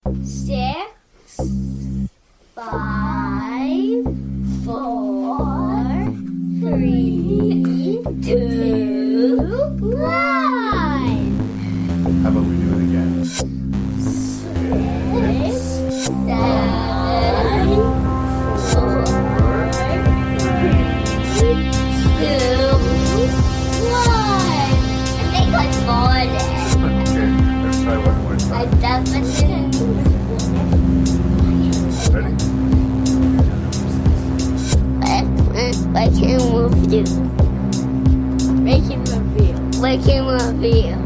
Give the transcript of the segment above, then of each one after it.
6, 5, 4, 3, 2, 1. How about we do it again? 6, 7, 4, 3, 2, 1. I think I got it. Okay, let's try one more I time. definitely Ready? I can move you. Making review. Making review.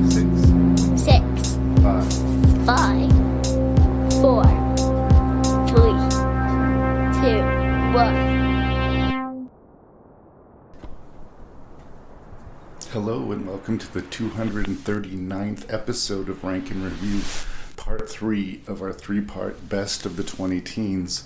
Say 6, 6, 5. 5, 4, 3, 2, 1. Hello and welcome to the 239th episode of Rank and Review, part 3 of our 3-part Best of the 20 Teens.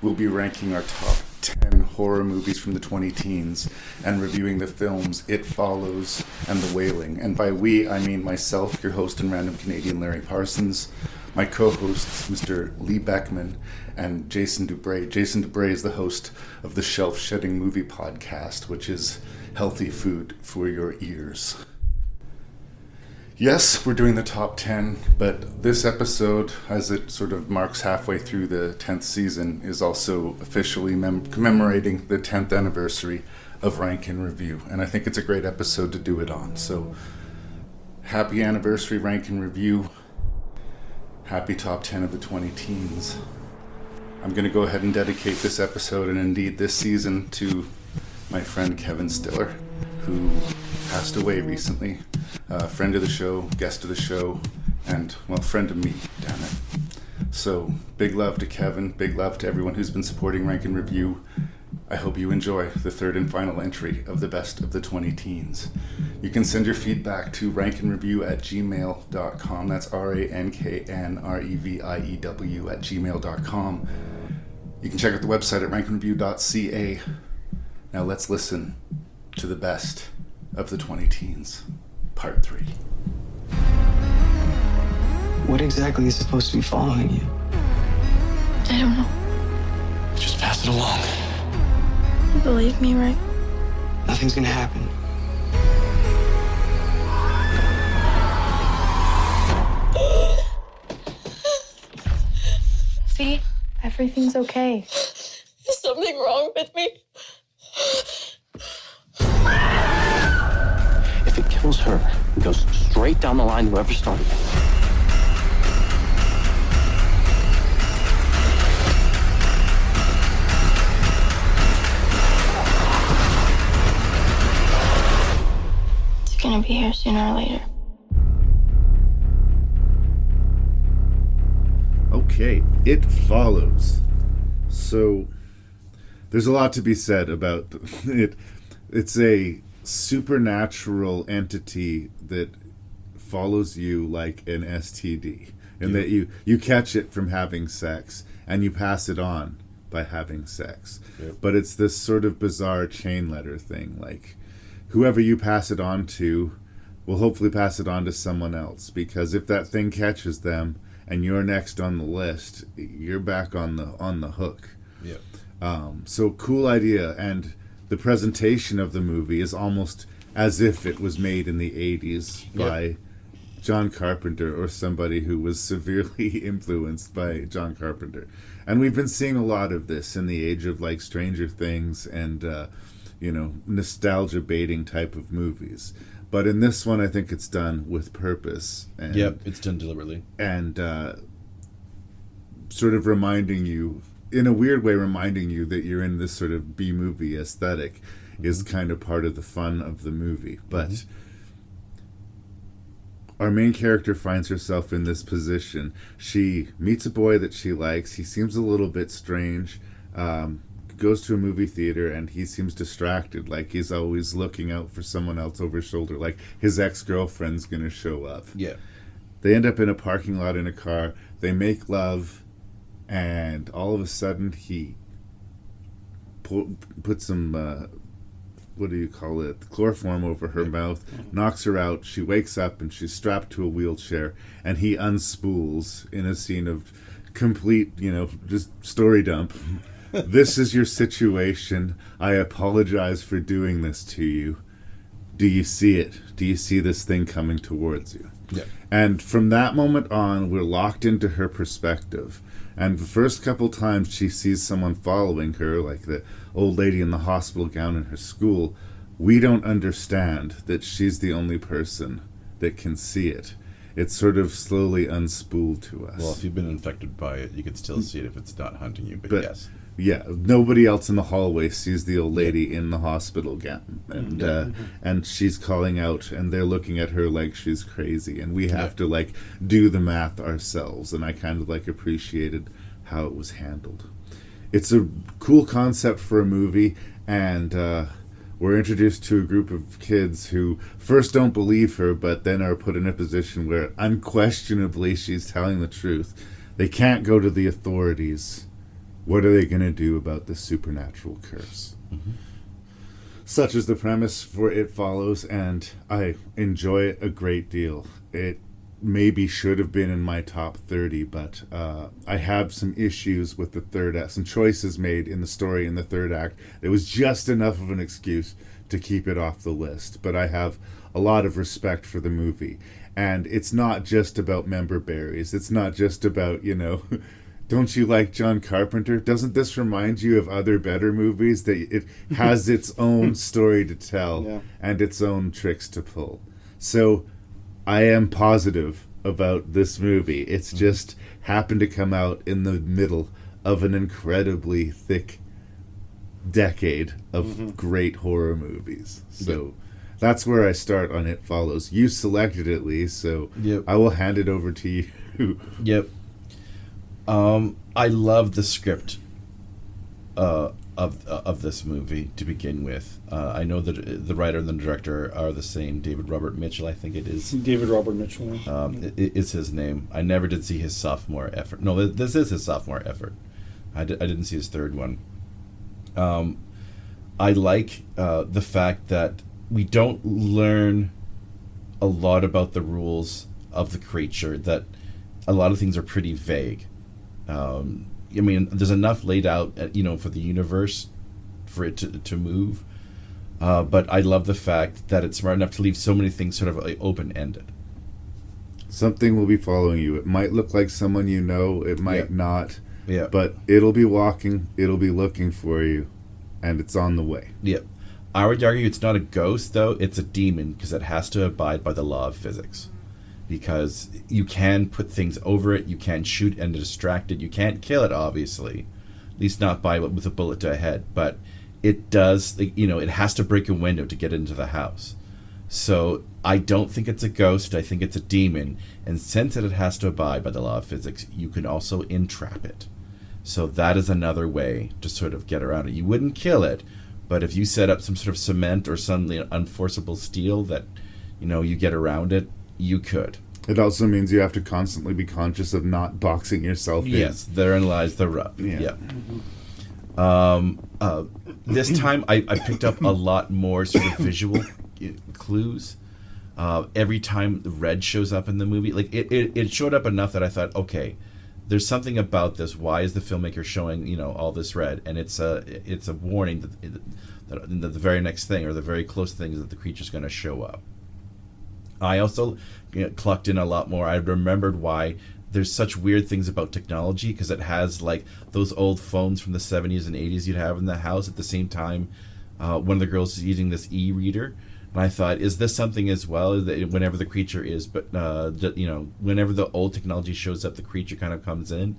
We'll be ranking our top 10 horror movies from the 20 teens and reviewing the films It Follows and The Wailing. And by we, I mean myself, your host and random Canadian Larry Parsons, my co-hosts, Mr. Lee Beckman and Jason Dubray. Jason Dubray is the host of the Shelf Shedding Movie Podcast, which is healthy food for your ears. Yes, we're doing the top 10, but this episode, as it sort of marks halfway through the 10th season, is also officially commemorating the 10th anniversary of Rank and Review, and I think it's a great episode to do it on. So, happy anniversary, Rank and Review. Happy top 10 of the 20 teens. I'm going to go ahead and dedicate this episode, and indeed this season, to my friend Kevin Stiller, who passed away recently. Friend of the show, guest of the show, and, well, friend of me, damn it. So, big love to Kevin, big love to everyone who's been supporting Rank and Review. I hope you enjoy the third and final entry of the Best of the 20 Teens. You can send your feedback to ranknreview@gmail.com. That's ranknreview@gmail.com. You can check out the website at ranknreview.ca. Now let's listen to the Best of the 20 Teens, Part 3. What exactly is supposed to be following you? I don't know. Just pass it along. You believe me, right? Nothing's gonna happen. See? Everything's okay. Is something wrong with me? If it kills her, it goes straight down the line to whoever started it. It's gonna be here sooner or later. Okay, It Follows. So, there's a lot to be said about it. It's a supernatural entity that follows you like an STD, and that you catch it from having sex and you pass it on by having sex. Yep. But it's this sort of bizarre chain letter thing, like whoever you pass it on to will hopefully pass it on to someone else, because if that thing catches them and you're next on the list, you're back on the hook. Yep. So cool idea, and the presentation of the movie is almost as if it was made in the 80s by John Carpenter or somebody who was severely influenced by John Carpenter. And we've been seeing a lot of this in the age of like Stranger Things and nostalgia baiting type of movies. But in this one, I think it's done with purpose. And, it's done deliberately. And sort of reminding you, in a weird way, reminding you that you're in this sort of B-movie aesthetic is kind of part of the fun of the movie. But our main character finds herself in this position. She meets a boy that she likes. He seems a little bit strange. Goes to a movie theater and he seems distracted, like he's always looking out for someone else over his shoulder, like his ex-girlfriend's gonna show up. Yeah. They end up in a parking lot in a car. They make love, and all of a sudden he puts some what do you call it, chloroform over her mouth, knocks her out. She wakes up and she's strapped to a wheelchair, and he unspools in a scene of complete, just story dump. This is your situation. I apologize for doing this to you. Do you see it? Do you see this thing coming towards you? Yeah. And from that moment on, we're locked into her perspective. And the first couple times she sees someone following her, like the old lady in the hospital gown in her school, we don't understand that she's the only person that can see it. It's sort of slowly unspooled to us. Well, if you've been infected by it, you can still see it if it's not hunting you, but yes. Yeah, nobody else in the hallway sees the old lady in the hospital gown, and she's calling out, and they're looking at her like she's crazy, and we have to do the math ourselves. And I kind of appreciated how it was handled. It's a cool concept for a movie, and we're introduced to a group of kids who first don't believe her, but then are put in a position where unquestionably she's telling the truth. They can't go to the authorities. What are they going to do about this supernatural curse? Mm-hmm. Such is the premise for It Follows, and I enjoy it a great deal. It maybe should have been in my top 30, but I have some issues with the third act, some choices made in the story in the third act. It was just enough of an excuse to keep it off the list, but I have a lot of respect for the movie. And it's not just about member berries. It's not just about, don't you like John Carpenter? Doesn't this remind you of other better movies? That it has its own story to tell and its own tricks to pull. So I am positive about this movie. It's just happened to come out in the middle of an incredibly thick decade of great horror movies. So that's where I start on It Follows. You selected it, Lee, so I will hand it over to you. Yep. I love the script of this movie to begin with. I know that the writer and the director are the same, David Robert Mitchell, I think it is. David Robert Mitchell. It's his name. I never did see his sophomore effort. No, this is his sophomore effort. I didn't see his third one. I like the fact that we don't learn a lot about the rules of the creature, that a lot of things are pretty vague. There's enough laid out, for the universe for it to move. But I love the fact that it's smart enough to leave so many things sort of open-ended. Something will be following you. It might look like someone you know. It might not. Yeah. But it'll be walking. It'll be looking for you. And it's on the way. Yep. I would argue it's not a ghost, though. It's a demon, because it has to abide by the law of physics. Because you can put things over it, you can shoot and distract it, you can't kill it, obviously, at least not with a bullet to a head, but it does, it has to break a window to get into the house. So I don't think it's a ghost, I think it's a demon, and since it has to abide by the law of physics, you can also entrap it. So that is another way to sort of get around it. You wouldn't kill it, but if you set up some sort of cement or some unforceable steel that, you get around it, you could. It also means you have to constantly be conscious of not boxing yourself in. Yes, therein lies the rub. Yeah. This time I picked up a lot more sort of visual clues. Every time the red shows up in the movie, it showed up enough that I thought, okay, there's something about this. Why is the filmmaker showing all this red? And it's a warning that the very next thing or the very close thing is that the creature's going to show up. I also clucked in a lot more. I remembered why there's such weird things about technology, because it has those old phones from the 70s and 80s you'd have in the house. At the same time, one of the girls is using this e-reader, and I thought, is this something as well? That whenever the creature is, but whenever the old technology shows up, the creature kind of comes in.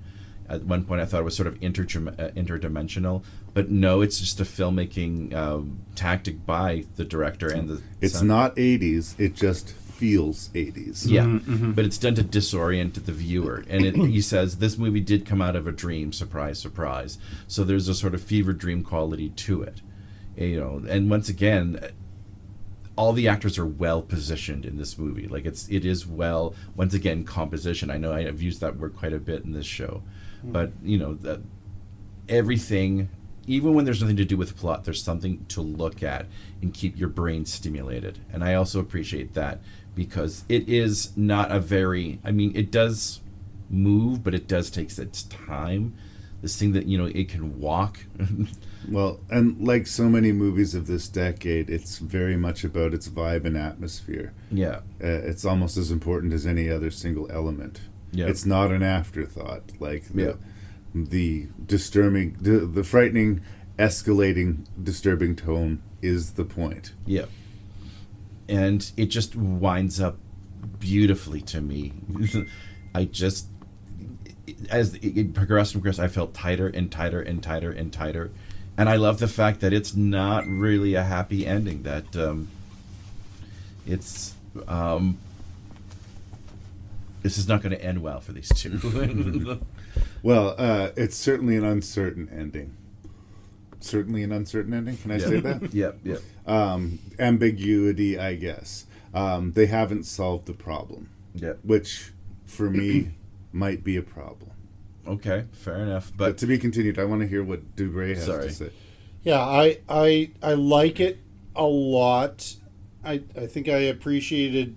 At one point, I thought it was sort of interdimensional, but no, it's just a filmmaking tactic by the director and the. It's not 80s. It just feels 80s. Yeah, but it's done to disorient the viewer. And he says this movie did come out of a dream, surprise, surprise. So there's a sort of fever dream quality to it. And once again, all the actors are well positioned in this movie. It is well, once again, composition. I know I've used that word quite a bit in this show. But, everything even when there's nothing to do with plot, there's something to look at and keep your brain stimulated. And I also appreciate that, because it is not a very, I mean, it does move, but it does take its time. This thing that, it can walk. Well, and like so many movies of this decade, it's very much about its vibe and atmosphere. Yeah. It's almost as important as any other single element. Yeah. It's not an afterthought. Like the disturbing, the frightening, escalating, disturbing tone is the point. Yeah. And it just winds up beautifully to me. As it progressed, I felt tighter and tighter and tighter and tighter. And I love the fact that it's not really a happy ending, that this is not going to end well for these two. Well, it's certainly an uncertain ending. Certainly an uncertain ending, can I say that? Yeah. Ambiguity, I guess. They haven't solved the problem. Yeah. Which, for me, might be a problem. Okay, fair enough. But to be continued, I want to hear what Dubray has to say. Yeah, I like it a lot. I think I appreciated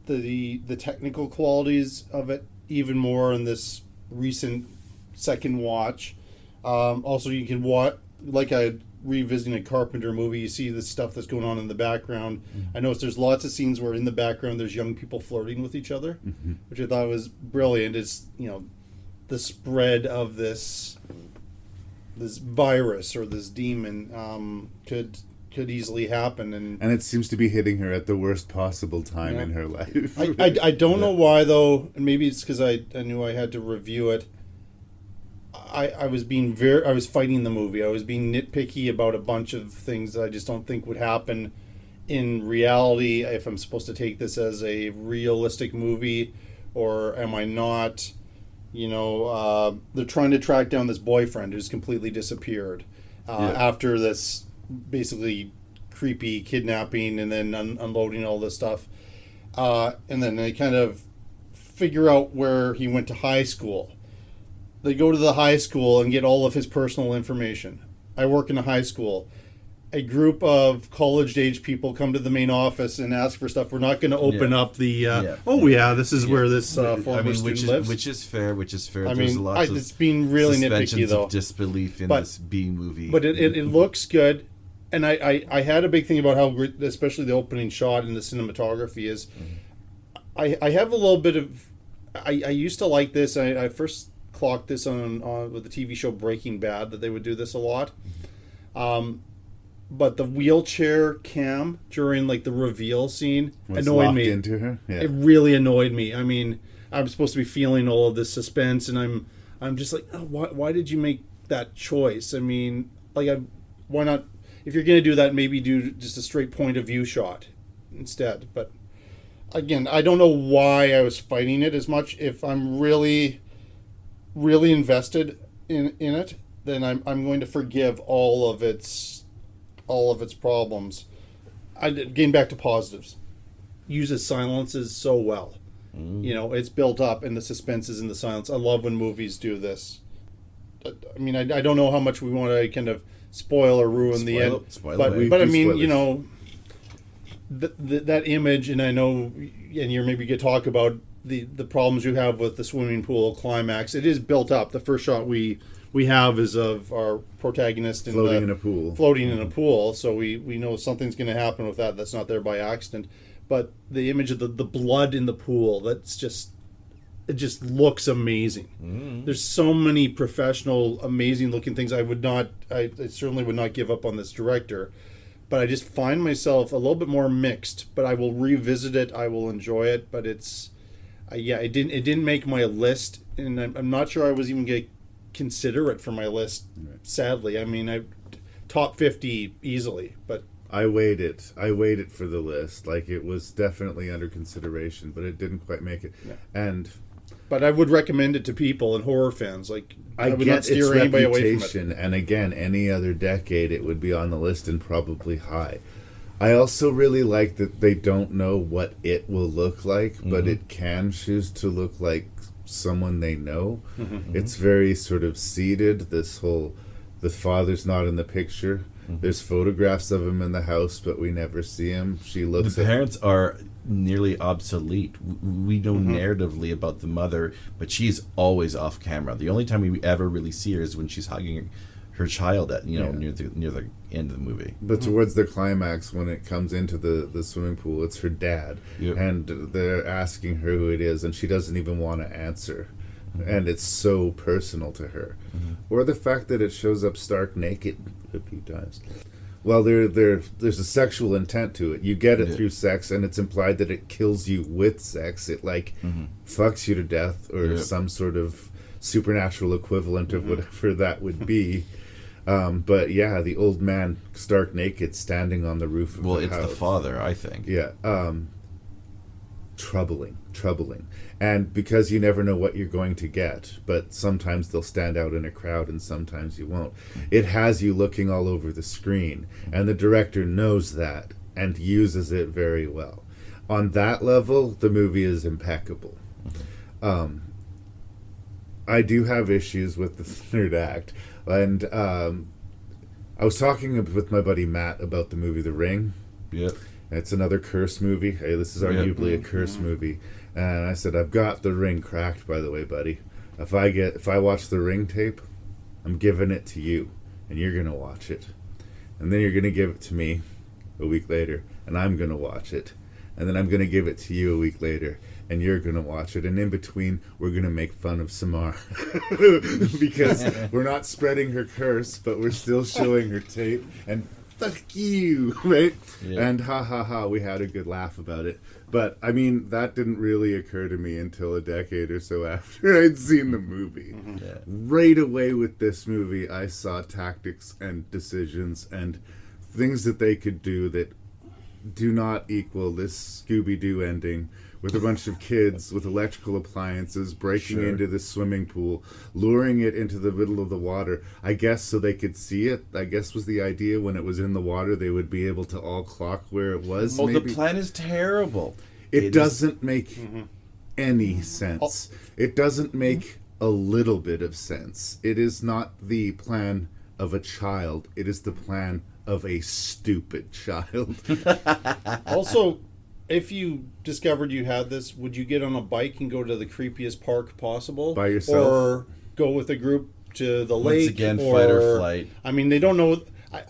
the technical qualities of it even more in this recent second watch. Also, you can watch, like revisiting a Carpenter movie, you see the stuff that's going on in the background. I noticed there's lots of scenes where in the background there's young people flirting with each other, which I thought was brilliant. It's, the spread of this virus or this demon could easily happen, and it seems to be hitting her at the worst possible time in her life. I don't know why though, and maybe it's because I knew I had to review it. I was fighting the movie. I was being nitpicky about a bunch of things that I just don't think would happen in reality. If I'm supposed to take this as a realistic movie, or am I not? They're trying to track down this boyfriend who's completely disappeared after this basically creepy kidnapping, and then unloading all this stuff. And then they kind of figure out where he went to high school. They go to the high school and get all of his personal information. I work in a high school. A group of college-age people come to the main office and ask for stuff. We're not going to open up the. This is where this former student lives. Which is fair. I There's mean, lots of it's being really nitpicky suspensions though. of disbelief in this B movie. But it looks good, and I had a big thing about how great, especially the opening shot and the cinematography is. I have a little bit of. I used to like this. I first clocked this on with the TV show Breaking Bad, that they would do this a lot. But the wheelchair cam during the reveal scene annoyed me. Into her? Yeah. It really annoyed me. I mean, I'm supposed to be feeling all of this suspense, and I'm just like, why did you make that choice? I mean, why not? If you're going to do that, maybe do just a straight point of view shot instead. But again, I don't know why I was fighting it as much. If I'm really, really invested in it, then I'm going to forgive all of its problems. Getting back to positives, uses silences so well. It's built up, and the suspense is in the silence. I love when movies do this. I mean, I don't know how much we want to kind of spoil or ruin the end, but I mean, that image, and I know, and you're maybe going to talk about the problems you have with the swimming pool climax. It is built up. The first shot we have is of our protagonist floating in a pool. So we know something's going to happen with that. That's not there by accident. But the image of the blood in the pool, it just looks amazing. There's so many professional, amazing looking things. I certainly would not give up on this director, but I just find myself a little bit more mixed. But I will revisit it. I will enjoy it. But it didn't make my list, and I'm not sure I was even going to consider it for my list. Sadly, I mean, top 50 easily, but I weighed it for the list. It was definitely under consideration, but it didn't quite make it. But I would recommend it to people and horror fans. I would get not steer its anybody away from reputation, it. and again, any other decade it would be on the list and probably high. I also really like that they don't know what it will look like, but it can choose to look like someone they know. It's very sort of seeded, this whole The father's not in the picture. There's photographs of him in the house, but we never see him. She looks The parents are nearly obsolete. We know narratively about the mother, but she's always off camera. The only time we ever really see her is when she's hugging her child at near the end of the movie. But towards the climax, when it comes into the swimming pool, it's her dad, and they're asking her who it is, and she doesn't even want to answer, and it's so personal to her. Or the fact that it shows up stark naked a few times. Well, there's a sexual intent to it. You get it through sex, and it's implied that it kills you with sex. It fucks you to death, or some sort of supernatural equivalent of whatever that would be. But yeah, the old man stark naked standing on the roof of the house. Well, it's the father, I think. Yeah. Troubling. And because you never know what you're going to get, but sometimes they'll stand out in a crowd and sometimes you won't. It has you looking all over the screen, and the director knows that and uses it very well. On that level, the movie is impeccable. I do have issues with the third act. And I was talking with my buddy Matt about the movie The Ring. Yep. It's another curse movie. Hey, this is arguably a curse movie. And I said, I've got The Ring cracked, by the way, buddy. If I watch The Ring tape, I'm giving it to you, and you're going to watch it. And then you're going to give it to me a week later, and I'm going to watch it. And then I'm going to give it to you a week later, and you're going to watch it. And in between, we're going to make fun of Samar. Because we're not spreading her curse, but we're still showing her tape. And fuck you, right? Yeah. And ha ha ha, we had a good laugh about it. But, I mean, that didn't really occur to me until a decade or so after I'd seen the movie. Yeah. Right away with this movie, I saw tactics and decisions and things that they could do that do not equal this Scooby-Doo ending with a bunch of kids with electrical appliances breaking into the swimming pool, luring it into the middle of the water, I guess so they could see it. I guess was the idea when it was in the water they would be able to all clock where it was. Oh, maybe. The plan is terrible. It doesn't make any sense. It doesn't make a little bit of sense. It is not the plan of a child. It is the plan of a stupid child. Also, if you discovered you had this, would you get on a bike and go to the creepiest park possible? By yourself? Or go with a group to the lake? Once again, fight or flight. I mean, they don't know.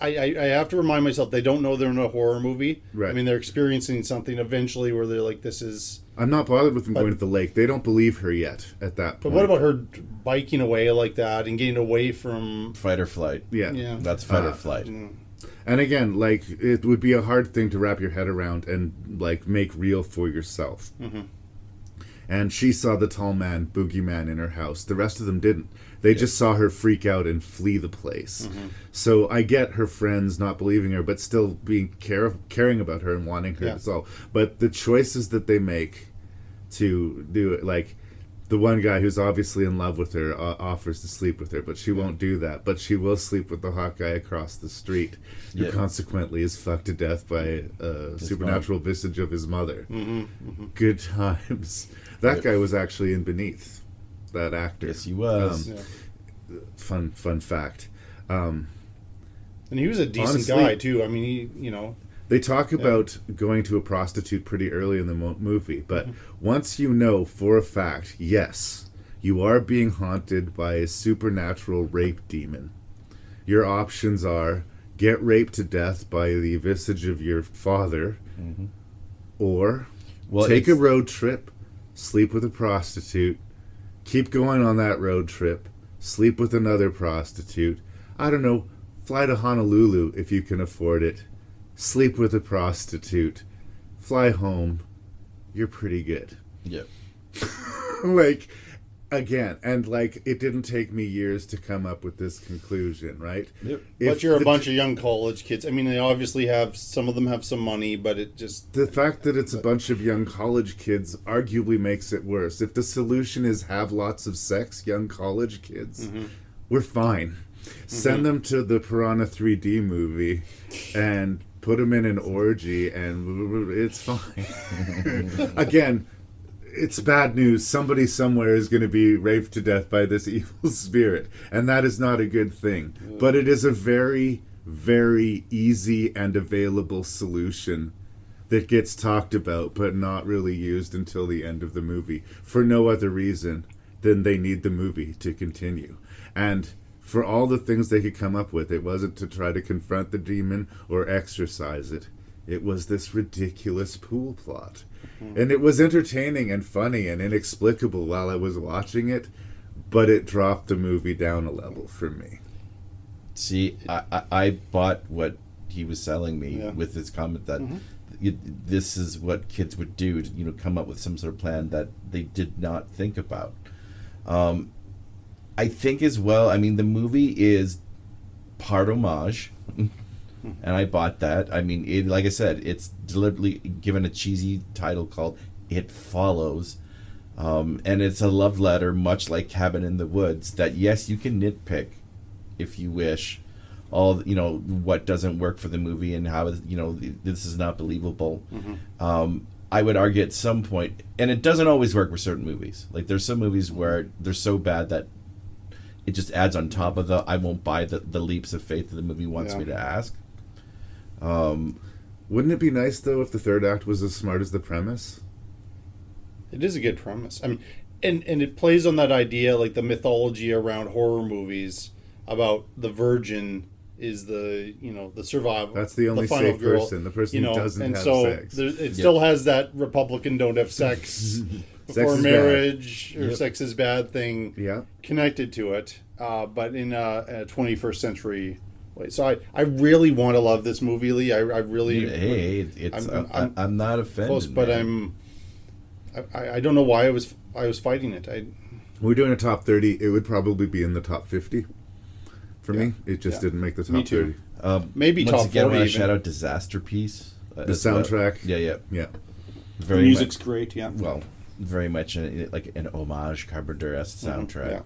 I have to remind myself, they don't know they're in a horror movie. Right. I mean, they're experiencing something eventually where they're like, this is... I'm not bothered with them going to the lake. They don't believe her yet at that point. But what about her biking away like that and getting away from... Fight or flight. Yeah. That's fight or flight. And again, like, it would be a hard thing to wrap your head around and, like, make real for yourself. And she saw the tall man, boogeyman, in her house. The rest of them didn't. They just saw her freak out and flee the place. So I get her friends not believing her, but still being caring about her and wanting her to solve. But the choices that they make to do it, like... The one guy who's obviously in love with her offers to sleep with her, but she won't do that. But she will sleep with the hot guy across the street, who consequently is fucked to death by a supernatural visage of his mother. Good times. That guy was actually in Beneath, that actor. Yes, he was. Fun fact. And he was a decent guy, too. I mean, he, you know... They talk about going to a prostitute pretty early in the movie, but once you know for a fact, yes, you are being haunted by a supernatural rape demon, your options are get raped to death by the visage of your father, or take a road trip, sleep with a prostitute, keep going on that road trip, sleep with another prostitute, I don't know, fly to Honolulu if you can afford it, sleep with a prostitute, fly home, you're pretty good. Yep. Like, again, and like, it didn't take me years to come up with this conclusion, right? Yep. But you're a bunch of young college kids. I mean, they obviously have, some of them have some money, but it just... The fact that it's a bunch of young college kids arguably makes it worse. If the solution is have lots of sex, young college kids, we're fine. Send them to the Piranha 3D movie and put them in an orgy and it's fine. Again, it's bad news. Somebody somewhere is going to be raped to death by this evil spirit, and that is not a good thing. But it is a very, very easy and available solution that gets talked about but not really used until the end of the movie for no other reason than they need the movie to continue. And for all the things they could come up with, it wasn't to try to confront the demon or exorcise it. It was this ridiculous pool plot. And it was entertaining and funny and inexplicable while I was watching it, but it dropped the movie down a level for me. See, I bought what he was selling me with his comment that this is what kids would do to, you know, come up with some sort of plan that they did not think about. I think as well, I mean, the movie is part homage, and I bought that. I mean, it, like I said, it's deliberately given a cheesy title called It Follows, and it's a love letter, much like Cabin in the Woods, that, yes, you can nitpick if you wish, all, you know, what doesn't work for the movie and how, you know, this is not believable. I would argue at some point, and it doesn't always work with certain movies. Like, there's some movies where they're so bad that it just adds on top of the, I won't buy the leaps of faith that the movie wants me to ask. Wouldn't it be nice, though, if the third act was as smart as the premise? It is a good premise. I mean, and it plays on that idea, like the mythology around horror movies about the virgin is the, you know, the survivor. That's the only safe person, the person who doesn't have sex. It still has that Republican don't have sex before marriage or sex is bad thing connected to it, but in a 21st century way. So I really want to love this movie, Lee. I really... Hey, it's, I'm not offended, close, but I don't know why I was fighting it. We're doing a top 30. It would probably be in the top 50 for me. It just didn't make the top 30. Maybe once top again, 40 I even. shout out Disaster Piece. The soundtrack. Yeah. The music's great, Well, very much like an homage Carpenter-esque soundtrack.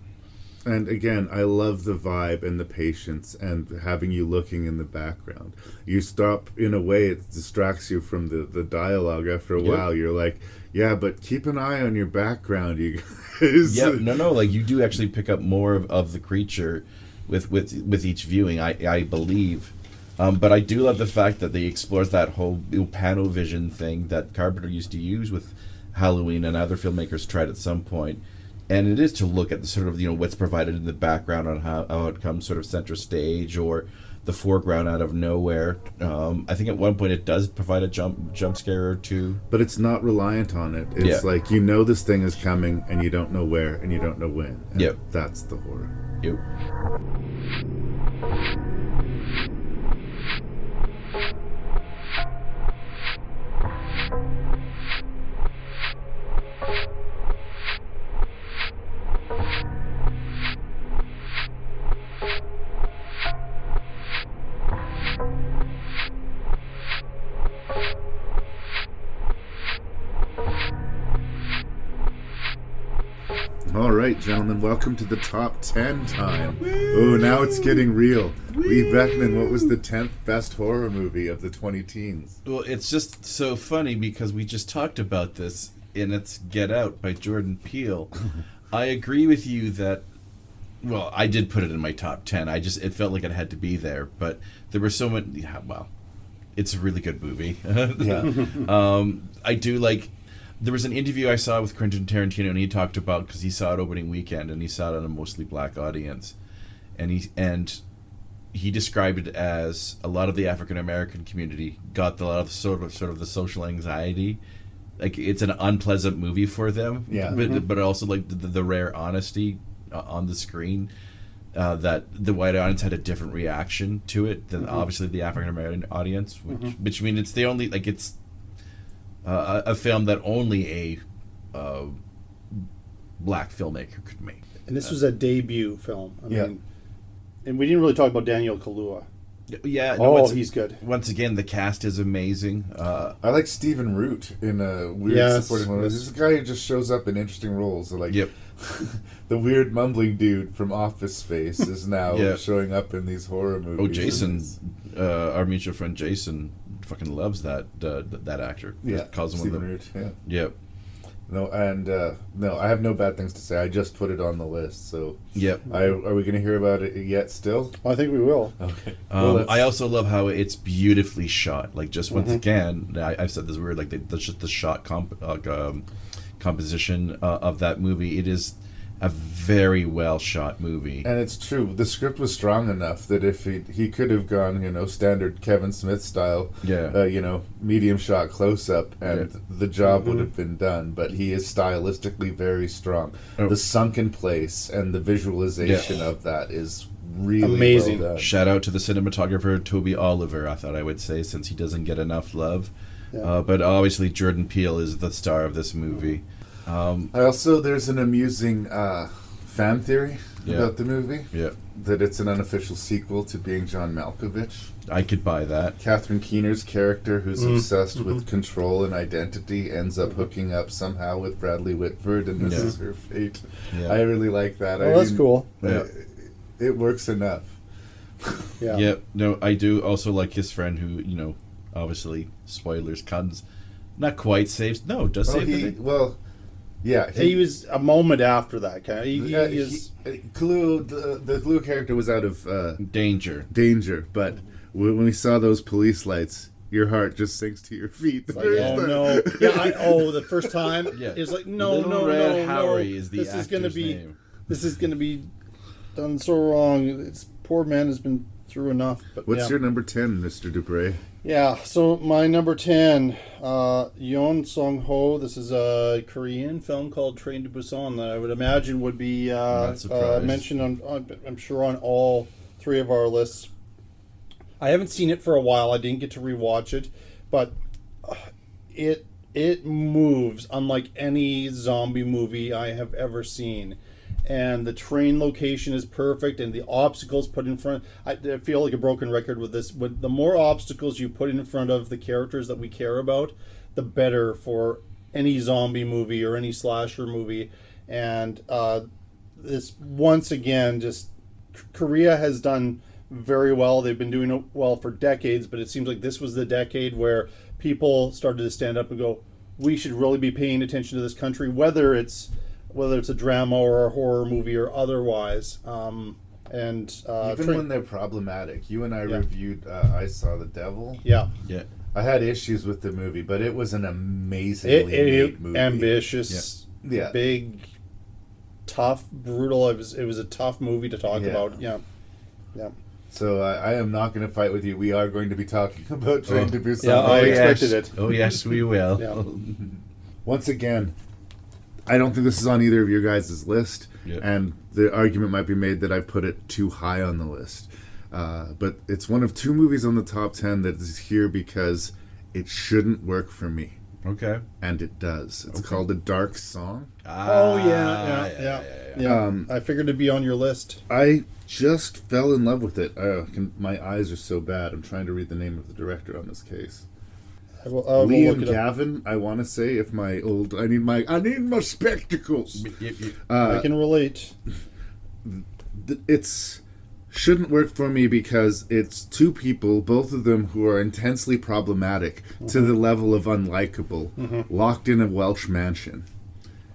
And again, I love the vibe and the patience and having you looking in the background. You stop, in a way, it distracts you from the dialogue after a while. You're like, yeah, but keep an eye on your background, you guys. Yeah, no, like you do actually pick up more of the creature with each viewing, I believe. But I do love the fact that they explores that whole panovision thing that Carpenter used to use with Halloween and other filmmakers tried at some point. And it is to look at the sort of, you know, what's provided in the background on how it comes sort of center stage or the foreground out of nowhere. I think at one point it does provide a jump scare or two. But it's not reliant on it. It's like, you know this thing is coming and you don't know where and you don't know when. And that's the horror. Yep. All right, gentlemen, welcome to the top 10 time. Oh, now it's getting real. Lee Beckman, what was the 10th best horror movie of the 20 teens? Well, it's just so funny because we just talked about this and it's Get Out by Jordan Peele. I agree with you that, well, I did put it in my top 10. It felt like it had to be there, but there were so many, it's a really good movie. I do like... There was an interview I saw with Quentin Tarantino, and he talked about, because he saw it opening weekend, and he saw it on a mostly black audience, and he described it as a lot of the African American community got a lot of sort of the social anxiety, like it's an unpleasant movie for them, but also like the rare honesty on the screen, that the white audience had a different reaction to it than obviously the African American audience, which I mean it's the only like it's. A film that only a black filmmaker could make. And this was a debut film. I mean, and we didn't really talk about Daniel Kaluuya. Yeah. He's good. Once again, the cast is amazing. I like Stephen Root in a weird supporting role. This is a guy who just shows up in interesting roles. So like, the weird mumbling dude from Office Space is now showing up in these horror movies. Oh, Jason, our mutual friend Jason, fucking loves that actor. Yeah, calls him Stephen Root. No, and no, I have no bad things to say. I just put it on the list. So, Yep. are we going to hear about it yet? Still? I think we will. Okay. I also love how it's beautifully shot. Like, just once again, I've said this word, like just the shot composition of that movie. It is a very well shot movie. And it's true. The script was strong enough that if he could have gone, standard Kevin Smith style, medium shot close up, and the job would have been done. But he is stylistically very strong. Oh. The sunken place and the visualization of that is really amazing. Well done. Shout out to the cinematographer Toby Oliver, I thought I would say, since he doesn't get enough love. Yeah. But obviously Jordan Peele is the star of this movie. There's an amusing fan theory about the movie. Yeah. That it's an unofficial sequel to Being John Malkovich. I could buy that. Catherine Keener's character, who's obsessed with control and identity, ends up hooking up somehow with Bradley Whitford, and this is her fate. Yeah. I really like that. Oh, that's cool. It works enough. Yeah. Yeah. No, I do also like his friend who, obviously, spoilers, comes, not quite saves. No, does save the day. Well, yeah. He was a moment after that. Clue, the Clue character was out of danger, but when we saw those police lights, your heart just sinks to your feet. Like, oh no! Yeah, the first time it's like no, Harry is the this is gonna be name. This is gonna be done so wrong. This poor man has been through enough. But what's your number 10, Mr. Dubray? Yeah, so my number 10, Yeon Song-ho. This is a Korean film called Train to Busan that I would imagine would be mentioned on I'm sure on all three of our lists. I haven't seen it for a while. I didn't get to rewatch it, but it moves unlike any zombie movie I have ever seen. And the train location is perfect, and the obstacles put in front. I feel like a broken record with this. But the more obstacles you put in front of the characters that we care about, the better for any zombie movie or any slasher movie. And this, once again, just Korea has done very well. They've been doing it well for decades, but it seems like this was the decade where people started to stand up and go, we should really be paying attention to this country, whether it's a drama or a horror movie or otherwise. Even when they're problematic. You and I reviewed I Saw the Devil. Yeah. I had issues with the movie, but it was an amazingly made movie. Ambitious, big, tough, brutal. It was a tough movie to talk about. Yeah. So I am not going to fight with you. We are going to be talking about Train to Busan. Yeah, I expected it. Oh, yes, we will. Yeah. Once again, I don't think this is on either of your guys' list, and the argument might be made that I put it too high on the list. But it's one of two movies on the top 10 that is here because it shouldn't work for me. Okay. And it does. It's called A Dark Song. Yeah. I figured it'd be on your list. I just fell in love with it. My eyes are so bad. I'm trying to read the name of the director on this case. Liam Gavin, I want to say, if my old... I need my spectacles. I can relate. It's shouldn't work for me because it's two people, both of them who are intensely problematic to the level of unlikable, locked in a Welsh mansion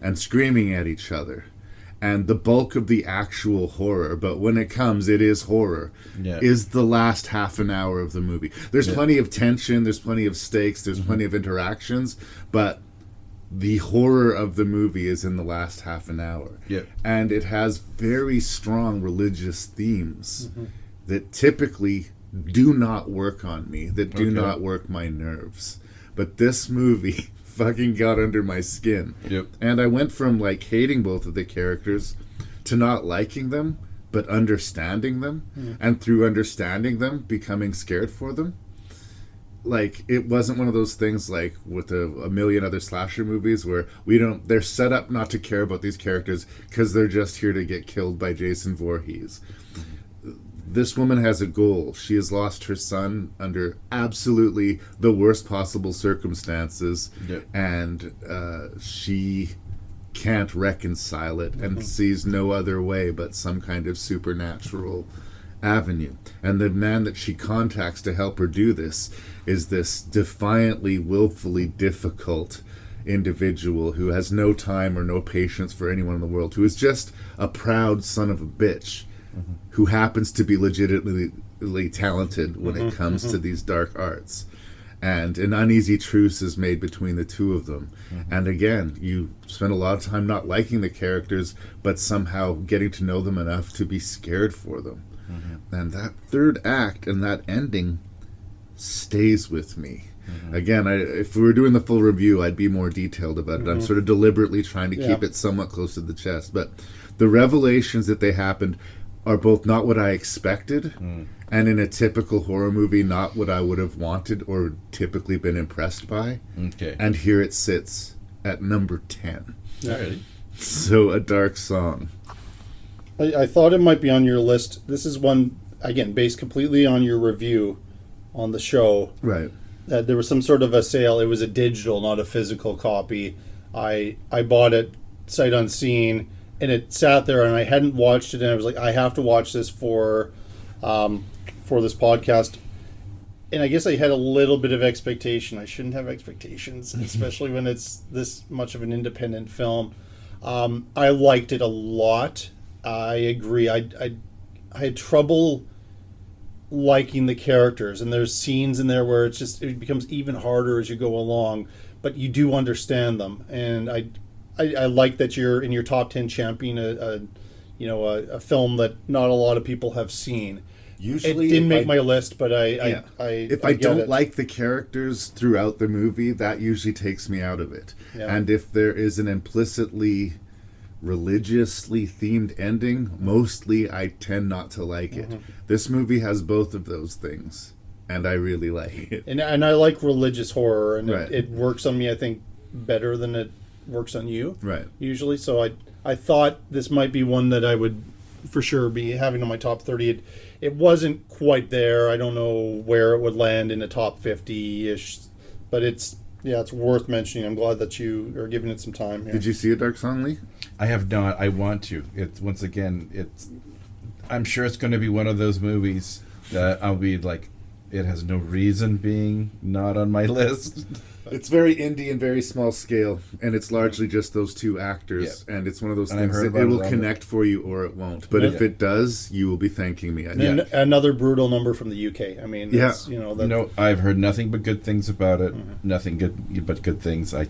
and screaming at each other. And the bulk of the actual horror, but when it comes, it is horror, is the last half an hour of the movie. There's plenty of tension, there's plenty of stakes, there's plenty of interactions, but the horror of the movie is in the last half an hour. And it has very strong religious themes that typically do not work on me, that do not work my nerves. But this movie fucking got under my skin. And I went from hating both of the characters to not liking them, but understanding them, and through understanding them, becoming scared for them. It wasn't one of those things with a million other slasher movies where they're set up not to care about these characters because they're just here to get killed by Jason Voorhees. This woman has a goal. She has lost her son under absolutely the worst possible circumstances, and she can't reconcile it and sees no other way but some kind of supernatural avenue. And the man that she contacts to help her do this is this defiantly, willfully difficult individual who has no time or no patience for anyone in the world, who is just a proud son of a bitch, who happens to be legitimately talented when it comes to these dark arts. And an uneasy truce is made between the two of them. And again, you spend a lot of time not liking the characters, but somehow getting to know them enough to be scared for them. And that third act and that ending stays with me. Again, if we were doing the full review, I'd be more detailed about it. I'm sort of deliberately trying to keep it somewhat close to the chest. But the revelations that they happened are both not what I expected, and in a typical horror movie, not what I would have wanted or typically been impressed by. Okay. And here it sits at number 10. Alrighty. So, A Dark Song. I thought it might be on your list. This is one, again, based completely on your review on the show. Right. There was some sort of a sale. It was a digital, not a physical copy. I bought it sight unseen, and it sat there, and I hadn't watched it, and I was like, I have to watch this for this podcast. And I guess I had a little bit of expectation. I shouldn't have expectations, especially when it's this much of an independent film. I liked it a lot. I agree. I had trouble liking the characters, and there's scenes in there where it becomes even harder as you go along, but you do understand them. And I like that you're in your top 10 champion a film that not a lot of people have seen. Usually, it didn't make my list, but if I don't like the characters throughout the movie, that usually takes me out of it. Yeah. And if there is an implicitly religiously themed ending, mostly I tend not to like it. This movie has both of those things, and I really like it. And I like religious horror, and Right. it works on me, I think, better than it works on you. Right. Usually, so I thought this might be one that I would for sure be having on my top 30. It wasn't quite there. I don't know where it would land in the top 50-ish, but it's worth mentioning. I'm glad that you are giving it some time here. Did you see A Dark Song, Lee? I have not. I want to. I'm sure it's going to be one of those movies that I'll be like, it has no reason being not on my list. It's very indie and very small scale, and it's largely just those two actors. And it's one of those And I've things heard that it about will it. connect for you or it won't. But if it does, you will be thanking me. And another brutal number from the UK. I mean, that's, No, I've heard nothing but good things about it. Nothing good but good things. I'm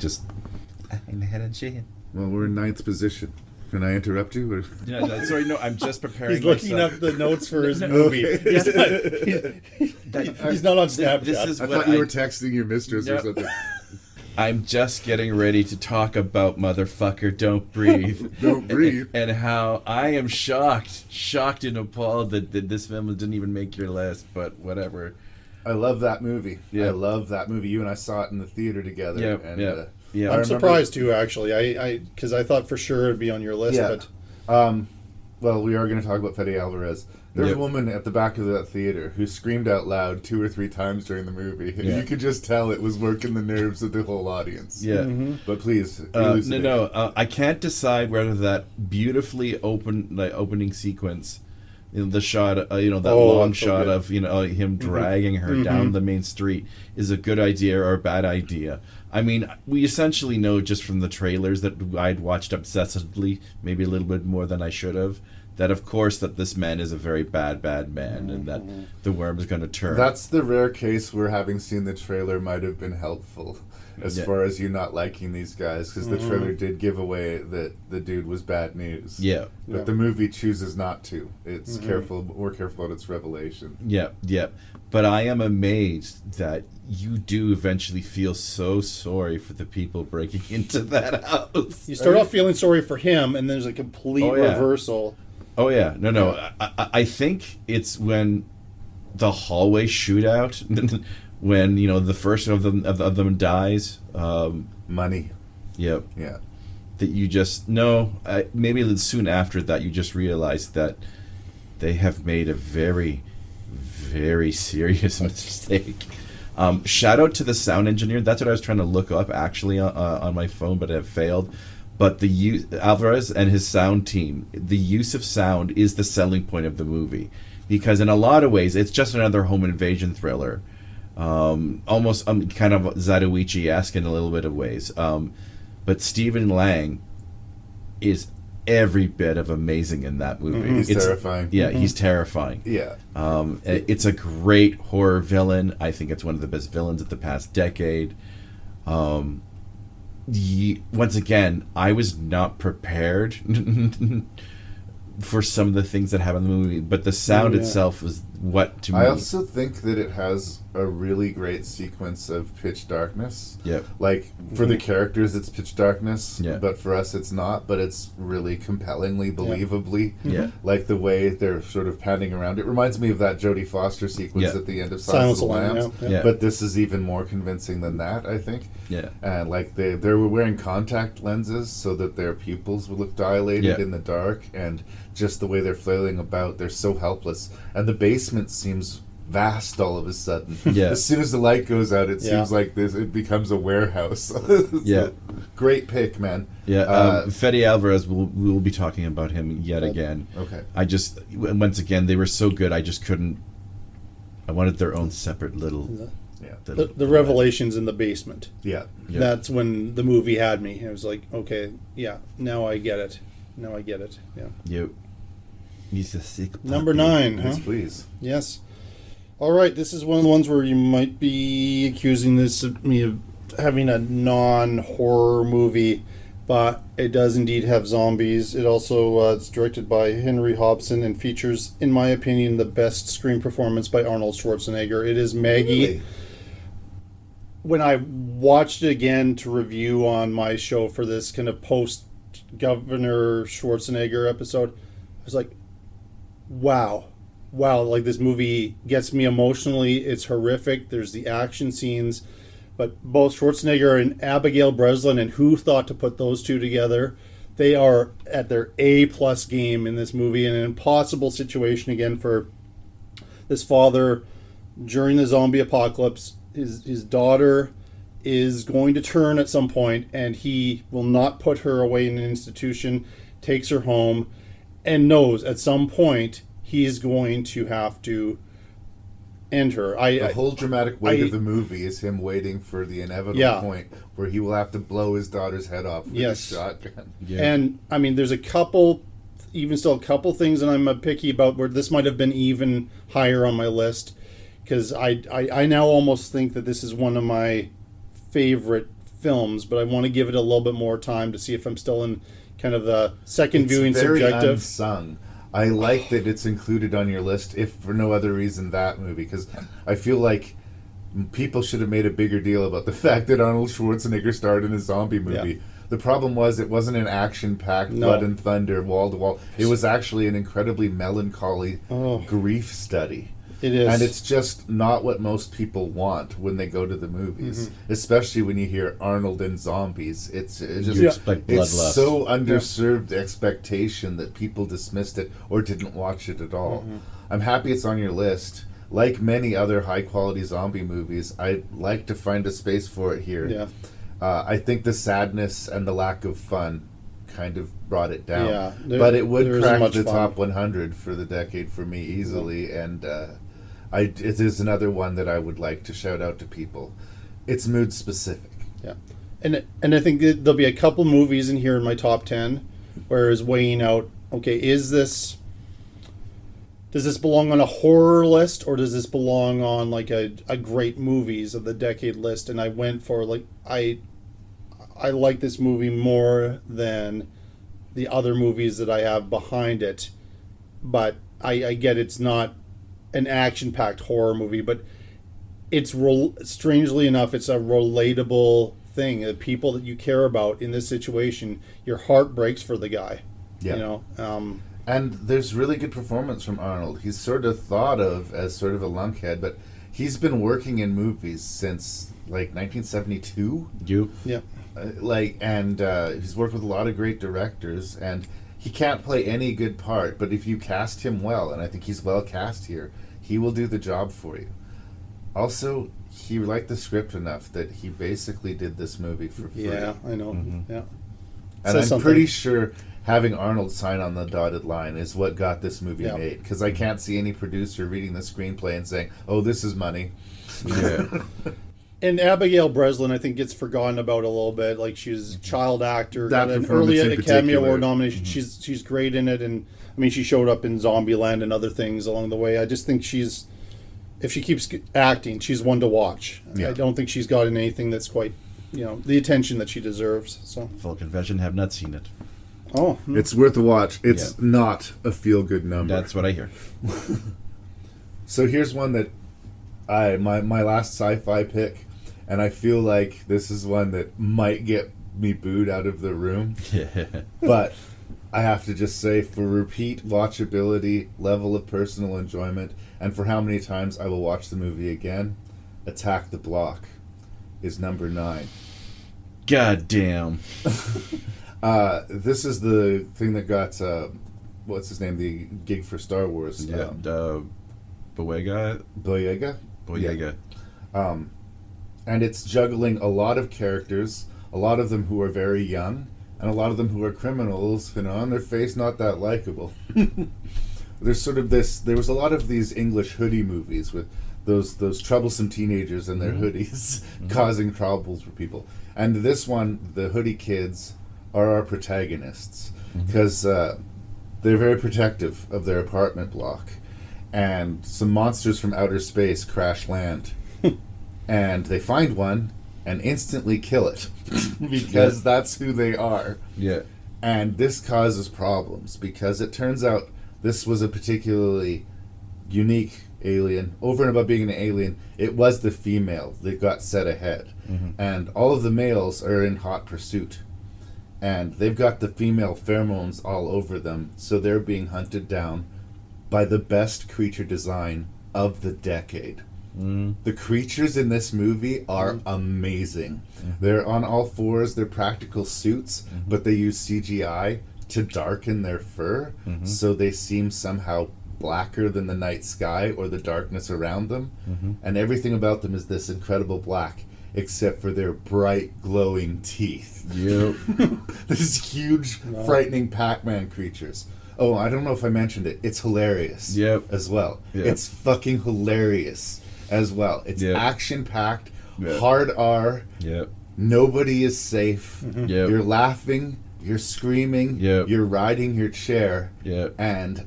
head and shake. Well, we're in 9th position. Can I interrupt you? Or? Yeah, sorry, no, I'm just preparing. He's looking up the notes for his movie. He's not on Snapchat. This is I what thought you were texting your mistress or something. I'm just getting ready to talk about Motherfucker Don't Breathe. Don't Breathe. And how I am shocked and appalled that this film didn't even make your list, but whatever. I love that movie. Yeah. I love that movie. You and I saw it in the theater together. Yeah, and, yeah. I I'm remember- surprised too, actually. Because I thought for sure it'd be on your list. Yeah. But Well, we are going to talk about Fede Alvarez. There's Yep. a woman at the back of that theater who screamed out loud 2 or 3 times during the movie. And Yeah. you could just tell it was working the nerves of the whole audience. Yeah. But please, I can't decide whether that beautifully opening sequence, the shot, that long that's so shot good. of him dragging her down the main street is a good idea or a bad idea. I mean, we essentially know just from the trailers that I'd watched obsessively, maybe a little bit more than I should have, that of course that this man is a very bad man, and that the worm is going to turn. That's the rare case where having seen the trailer might have been helpful as far as you not liking these guys, because the trailer did give away that the dude was bad news. Yeah. But the movie chooses not to. It's more careful about its revelation. Yeah. But I am amazed that you do eventually feel so sorry for the people breaking into that house. you start off feeling sorry for him, and there's a complete reversal. Oh yeah, no. I think it's when the hallway shootout, when the first of them dies. Money. Yep. Yeah. That you just maybe soon after that you just realize that they have made a very, very serious mistake. Shout out to the sound engineer. That's what I was trying to look up actually on my phone, but I have failed. But Alvarez and his sound team, the use of sound is the selling point of the movie, because in a lot of ways it's just another home invasion thriller, almost kind of Zatoichi-esque in a little bit of ways. but Stephen Lang is every bit of amazing in that movie. He's terrifying. Yeah, he's terrifying. Yeah. It's a great horror villain. I think it's one of the best villains of the past decade. Once again, I was not prepared for some of the things that happen in the movie, but the sound itself was what to me. I also think that it has a really great sequence of pitch darkness. Yep. Like, for the characters, it's pitch darkness, Yeah. but for us, it's not. But it's really compellingly, believably. Yeah. Like, the way they're sort of panning around. It reminds me of that Jodie Foster sequence Yeah. at the end of Silence of the Lambs. Yeah. But this is even more convincing than that, I think. Yeah. And, like, they were wearing contact lenses so that their pupils would look dilated in the dark. And just the way they're flailing about, they're so helpless. And the basement seems vast all of a sudden. Yeah. As soon as the light goes out, it seems like it becomes a warehouse. Yeah. Great pick, man. Yeah, Fede Alvarez, we'll be talking about him yet again. Okay. Once again, they were so good, I just couldn't, I wanted their own separate little... The revelations in the basement. Yeah. That's when the movie had me. It was like, okay, now I get it. Yeah. Yep. He's a sick puppy. Number 9, huh? Yes, please. Yes. All right, this is one of the ones where you might be accusing me of having a non-horror movie, but it does indeed have zombies. It also it's directed by Henry Hobson and features, in my opinion, the best screen performance by Arnold Schwarzenegger. It is Maggie. Really? When I watched it again to review on my show for this kind of post-Governor Schwarzenegger episode, I was like, wow, like this movie gets me emotionally. It's horrific. There's the action scenes, but both Schwarzenegger and Abigail Breslin, and who thought to put those two together, they are at their A+ game in this movie. In an impossible situation again for this father during the zombie apocalypse. His daughter is going to turn at some point, and he will not put her away in an institution, takes her home, and knows at some point he is going to have to end her. The whole dramatic weight of the movie is him waiting for the inevitable point where he will have to blow his daughter's head off with a shotgun. Yeah. And I mean, there's a couple things that I'm picky about where this might have been even higher on my list, because I now almost think that this is one of my favorite films, but I want to give it a little bit more time to see if I'm still in kind of the second viewing subjective. It's very unsung. I like that it's included on your list, if for no other reason that movie, because I feel like people should have made a bigger deal about the fact that Arnold Schwarzenegger starred in a zombie movie. Yeah. The problem was it wasn't an action-packed blood and thunder, wall-to-wall. It was actually an incredibly melancholy grief study. It is. And it's just not what most people want when they go to the movies, especially when you hear Arnold and zombies. It's just it's so underserved expectation that people dismissed it or didn't watch it at all. I'm happy it's on your list. Like many other high-quality zombie movies, I'd like to find a space for it here. Yeah. I think the sadness and the lack of fun kind of brought it down. Yeah, but it would crack the top 100 for the decade for me easily, and it is another one that I would like to shout out to people. It's mood specific. Yeah, and I think there'll be a couple movies in here in my top 10 where it's weighing out, okay, does this belong on a horror list, or does this belong on like a great movies of the decade list? And I went for like I like this movie more than the other movies that I have behind it, but I get it's not an action-packed horror movie, but it's strangely enough, it's a relatable thing. The people that you care about in this situation, your heart breaks for the guy. Yeah. You know. And there's really good performance from Arnold. He's sort of thought of as sort of a lunkhead, but he's been working in movies since like 1972. Yeah. He's worked with a lot of great directors, and he can't play any good part, but if you cast him well, and I think he's well cast here, he will do the job for you. Also, he liked the script enough that he basically did this movie for free. Yeah, I know. Yeah. And I'm pretty sure having Arnold sign on the dotted line is what got this movie made, because I can't see any producer reading the screenplay and saying, oh, this is money. Yeah. And Abigail Breslin, I think, gets forgotten about a little bit. Like, she's a child actor, That got an performance early in Academy particular. Award nomination. She's great in it, and I mean, she showed up in Zombieland and other things along the way. I just think if she keeps acting, she's one to watch. Yeah. I don't think she's gotten anything that's quite, the attention that she deserves. So, Full confession, have not seen it. oh, It's worth a watch. It's not a feel-good number. That's what I hear. So here's one that my last sci-fi pick, and I feel like this is one that might get me booed out of the room. But I have to just say, for repeat watchability, level of personal enjoyment, and for how many times I will watch the movie again, Attack the Block is number 9. God damn. This is the thing that got what's his name, the gig for Star Wars. Yeah. Boyega. Boyega. Boyega. And it's juggling a lot of characters, a lot of them who are very young, and a lot of them who are criminals, on their face not that likable. There's sort of this. There was a lot of these English hoodie movies with those troublesome teenagers and their hoodies causing troubles for people. And this one, the hoodie kids are our protagonists because they're very protective of their apartment block, and some monsters from outer space crash land, and they find one and instantly kill it because that's who they are. Yeah. And this causes problems because it turns out this was a particularly unique alien. Over and above being an alien, it was the female that got set ahead. And all of the males are in hot pursuit. And they've got the female pheromones all over them, so they're being hunted down by the best creature design of the decade. The creatures in this movie are amazing. They're on all fours, they're practical suits, but they use CGI to darken their fur, so they seem somehow blacker than the night sky or the darkness around them. And everything about them is this incredible black, except for their bright, glowing teeth. Yep. These huge, frightening Pac-Man creatures. Oh, I don't know if I mentioned it. It's hilarious. Yep. As well. Yep. It's fucking hilarious as well. It's Yep. action-packed, Yep. hard R. Yep. Nobody is safe. Yep. You're laughing. You're screaming. Yep. You're riding your chair. Yep. And,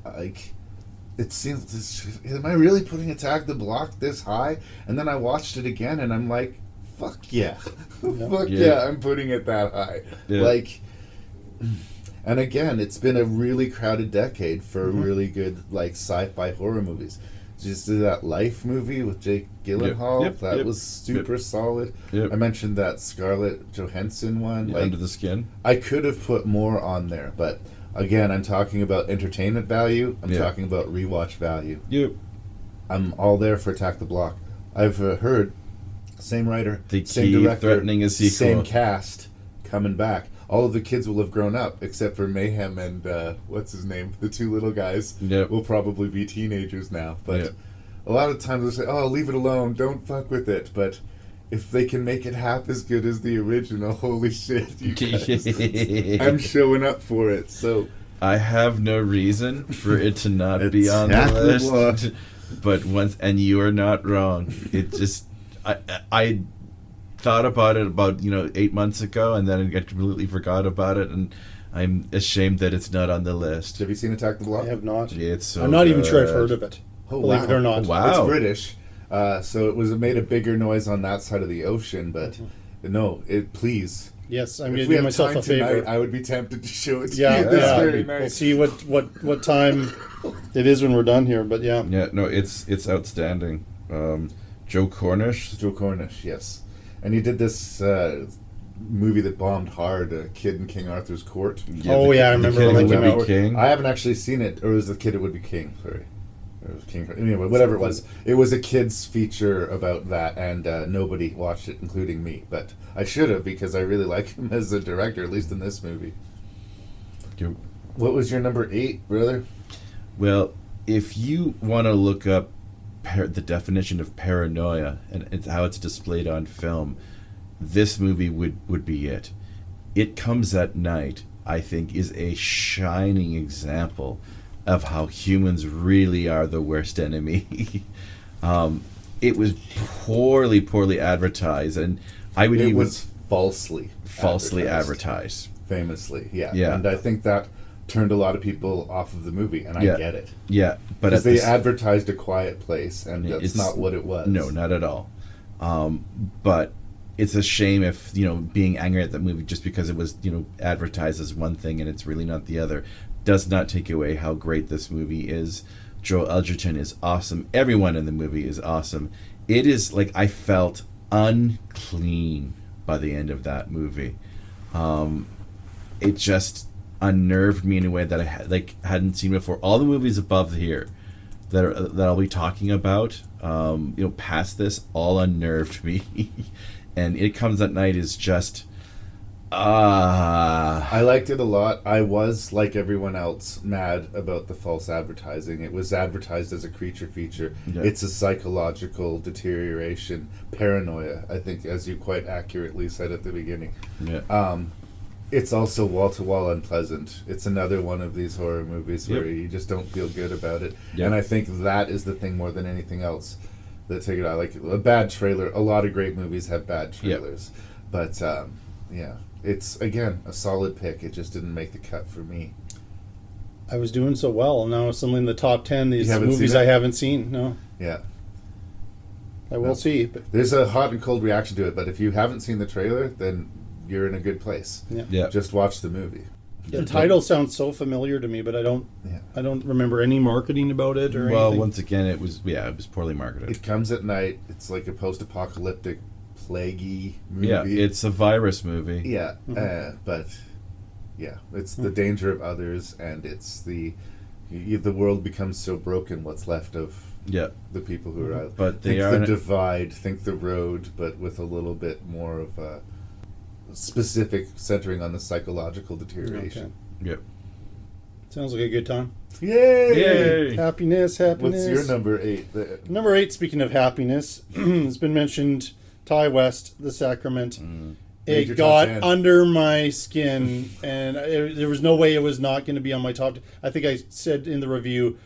it seems... Am I really putting Attack the Block this high? And then I watched it again, and I'm like, fuck yeah. Fuck yeah, I'm putting it that high. Yeah. And again, it's been a really crowded decade for really good, sci-fi horror movies. Just did that Life movie with Jake Gyllenhaal. Yep, That yep, was super solid. Yep. I mentioned that Scarlett Johansson one. Under the Skin. I could have put more on there, but again, I'm talking about entertainment value. I'm talking about rewatch value. Yep. I'm all there for Attack the Block. I've heard same writer, They same keep director, threatening a sequel. same cast coming back. All of the kids will have grown up, except for Mayhem and what's his name, the two little guys. Yep. Will probably be teenagers now. But Yep. a lot of times they'll say, "Oh, leave it alone, don't fuck with it." But if they can make it half as good as the original, holy shit, you guys! I'm showing up for it. So I have no reason for it to not be on Attack the the list. Block. But and you are not wrong. It just I thought about it about 8 months ago, and then I completely forgot about it, and I'm ashamed that it's not on the list. have you seen Attack the Block? I have not. It's so I'm not even sure I've good. heard of it. Oh, Believe wow. it or not. Wow. It's British, so it made a bigger noise on that side of the ocean. But no, please. Yes, I'm If going we to do have myself time a favor. tonight, I would be tempted to show it to Yeah, you this yeah. very We'll night. see what time it is when we're done here. But yeah, Yeah, no, it's outstanding. Joe Cornish. Joe Cornish, yes. And he did this movie that bombed hard, A Kid in King Arthur's Court. Oh, yeah, I remember the when King that would came be out. king. I haven't actually seen it, or was The Kid It Would Be King, sorry. Or it was King, anyway, whatever it was. It was a kid's feature about that, and nobody watched it, including me. But I should have, because I really like him as a director, at least in this movie. You- What was your number 8, brother? Well, if you want to look up the definition of paranoia and it's how it's displayed on film, this movie would be it. It Comes at Night, I think, is a shining example of how humans really are the worst enemy. it was poorly advertised, and I would It even was falsely advertised. Famously, yeah. Yeah. And I think that turned a lot of people off of the movie, and I Yeah. get it. Yeah, but Because at they this, advertised A Quiet Place, and that's it's not what it was. No, not at all. But it's a shame if, being angry at the movie just because it was, advertised as one thing and it's really not the other, does not take away how great this movie is. Joel Edgerton is awesome. Everyone in the movie is awesome. It is like I felt unclean by the end of that movie. It just unnerved me in a way that I hadn't seen before. All the movies above here that I'll be talking about, past this, all unnerved me. And It Comes at Night is just I liked it a lot. I was, like everyone else, mad about the false advertising. It was advertised as a creature feature. Yeah. It's a psychological deterioration, paranoia, I think, as you quite accurately said at the beginning. yeah. It's also wall-to-wall unpleasant. It's another one of these horror movies where Yep. you just don't feel good about it. Yep. And I think that is the thing more than anything else that take it out. Like, a bad trailer, a lot of great movies have bad trailers. But, yeah, it's, again, a solid pick. It just didn't make the cut for me. I was doing so well, and now it's suddenly in the top 10. These haven't movies seen it? I haven't seen. No, Yeah. I will No. see. But There's a hot and cold reaction to it, but if you haven't seen the trailer, then you're in a good place. Yeah. Just watch the movie. the title sounds so familiar to me, but I don't remember any marketing about it or Well, anything. once again, it was poorly marketed. It Comes at Night. It's like a post-apocalyptic, plaguey movie. Yeah, it's a virus movie. Yeah, but yeah, it's the danger of others, and it's the world becomes so broken. What's left of Yeah, the people who are out? But they think are the in a- divide, think the road, but with a little bit more of a specific centering on the psychological deterioration. yeah. Sounds like a good time. Yay! Happiness. What's your number 8? Number 8, speaking of happiness, it's been mentioned, Ty West, The Sacrament. Major It top got 10. under my skin, and there was no way it was not going to be on my top 10. I think I said in the review,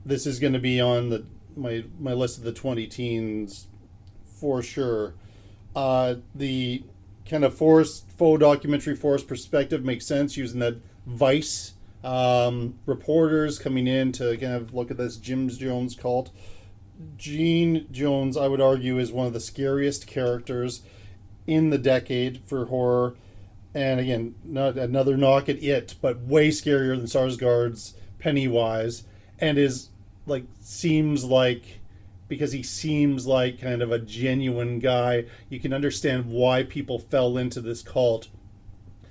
this is going to be on my list of the 20 teens for sure. The kind of faux documentary forced perspective makes sense, using that Vice reporters coming in to kind of look at this Jim Jones cult. Gene Jones, I would argue, is one of the scariest characters in the decade for horror. And again, not another knock at it, but way scarier than Sarsgaard's Pennywise. And because he seems like kind of a genuine guy, you can understand why people fell into this cult.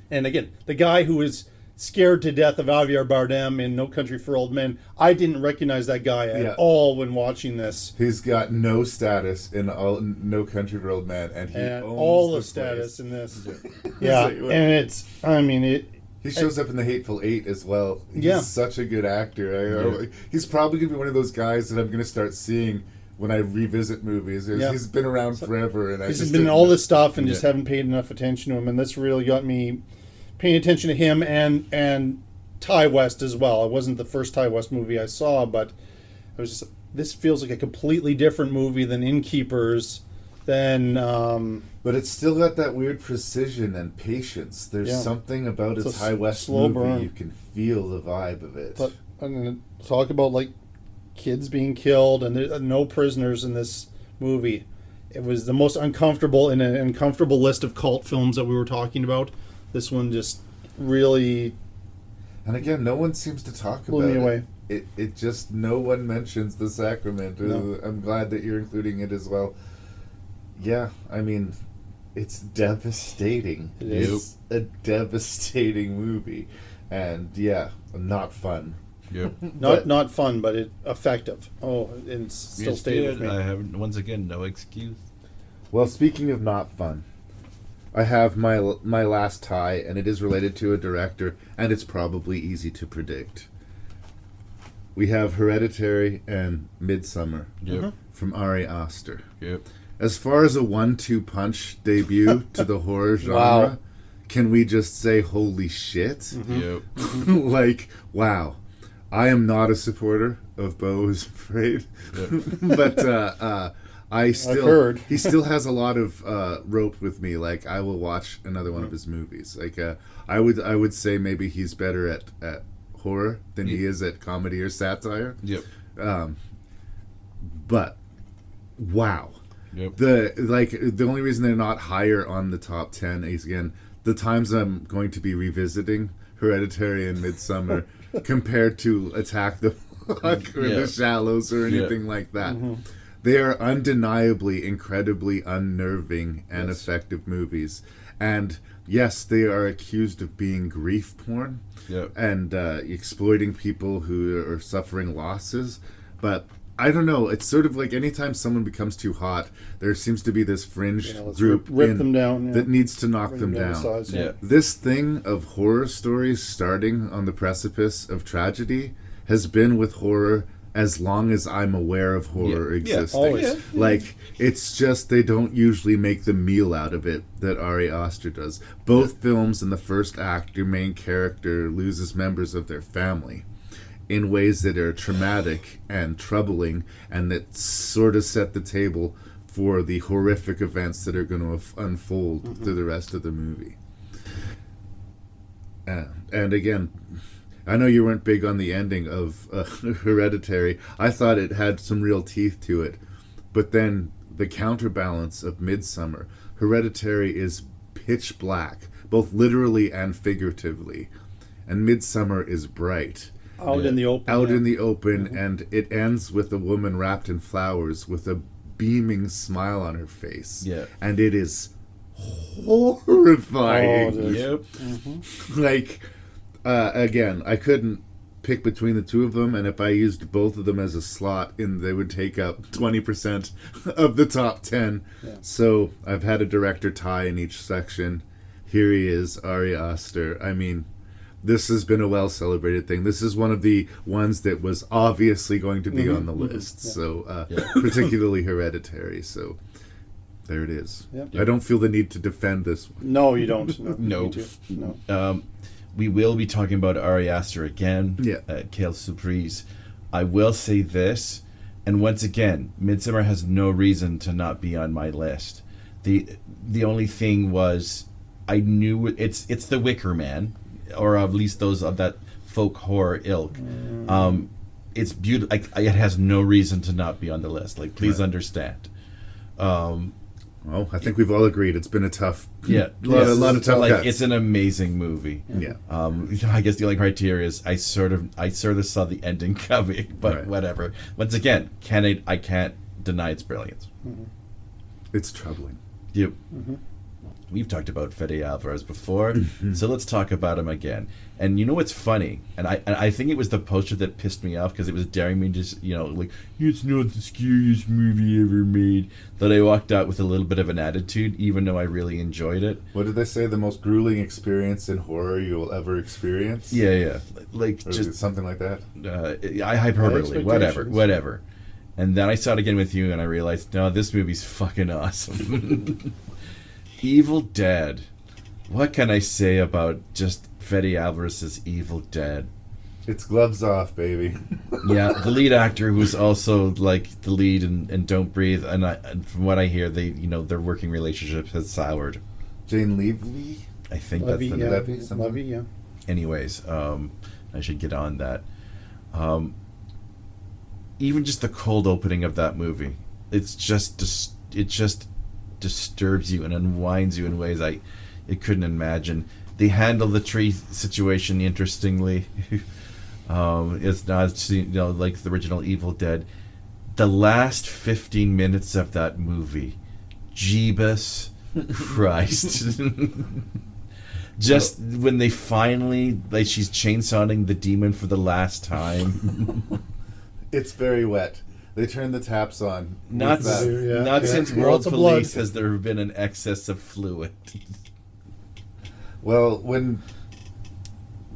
And again, the guy who is scared to death of Javier Bardem in No Country for Old Men, I didn't recognize that guy at all when watching this. He's got no status in No Country for Old Men, and he owns all the place. status in this. Yeah, It's like, and he shows up in The Hateful Eight as well. He's Yeah. such a good actor. He's probably going to be one of those guys that I'm going to start seeing when I revisit movies. Yeah. He's been around forever. And he's just been in didn't- all this stuff and just Yeah. haven't paid enough attention to him. And this really got me paying attention to him and Ty West as well. It wasn't the first Ty West movie I saw, but I was just, this feels like a completely different movie than Innkeepers. But it's still got that weird precision and patience. There's something about a It's a Ty West slow movie. burn. You can feel the vibe of it. But I'm going to talk about like kids being killed, and there are no prisoners in this movie. It was the most uncomfortable in an uncomfortable list of cult films that we were talking about. This one just really And again, no one seems to talk blew about me away. It just, no one mentions The Sacrament. No. I'm glad that you're including it as well. Yeah, I mean, it's devastating. It is. It's a devastating movie. And yeah, not fun. Yep. Not fun, but effective. Oh, and still It's stayed good. with me. I have, once again, no excuse. Well, speaking of not fun, I have my last tie, and it is related to a director, and it's probably easy to predict. We have Hereditary and Midsummer Yep. from Ari Aster. Yep. As far as a 1-2 punch debut to the horror genre, Wow. can we just say holy shit? Yep. Like, wow. I am not a supporter of Beau is Afraid, but heard. He still has a lot of rope with me. Like, I will watch another one of his movies. Like, I would say maybe he's better at horror than he is at comedy or satire. Yep. But wow. Yep. The only reason they're not higher on the top 10 is, again, the times I'm going to be revisiting Hereditary and Midsommar compared to Attack the Block or The Shallows or anything like that. They are undeniably incredibly unnerving and effective movies. And yes, they are accused of being grief porn and exploiting people who are suffering losses. But I don't know. It's sort of like anytime someone becomes too hot, there seems to be this fringe group rip them down, that needs to knock them down. This thing of horror stories starting on the precipice of tragedy has been with horror as long as I'm aware of horror existing. Like, it's just they don't usually make the meal out of it that Ari Aster does. Both films, in the first act, your main character loses members of their family in ways that are traumatic and troubling, and that sort of set the table for the horrific events that are going to unfold through the rest of the movie. And again, I know you weren't big on the ending of Hereditary. I thought it had some real teeth to it. But then the counterbalance of Midsommar, Hereditary is pitch black, both literally and figuratively. And Midsommar is bright. Out in the open. And it ends with a woman wrapped in flowers with a beaming smile on her face. Yeah. And it is horrifying. Yep. Like, again, I couldn't pick between the two of them, and if I used both of them as a slot, they would take up 20% of the top 10. So I've had a director tie in each section. Here he is, Ari Aster. I mean, this has been a well-celebrated thing. This is one of the ones that was obviously going to be on the list. So, particularly Hereditary. So, there it is. I don't feel the need to defend this one. No, you don't. No. We will be talking about Ari Aster again. Quelle surprise. I will say this, and once again, Midsommar has no reason to not be on my list. The only thing was, I knew it's The Wicker Man, or at least those of that folk horror ilk. It's beautiful. It has no reason to not be on the list. Like, please understand. Well, I think we've all agreed it's been a tough, a lot of tough cuts. It's an amazing movie. I guess the only criteria is I sort of saw the ending coming, but whatever. Once again, I can't deny its brilliance. It's troubling. Yep. We've talked about Fede Alvarez before, so let's talk about him again. And you know what's funny? And I think it was the poster that pissed me off because it was daring me to just, like, it's not the scariest movie ever made. That I walked out with a little bit of an attitude, even though I really enjoyed it. What did they say? The most grueling experience in horror you will ever experience? Yeah. Like, or just something like that. Hyperbole, whatever. And then I saw it again with you, and I realized, no, this movie's fucking awesome. Evil Dead. What can I say about just Fede Alvarez's Evil Dead? It's gloves off, baby. Yeah, the lead actor, who's also like the lead in Don't Breathe, and from what I hear, their working relationship has soured. Jane Levy? I think that's the name. Levy, yeah. Anyways, I should get on that. Even just the cold opening of that movie, it just disturbs you and unwinds you in ways I couldn't imagine. They handle the tree situation interestingly. It's not like the original Evil Dead. The last 15 minutes of that movie, Jeebus Christ. Just when they finally, like, she's chainsawing the demon for the last time. It's very wet. They turn the taps on. Not since World Police has there been an excess of fluid. Well, when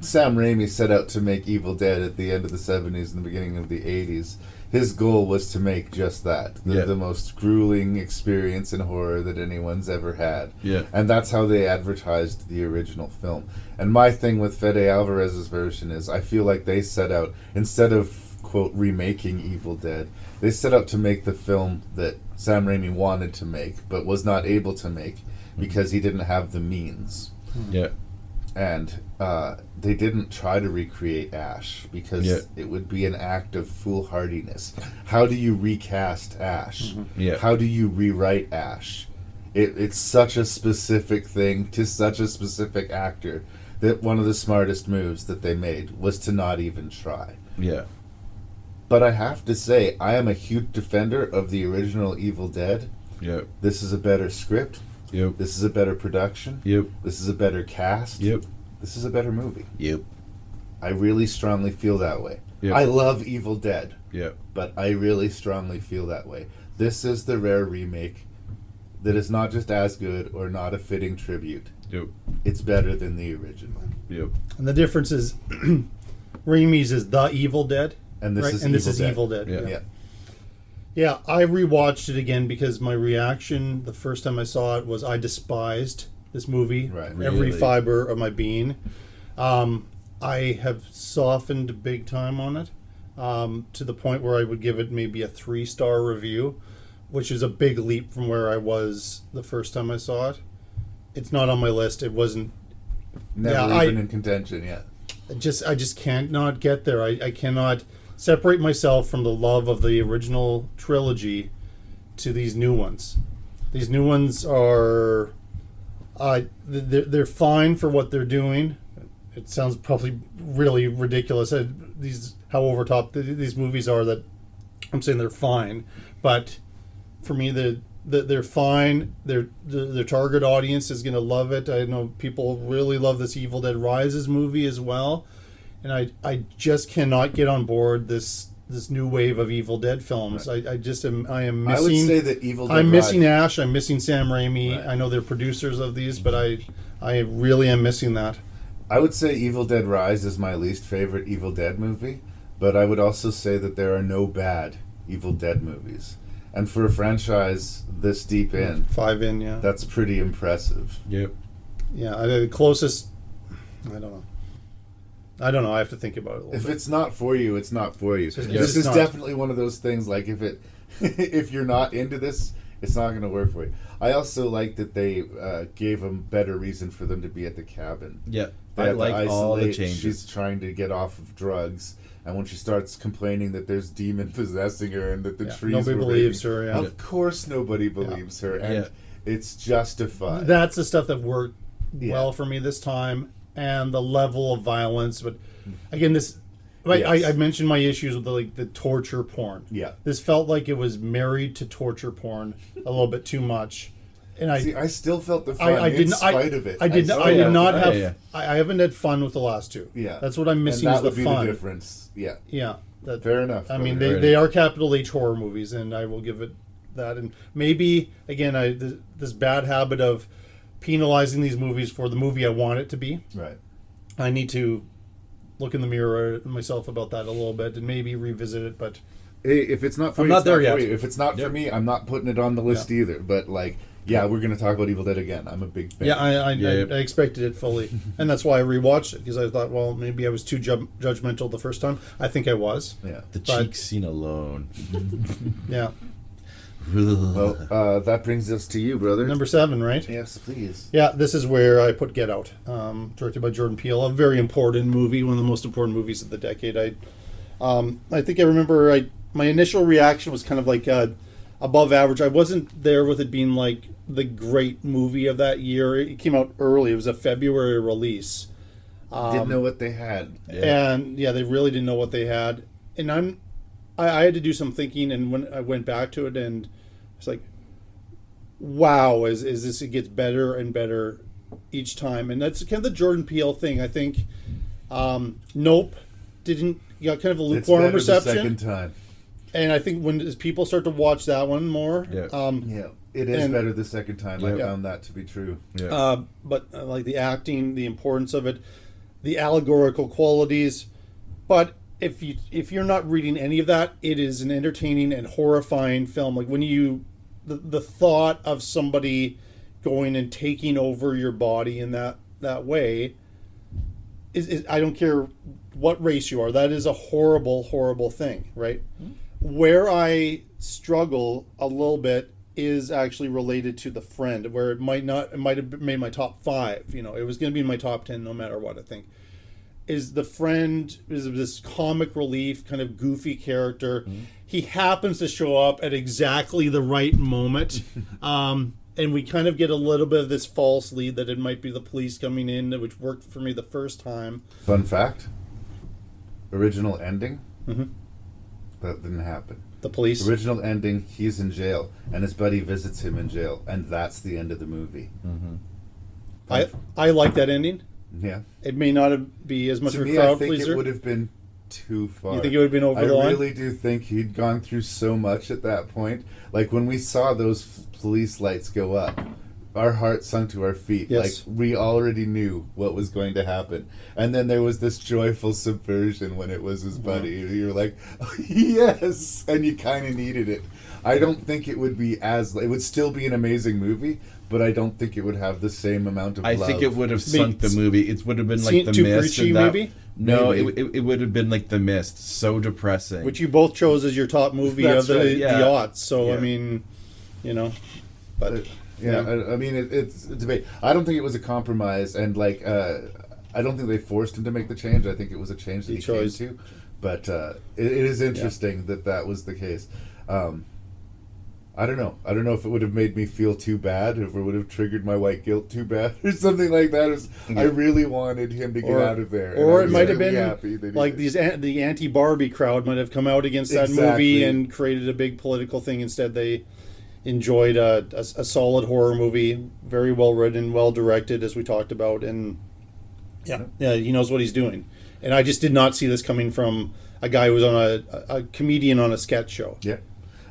Sam Raimi set out to make Evil Dead at the end of the 70s and the beginning of the 80s, his goal was to make just that. The most grueling experience in horror that anyone's ever had. Yeah. And that's how they advertised the original film. And my thing with Fede Alvarez's version is I feel like they set out, instead of quote, remaking Evil Dead. They set out to make the film that Sam Raimi wanted to make, but was not able to make because he didn't have the means. Yeah. And they didn't try to recreate Ash because it would be an act of foolhardiness. How do you recast Ash? Yeah. How do you rewrite Ash? It's such a specific thing to such a specific actor that one of the smartest moves that they made was to not even try. Yeah. But I have to say, I am a huge defender of the original Evil Dead. Yep. This is a better script. Yep. This is a better production. Yep. This is a better cast. Yep. This is a better movie. Yep. I really strongly feel that way. Yep. I love Evil Dead. Yep. But I really strongly feel that way. This is the rare remake that is not just as good or not a fitting tribute. Yep. It's better than the original. Yep. And the difference is Raimi's is The Evil Dead. And this right? is and this is Dead. Evil Dead. Yeah. Yeah. Yeah, I rewatched it again because my reaction the first time I saw it was I despised this movie. Right. Every Really? fiber of my being. I have softened big time on it to the point where I would give it maybe a 3-star review, which is a big leap from where I was the first time I saw it. It's not on my list. It wasn't. Never even in contention yet. I just can't not get there. I cannot separate myself from the love of the original trilogy to these new ones. These new ones are they're fine for what they're doing. It sounds probably really ridiculous. How over top these movies are that I'm saying they're fine, but for me they're fine. Their target audience is going to love it. I know people really love this Evil Dead Rises movie as well. And I just cannot get on board this new wave of Evil Dead films. Right. I am missing. I would say that Evil Dead I'm missing Rise- Ash. I'm missing Sam Raimi. Right. I know they're producers of these, but I really am missing that. I would say Evil Dead Rise is my least favorite Evil Dead movie, but I would also say that there are no bad Evil Dead movies. And for a franchise this deep in, 5 in, yeah. that's pretty impressive. Yep. Yeah, the closest. I don't know. I have to think about it a little If bit. it's not for you, it's not for you. It's This is not. definitely one of those things, like if you're not into this, it's not going to work for you. I also like that they gave them better reason for them to be at the cabin. Yeah. They I had to like all the isolate. changes. She's trying to get off of drugs, and when she starts complaining that there's demon possessing her and that the trees nobody were believes raining, her. Yeah. Of course, nobody believes her, and Yeah. it's justified. That's the stuff that worked Yeah. well for me this time, and the level of violence. But again, this Yes. I mentioned my issues with the torture porn. Yeah. This felt like it was married to torture porn a little bit too much, and I still felt the fun I in spite of it. I did yeah. not Oh, have. yeah. I haven't had fun with the last two. Yeah, That's what I'm missing. And is that the would be fun. the difference. Yeah, Yeah. fair enough. I mean, brother. they are capital H horror movies, and I will give it that. And maybe again, this bad habit of penalizing these movies for the movie I want it to be. right. I need to look in the mirror at myself about that a little bit and maybe revisit it. But Hey, if it's not for I'm you, not it's there not yet. for you. If it's not for me, I'm not putting it on the list either. But yeah, we're gonna talk about Evil Dead again. I'm a big fan. yeah, I Yeah. expected it fully, and that's why I rewatched it because I thought, well, maybe I was too judgmental the first time. I think I was. yeah. The But- cheek scene alone. Yeah, Well, that brings us to you, brother. number 7, right? Yes, please. Yeah, this is where I put Get Out, directed by Jordan Peele. A very important movie, one of the most important movies of the decade. I think I remember my initial reaction was kind of like above average. I wasn't there with it being like the great movie of that year. It came out early. It was a February release. Didn't know what they had. And yeah, they really didn't know what they had. And I had to do some thinking, and when I went back to it, and it's like, wow, is this? It gets better and better each time, and that's kind of the Jordan Peele thing. I think Nope got kind of a It's lukewarm better the reception, second time. and I think as people start to watch that one more, Yeah. Yeah, it is And- better the second time. I Yeah. found that to be true. Yeah. but like the acting, the importance of it, the allegorical qualities. But if you're not reading any of that, it is an entertaining and horrifying film. Like when the thought of somebody going and taking over your body in that way I don't care what race you are. That is a horrible, horrible thing, right? Where I struggle a little bit is actually related to The Friend, where it might have made my top 5. You know, it was going to be in my top 10 no matter what, I think. Is The Friend is this comic relief, kind of goofy character. He happens to show up at exactly the right moment. And we kind of get a little bit of this false lead that it might be the police coming in, which worked for me the first time. Fun fact: original ending. That didn't happen. The police. Original ending: he's in jail, and his buddy visits him in jail, and that's the end of the movie. I like that ending. Yeah. It may not be as much To of a me, crowd I think pleaser. it would have been too far. You think it would have been over the line? I really do think he'd gone through so much at that point. Like when we saw those police lights go up, our hearts sunk to our feet. Yes. Like we already knew what was going to happen. And then there was this joyful subversion when it was his buddy. You're like, oh, yes! And you kind of needed it. I don't think it would be it would still be an amazing movie, but I don't think it would have the same amount of love. I think it would have sunk the movie. It would have been like The too Mist. preachy, and that, maybe? No, Maybe. it would have been like The Mist. So depressing. Which you both chose as your top movie That's of the right, yeah. aughts. So, Yeah. I mean, you know. But Yeah, I mean, it's a debate. I don't think it was a compromise, and like, I don't think they forced him to make the change. I think it was a change that he came chose. to. But it is interesting that was the case. I don't know. I don't know if it would have made me feel too bad, if it would have triggered my white guilt too bad, or something like that. I really wanted him to get out of there. Or and it I was might have really been happy that he like did. the anti-Barbie crowd might have come out against that Exactly. movie and created a big political thing. Instead, they enjoyed a solid horror movie, very well written, well directed, as we talked about, and yeah, he knows what he's doing. And I just did not see this coming from a guy who was on a comedian on a sketch show. Yeah.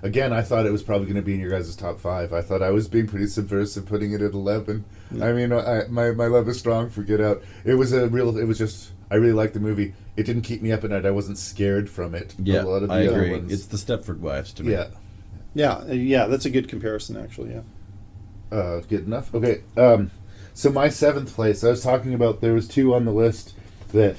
Again, I thought it was probably going to be in your guys' top 5. I thought I was being pretty subversive putting it at 11. I mean, my love is strong for Get Out. I really liked the movie. It didn't keep me up at night. I wasn't scared from it. Yeah, A lot of the I other agree. ones. It's the Stepford Wives to me. Yeah. Yeah, that's a good comparison, actually. Yeah. Good enough? Okay. So my 7th place, I was talking about, there was 2 on the list that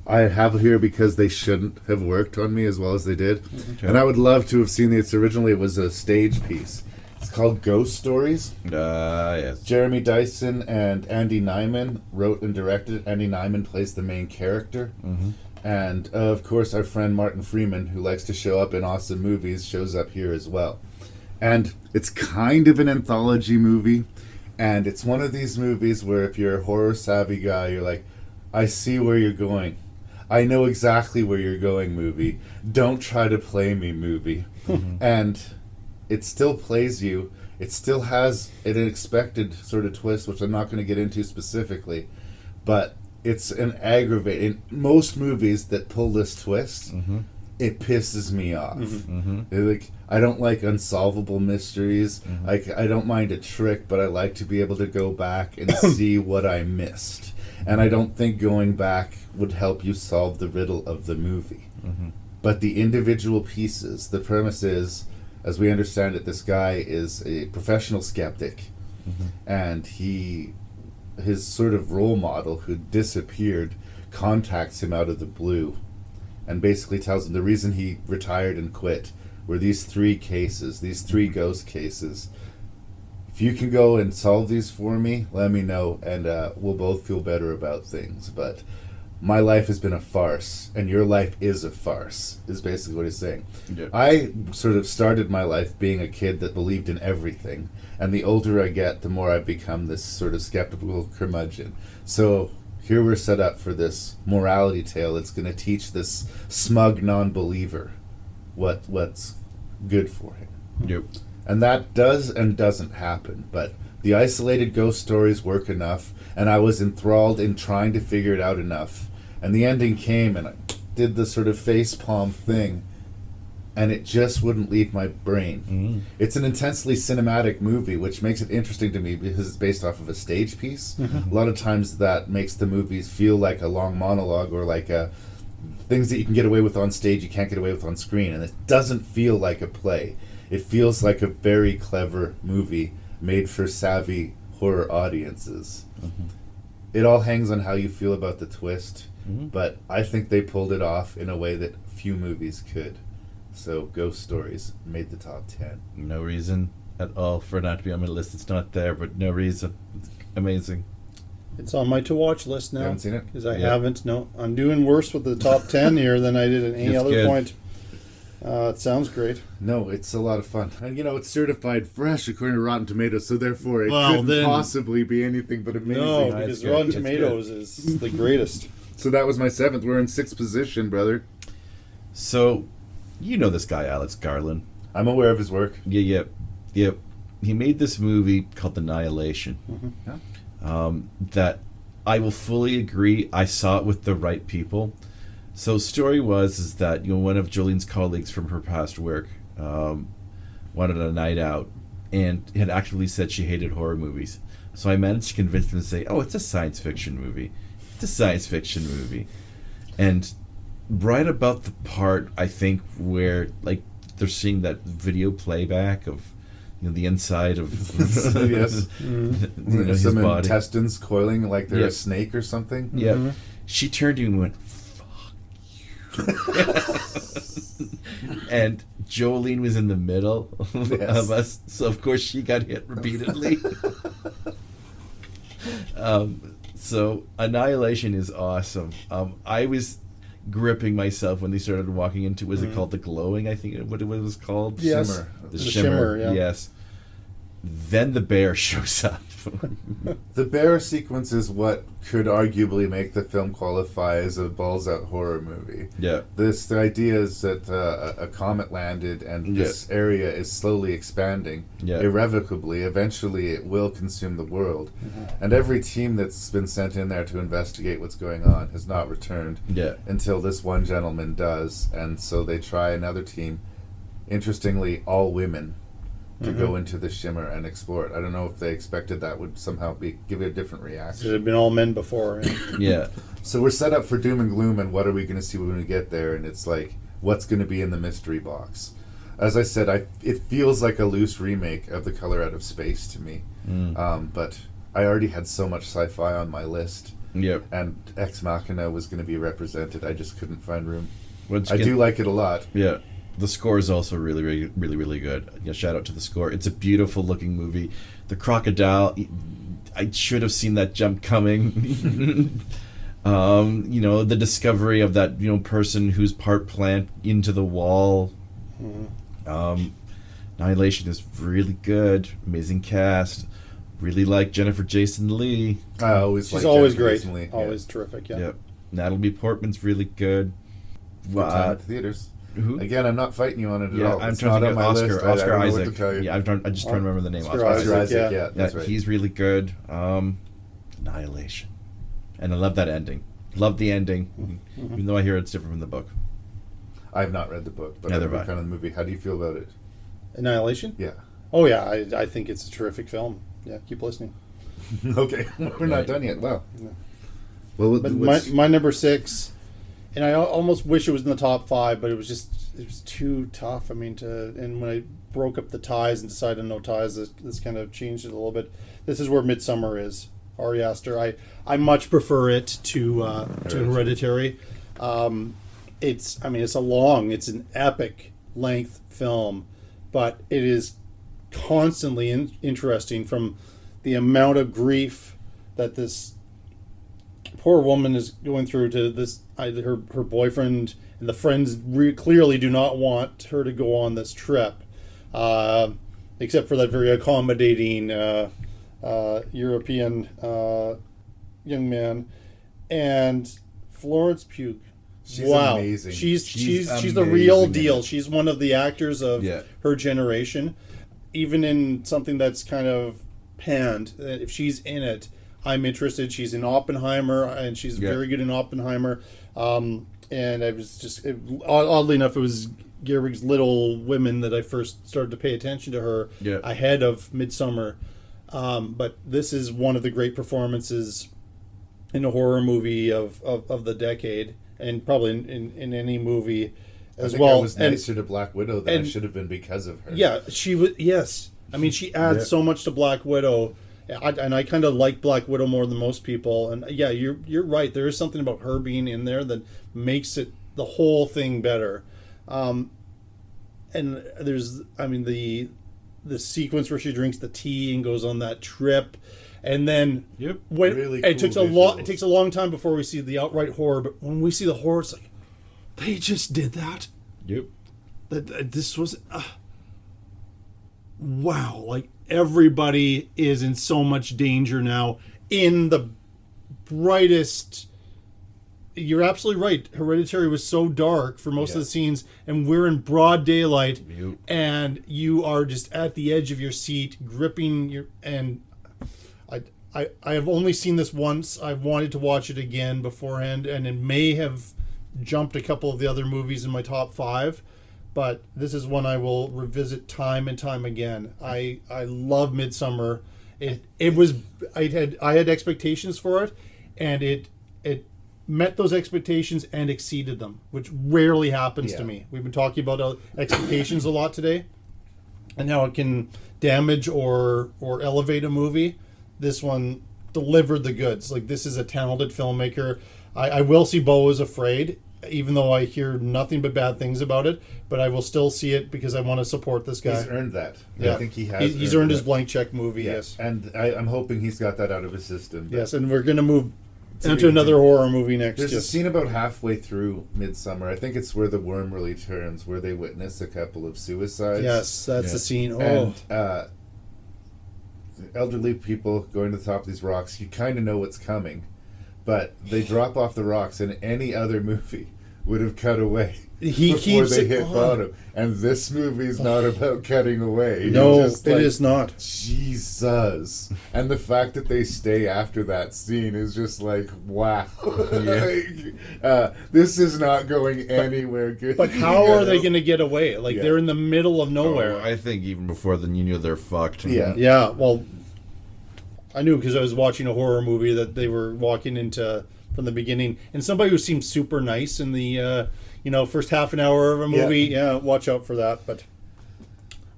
I have here because they shouldn't have worked on me as well as they did. Okay. And I would love to have seen it. Originally, it was a stage piece. It's called Ghost Stories. Yes. Jeremy Dyson and Andy Nyman wrote and directed it. Andy Nyman plays the main character. And, of course, our friend Martin Freeman, who likes to show up in awesome movies, shows up here as well. And it's kind of an anthology movie. And it's one of these movies where if you're a horror-savvy guy, you're like, I see where you're going. I know exactly where you're going, movie. Don't try to play me, movie. And it still plays you. It still has an unexpected sort of twist, which I'm not going to get into specifically. But it's an aggravating. Most movies that pull this twist, it pisses me off. Like, I don't like unsolvable mysteries. I don't mind a trick, but I like to be able to go back and see what I missed. And I don't think going back would help you solve the riddle of the movie. But the individual pieces, the premise is, as we understand it, this guy is a professional skeptic. And his sort of role model, who disappeared, contacts him out of the blue and basically tells him the reason he retired and quit were these 3 cases, these 3 ghost cases. If you can go and solve these for me, let me know, and we'll both feel better about things. But my life has been a farce, and your life is a farce, is basically what he's saying. Yeah. I sort of started my life being a kid that believed in everything, and the older I get, the more I become this sort of skeptical curmudgeon. So here we're set up for this morality tale that's going to teach this smug non-believer what's good for him. Yep. And that does and doesn't happen, but the isolated ghost stories work enough, and I was enthralled in trying to figure it out enough. And the ending came, and I did the sort of facepalm thing, and it just wouldn't leave my brain. It's an intensely cinematic movie, which makes it interesting to me because it's based off of a stage piece. A lot of times that makes the movies feel like a long monologue or like things that you can get away with on stage you can't get away with on screen, and it doesn't feel like a play. It feels like a very clever movie made for savvy horror audiences. it all hangs on how you feel about the twist. But I think they pulled it off in a way that few movies could. So Ghost Stories made the top 10. No reason at all for it not to be on my list. It's not there, but no reason. It's amazing. It's on my to-watch list now. You haven't seen it? Because I haven't. No, I'm doing worse with the top 10 here than I did at any It's other good. point. It sounds great. No, it's a lot of fun. And, it's certified fresh according to Rotten Tomatoes, so therefore it Well, couldn't then- possibly be anything but amazing. No, it's because good. Rotten It's Tomatoes is the greatest. So that was my 7th. We're in 6th position, brother. So, you know this guy, Alex Garland. I'm aware of his work. Yeah. He made this movie called Annihilation. That I will fully agree. I saw it with the right people. So story is that one of Jolene's colleagues from her past work wanted a night out and had actively said she hated horror movies. So I managed to convince them to say, "Oh, it's a science fiction movie. It's a science fiction movie." And right about the part I think where they're seeing that video playback of the inside of Yes. his Some body. intestines coiling like they're Yep. a snake or something. Yeah. She turned to me and went, "Fuck you." And Jolene was in the middle of us, so of course she got hit repeatedly. So Annihilation is awesome. I was gripping myself when they started walking into, was it called The Glowing, I think what it was called? Yes. Shimmer. The The Shimmer, Shimmer, yeah. yes. Then the bear shows up. The bear sequence is what could arguably make the film qualify as a balls out horror movie. Yeah. The idea is that a comet landed and this area is slowly expanding irrevocably. Eventually it will consume the world. And every team that's been sent in there to investigate what's going on has not returned until this one gentleman does. And so they try another team, interestingly all women, to go into the Shimmer and explore it. I don't know if they expected that would somehow give it a different It reaction. had been all men before. Yeah. So we're set up for doom and gloom, and what are we going to see when we get there? And it's like, what's going to be in the mystery box? As I said, it feels like a loose remake of The Color Out of Space to me. But I already had so much sci-fi on my list, and Ex Machina was going to be represented. I just couldn't find room. I do like it a lot. Yeah. The score is also really, really, really, really good. Shout out to the score. It's a beautiful looking movie. The crocodile, I should have seen that jump coming. The discovery of that person who's part plant into the wall. Annihilation is really good. Amazing cast. Really like Jennifer Jason Leigh. She's always great. Always terrific. Yeah. Yep. Natalie Portman's really good. Good time at the theaters. Who? Again, I'm not fighting you on it at all. I'm It's trying to not think on of my Oscar. list. Oscar I don't know Isaac. what to tell you. Yeah, I'm just trying to remember the name. Oscar Oscar Isaac, Isaac, yeah. that's right. He's really good. Annihilation. And I love that ending. Love the ending, even though I hear it's different from the book. I've not read the book, but Neither I've have I. kind of the movie. How do you feel about it? Annihilation? Yeah. Oh, yeah. I think it's a terrific film. Yeah, keep listening. Okay, we're not done yet. Wow. No. Well, But my number 6, and I almost wish it was in the top 5, but it was too tough. I mean, and when I broke up the ties and decided no ties, this kind of changed it a little bit. This is where Midsummer is. Ari Aster. I much prefer it to Hereditary. It's an epic length film, but it is constantly interesting from the amount of grief that this poor woman is going through to this her boyfriend and the friends clearly do not want her to go on this trip, except for that very accommodating European young man, and Florence Pugh. She's amazing. She's the real deal. She's one of the actors of her generation. Even in something that's kind of panned, if she's in it, I'm interested. She's in Oppenheimer, and she's very good in Oppenheimer. And I was just oddly enough, it was Gerbig's Little Women that I first started to pay attention to her ahead of Midsummer. But this is one of the great performances in a horror movie of the decade, and probably in any movie as I think I was nicer to Black Widow than I should have been because of her. Yeah, she was. Yes, I mean she adds so much to Black Widow, I kind of like Black Widow more than most people. And yeah, you're right. There is something about her being in there that makes it the whole thing better. And there's, I mean, the sequence where she drinks the tea and goes on that trip, and then Really it cool takes it takes visuals. a long time before we see the outright horror. But when we see the horror, it's like they just did that. Yep. That this was wow. Like everybody is in so much danger now in the brightest. You're absolutely right. Hereditary was so dark for most of the scenes, and we're in broad daylight, and you are just at the edge of your seat, gripping your. And I have only seen this once. I've wanted to watch it again beforehand, and it may have jumped a couple of the other movies in my top 5, but this is one I will revisit time and time again. I love Midsummer. It was I had expectations for it, and it met those expectations and exceeded them, which rarely happens to me. We've been talking about expectations a lot today, and how it can damage or elevate a movie. This one delivered the goods. Like, this is a talented filmmaker. I will see Beau is Afraid, even though I hear nothing but bad things about it, but I will still see it because I want to support this guy. He's earned that. Yeah. I think he has. He's earned his that. blank check movie, Yeah. yes. And I'm hoping he's got that out of his system. Yes, and we're going to move into another horror movie next. There's a yes. scene about halfway through Midsummer. I think it's where the worm really turns, where they witness a couple of suicides. Yes, that's the scene. Oh, And elderly people going to the top of these rocks, you kind of know what's coming, but they drop off the rocks, and any other movie would have cut away He before keeps they it hit on. bottom. And this movie's not about cutting away. no, It's just it like, is not. Jesus. And the fact that they stay after that scene is just like, wow. This is not going anywhere good. But how are they going to get away? Like, Yeah. they're in the middle of nowhere. I think even before then, you knew they're fucked. Yeah. Yeah, well, I knew because I was watching a horror movie that they were walking into from the beginning, and somebody who seemed super nice in the first half an hour of a movie. Yeah, watch out for that. But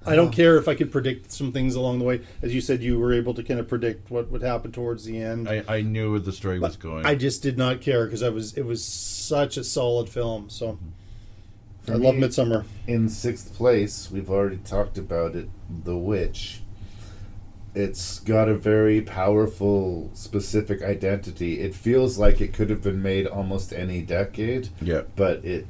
I don't care if I could predict some things along the way. As you said, you were able to kind of predict what would happen towards the end. I knew where the story was going. I just did not care because it was such a solid film. So For I love me, Midsummer. In 6th place, we've already talked about it, The Witch. It's got a very powerful, specific identity. It feels like it could have been made almost any decade. Yeah. But it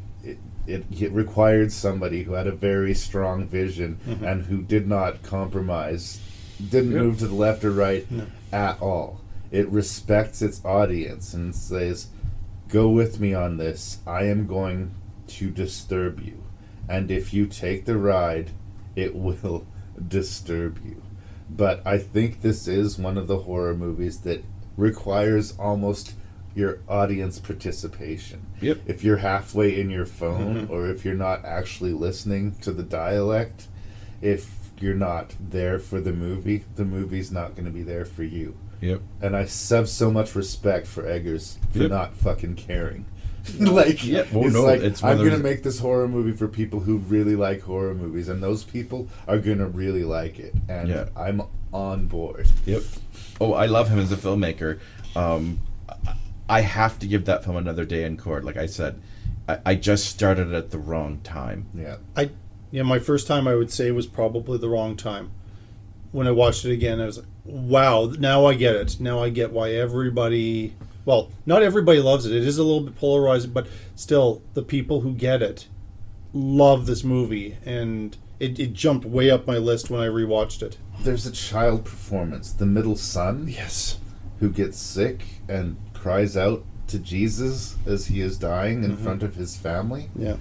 required somebody who had a very strong vision and who did not compromise, didn't move to the left or right at all. It respects its audience and says, go with me on this. I am going to disturb you. And if you take the ride, it will disturb you. But I think this is one of the horror movies that requires almost your audience participation. Yep. If you're halfway in your phone or if you're not actually listening to the dialect, if you're not there for the movie's not going to be there for you. Yep. And I have so much respect for Eggers for Yep. not fucking caring. Like, Yeah, well, it's no, like, it's one I'm of going to those- make this horror movie for people who really like horror movies, and those people are going to really like it. And Yeah. I'm on board. Yep. Oh, I love him as a filmmaker. I have to give that film another day in court. Like I said, I just started at the wrong time. Yeah. My first time I would say was probably the wrong time. When I watched it again, I was like, wow, now I get it. Now I get why everybody, well, not everybody loves it. It is a little bit polarizing, but still, the people who get it love this movie. And it jumped way up my list when I rewatched it. There's a child performance, the middle son, Yes. who gets sick and cries out to Jesus as he is dying in front of his family. Yeah.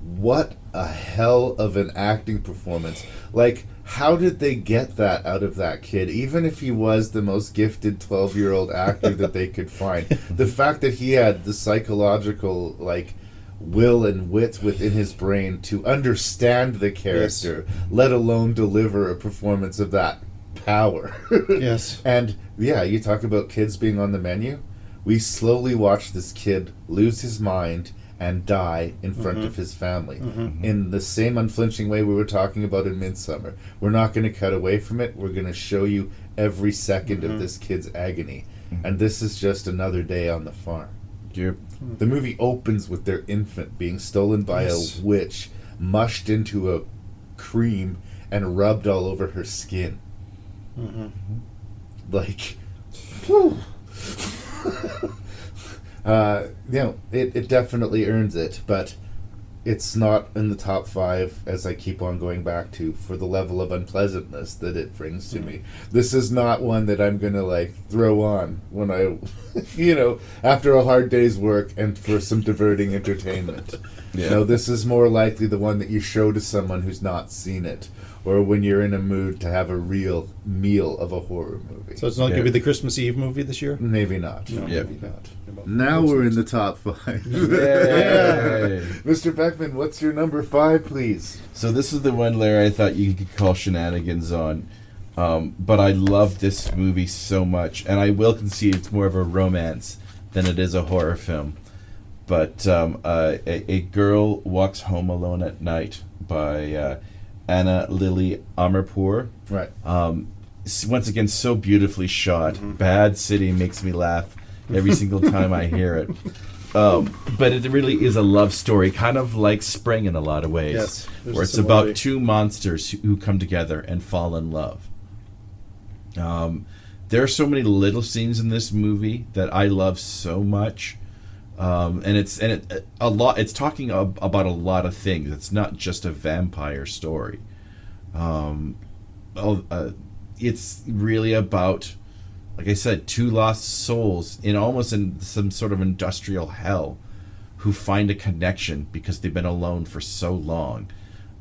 What a hell of an acting performance. Like, how did they get that out of that kid? Even if he was the most gifted 12-year-old actor that they could find. The fact that he had the psychological, like, will and wit within his brain to understand the character, let alone deliver a performance of that power. Yes. And, yeah, you talk about kids being on the menu. We slowly watch this kid lose his mind and die in front of his family. In the same unflinching way we were talking about in Midsummer. We're not going to cut away from it. We're going to show you every second of this kid's agony. And this is just another day on the farm. Yep. The movie opens with their infant being stolen by a witch, mushed into a cream, and rubbed all over her skin. Like, whew. It definitely earns it, but it's not in the top 5, as I keep on going back to, for the level of unpleasantness that it brings to me. This is not one that I'm going to, like, throw on when I, after a hard day's work and for some diverting entertainment. Yeah. This is more likely the one that you show to someone who's not seen it, or when you're in a mood to have a real meal of a horror movie. So it's not going to be the Christmas Eve movie this year? Maybe not. No, maybe not. Now we're in the top 5. Yay. Mr. Beckman, what's your number 5, please? So this is the one, Larry, I thought you could call shenanigans on. But I love this movie so much. And I will concede it's more of a romance than it is a horror film. But a Girl Walks Home Alone at Night by Anna Lily Amarpour. Right. Once again, so beautifully shot. Bad City makes me laugh every single time I hear it. But it really is a love story, kind of like Spring in a lot of ways. Yes, where it's about two monsters who come together and fall in love. There are so many little scenes in this movie that I love so much. It's talking about a lot of things. It's not just a vampire story. It's really about, like I said, two lost souls in some sort of industrial hell who find a connection because they've been alone for so long.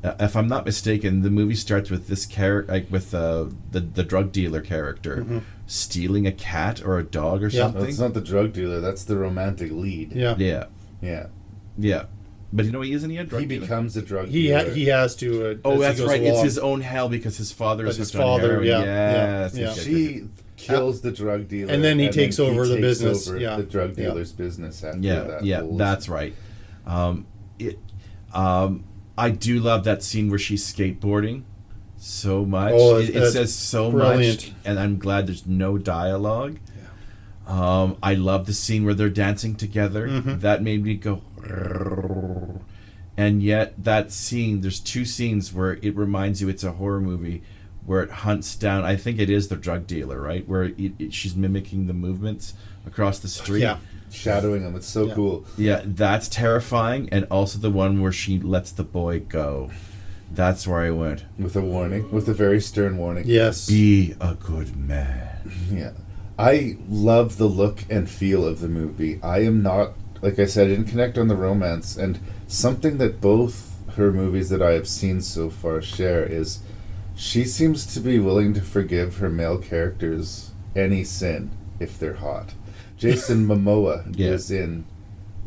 If I'm not mistaken, the movie starts with this character, with the drug dealer character stealing a cat or a dog or something. That's not the drug dealer. That's the romantic lead. Yeah. But he isn't a drug dealer. He becomes a drug dealer. He has to. That's right. Along. It's his own hell because his father is his hooked on father. heroin. Yes. She kills the drug dealer, and then he takes over the business. The drug dealer's business after that. Yeah, that's right. I do love that scene where she's skateboarding so much. It says so much, and I'm glad there's no dialogue. I love the scene where they're dancing together. That made me go. And yet that scene, there's two scenes where it reminds you it's a horror movie, where it hunts down, I think it is the drug dealer, right? Where she's mimicking the movements across the street. Yeah. Shadowing them. It's so cool. Yeah, that's terrifying. And also the one where she lets the boy go. That's where I went. With a warning. With a very stern warning. Yes. Be a good man. Yeah. I love the look and feel of the movie. I am not, like I said, I didn't connect on the romance. And something that both her movies that I have seen so far share is she seems to be willing to forgive her male characters any sin if they're hot. Jason Momoa is in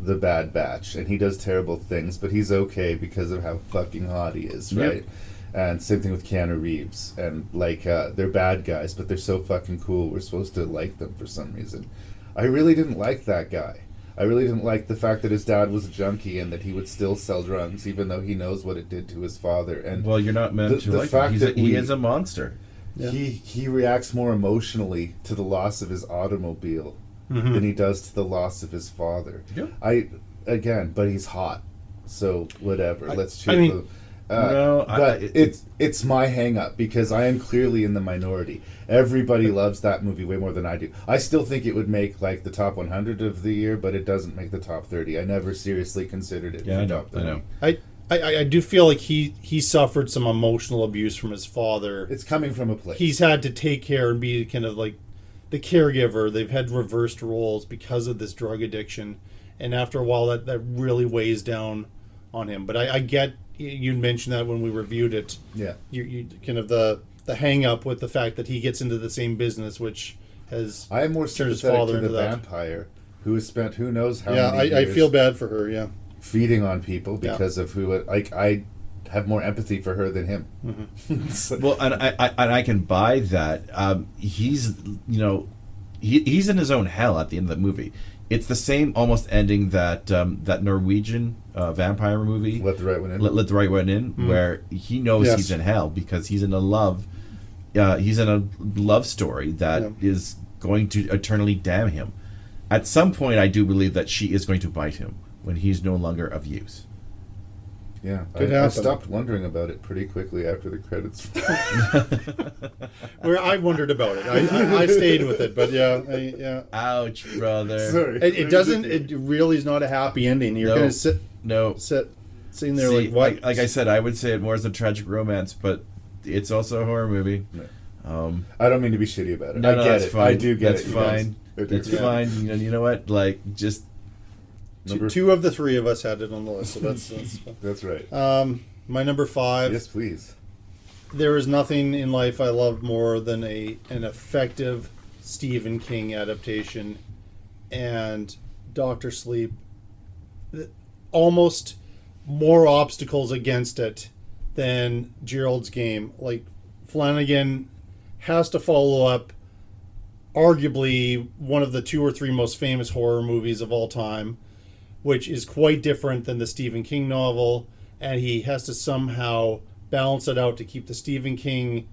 The Bad Batch, and he does terrible things, but he's okay because of how fucking hot he is, right? Yep. And same thing with Keanu Reeves. And, they're bad guys, but they're so fucking cool, we're supposed to like them for some reason. I really didn't like that guy. I really didn't like the fact that his dad was a junkie and that he would still sell drugs, even though he knows what it did to his father. And well, you're not meant to like him. He is a monster. Yeah. He reacts more emotionally to the loss of his automobile than he does to the loss of his father. Yeah. But he's hot, so whatever. Let's cheer for him. It's my hang-up because I am clearly in the minority. Everybody loves that movie way more than I do. I still think it would make the top 100 of the year, but it doesn't make the top 30. I never seriously considered it. Yeah, top 30. I know. I do feel like he suffered some emotional abuse from his father. It's coming from a place. He's had to take care and be kind of like the caregiver. They've had reversed roles because of this drug addiction, and after a while that really weighs down on him. But I get, you mentioned that when we reviewed it. Yeah. You kind of the hang up with the fact that he gets into the same business, which has I am more turned his sympathetic father to into the that vampire who has spent who knows how Yeah, many I years feel bad for her. Yeah. feeding on people because of who I have more empathy for her than him. Well, and I can buy that. He's he's in his own hell at the end of the movie. It's the same almost ending that that Norwegian vampire movie, Let the Right One In. Let the Right One In, where he knows Yes. he's in hell because he's in a love story that is going to eternally damn him. At some point, I do believe that she is going to bite him when he's no longer of use. Yeah, Could I happen. stopped wondering about it pretty quickly after the credits. Where I wondered about it. I stayed with it, but yeah. Ouch, brother. Sorry. It doesn't. It really is not a happy ending. You're No. going to No. sitting there See, like what? like I said, I would say it more as a tragic romance, but it's also a horror movie. I don't mean to be shitty about it. No, I get that's it. fine. I do get that's it. you guys. fine. I do. It's Yeah. fine. You know what? Like, just Two of the three of us had it on the list, so that's fun. That's right. My number 5. Yes, please. There is nothing in life I love more than an effective Stephen King adaptation, and Doctor Sleep. Almost more obstacles against it than Gerald's Game. Like, Flanagan has to follow up arguably one of the 2 or 3 most famous horror movies of all time, which is quite different than the Stephen King novel, and he has to somehow balance it out to keep the Stephen King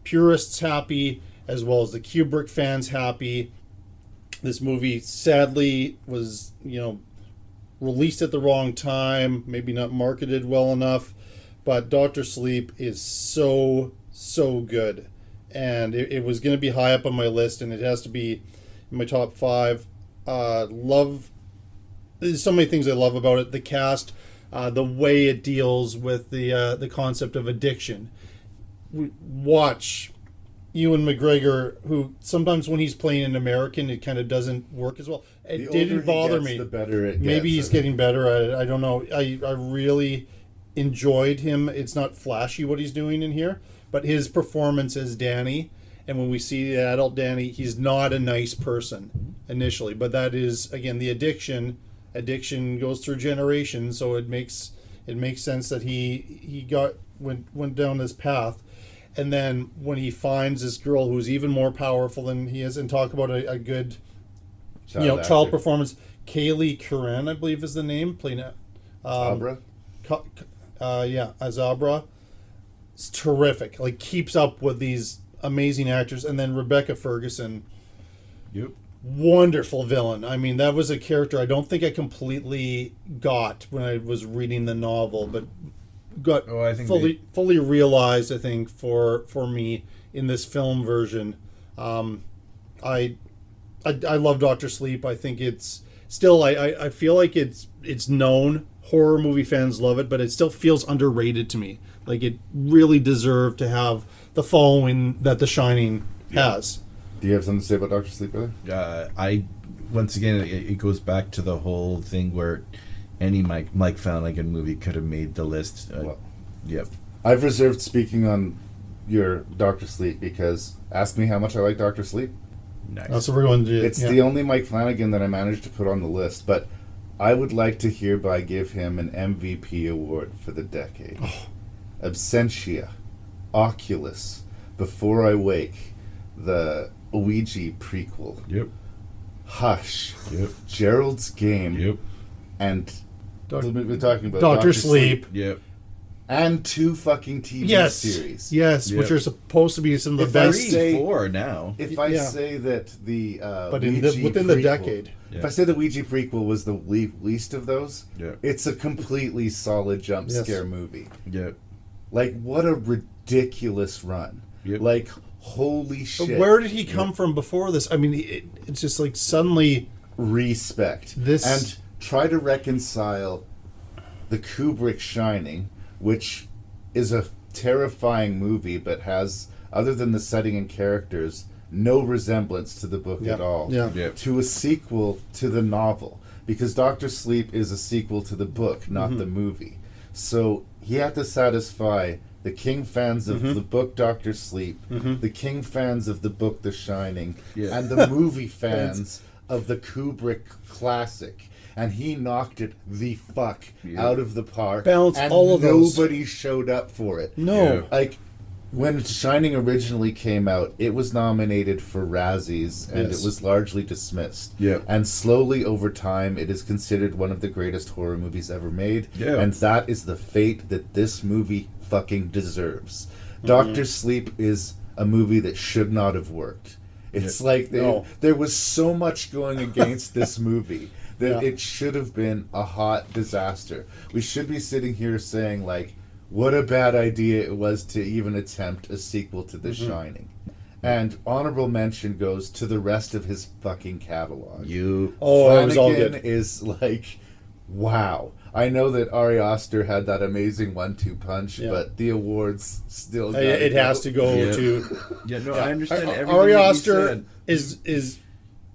purists happy as well as the Kubrick fans happy. This movie sadly was, released at the wrong time, maybe not marketed well enough, but Doctor Sleep is so good. And it was going to be high up on my list, and it has to be in my top 5. There's so many things I love about it. The cast, the way it deals with the concept of addiction. Watch Ewan McGregor, who sometimes when he's playing an American, it kind of doesn't work as well. It didn't bother me. The better it gets. Maybe he's getting better at it. I don't know. I really enjoyed him. It's not flashy what he's doing in here, but his performance as Danny, and when we see the adult Danny, he's not a nice person initially, but that is, again, the addiction. Addiction goes through generations, so it makes sense that he went down this path. And then when he finds this girl who's even more powerful than he is, and talk about a good child performance, Kaylee Curran, I believe is the name, playing Abra? Azabra. It's terrific. Like, keeps up with these amazing actors. And then Rebecca Ferguson. Yep. Wonderful villain. I mean, that was a character I don't think I completely got when I was reading the novel, but got fully realized, I think, for me in this film version. I love Doctor Sleep. I think it's still, I feel like it's known. Horror movie fans love it, but it still feels underrated to me. Like, it really deserved to have the following that The Shining has. Do you have something to say about Doctor Sleep, brother? Once again, it goes back to the whole thing where any Mike Flanagan movie could have made the list. Yep. I've reserved speaking on your Doctor Sleep because ask me how much I like Doctor Sleep. Nice. That's what we're going to do. It's the only Mike Flanagan that I managed to put on the list, but I would like to hereby give him an MVP award for the decade. Absentia, Oculus, Before I Wake, the Ouija prequel. Yep. Hush. Yep. Gerald's Game. Yep. And we're talking about Doctor Sleep. Yep. And 2 fucking TV series. Yes, Yep. which are supposed to be some of the If I best. say- 4 now. If I say that the But Ouija within the prequel- decade. If I say the Ouija prequel was the least of those, it's a completely solid jump scare movie. Yep. Like, what a ridiculous run. Yep. Like, holy shit. But where did he come from before this? I mean, it's just like suddenly... Respect. This... And try to reconcile the Kubrick Shining, which is a terrifying movie but has, other than the setting and characters, no resemblance to the book at all, to a sequel to the novel. Because Doctor Sleep is a sequel to the book, not the movie. So he had to satisfy the King fans of the book Doctor Sleep, the King fans of the book The Shining, and the movie fans of the Kubrick classic. And he knocked it the fuck out of the park. Balanced and all of those. nobody showed up for it. No. Like, when Shining originally came out, it was nominated for Razzies, and Yes. it was largely dismissed. Yeah. And slowly over time, it is considered one of the greatest horror movies ever made. Yeah. And that is the fate that this movie fucking deserves. Doctor Sleep is a movie that should not have worked. It's like there was so much going against this movie that it should have been a hot disaster. We should be sitting here saying, like, what a bad idea it was to even attempt a sequel to The Shining. And honorable mention goes to the rest of his fucking catalog. it was all Flanagan good. is like, wow. I know that Ari Aster had that amazing 1-2 punch, but the awards still gotta It go. has to go Yeah. to Yeah, no, I understand everything Ari that you Aster said.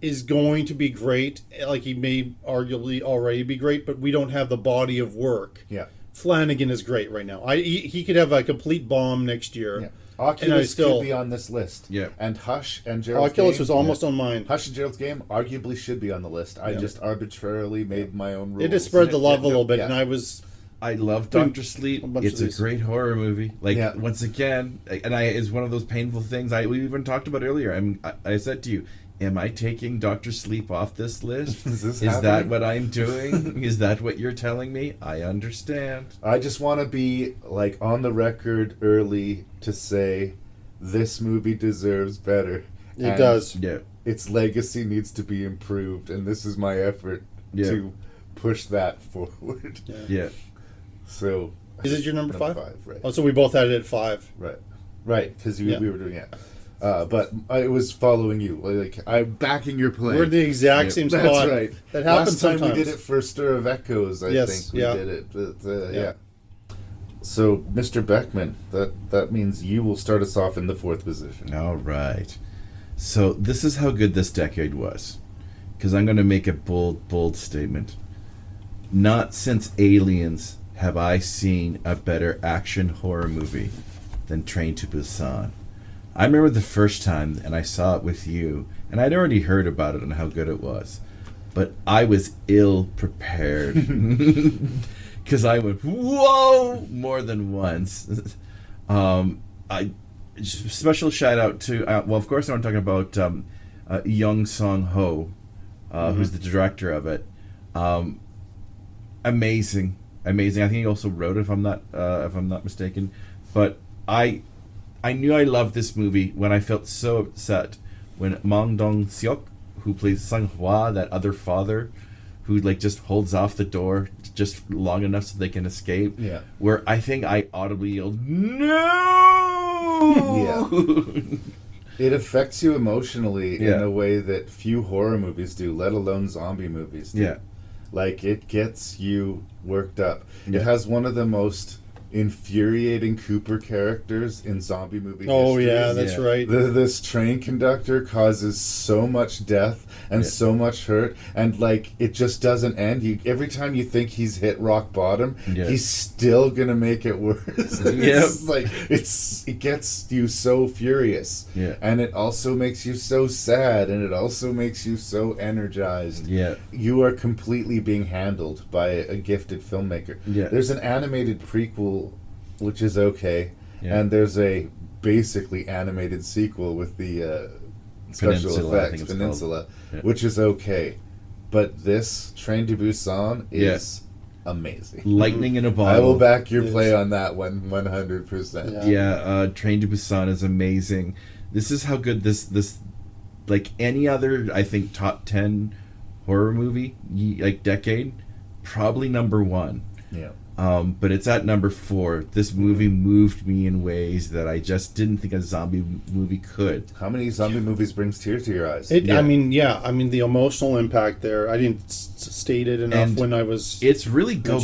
is going to be great. Like, he may arguably already be great, but we don't have the body of work. Yeah. Flanagan is great right now. He could have a complete bomb next year. Yeah. And I Oculus still- could be on this list. Yeah. And Hush and Gerald's Oculus Game. was almost on mine. Hush and Gerald's Game arguably should be on the list. I just arbitrarily made my own rules. It just spread the love a little bit, Yeah. and I love Doctor Sleep. a bunch It's of a these. great horror movie. Like, Yeah. once again, and it's one of those painful things we even talked about earlier. I said to you, am I taking Doctor Sleep off this list? Is this that happening? what I'm doing? Is that what you're telling me? I understand. I just want to be like on the record early to say this movie deserves better. It And does. Yeah. its legacy needs to be improved, and this is my effort to push that forward. Yeah. So, Is it your number five? Right. Oh, so we both had it at 5. Right, because we were doing it. But I was following you. Like, I'm backing your play. We're in the exact same spot. That's right. That happens Last time sometimes. we did it for Stir of Echoes, I Yes, think we yeah. did it. But, yeah. So, Mr. Beckman, that means you will start us off in the 4th position. All right. So this is how good this decade was. Because I'm going to make a bold statement. Not since Aliens have I seen a better action horror movie than Train to Busan. I remember the first time, and I saw it with you, and I'd already heard about it and how good it was. But I was ill prepared. Because I went, whoa, more than once. Special shout out to, well, of course, I'm talking about Young Song Ho, who's the director of it. Amazing. I think he also wrote it, if I'm not mistaken. But I knew I loved this movie when I felt so upset when Mang Dong-seok, who plays Sang Hwa, that other father, who like just holds off the door just long enough so they can escape. Yeah. Where I think I audibly yelled, "No!" Yeah. It affects you emotionally in Yeah. a way that few horror movies do, let alone zombie movies do. Yeah. Like, it gets you worked up. Yeah. It has one of the most infuriating Cooper characters in zombie movie Oh, history. yeah, that's right. This train conductor causes so much death and so much hurt, and like it just doesn't end. Every time you think he's hit rock bottom, he's still gonna make it worse. It's like it gets you so furious, and it also makes you so sad, and it also makes you so energized. Yeah, you are completely being handled by a gifted filmmaker. Yeah, there's an animated prequel, which is okay, and there's a basically animated sequel with the special Peninsula, I effects think it's Peninsula, called. which is okay, but this Train to Busan is amazing. Lightning in a bottle. I will back your play on that one 100%. Yeah, Train to Busan is amazing. This is how good this like any other, I think, top 10 horror movie like decade, probably number 1. Yeah. But it's at number 4. This movie moved me in ways that I just didn't think a zombie movie could. How many zombie movies brings tears to your eyes? I mean, the emotional impact there. I didn't state it enough And when I was. It's really go.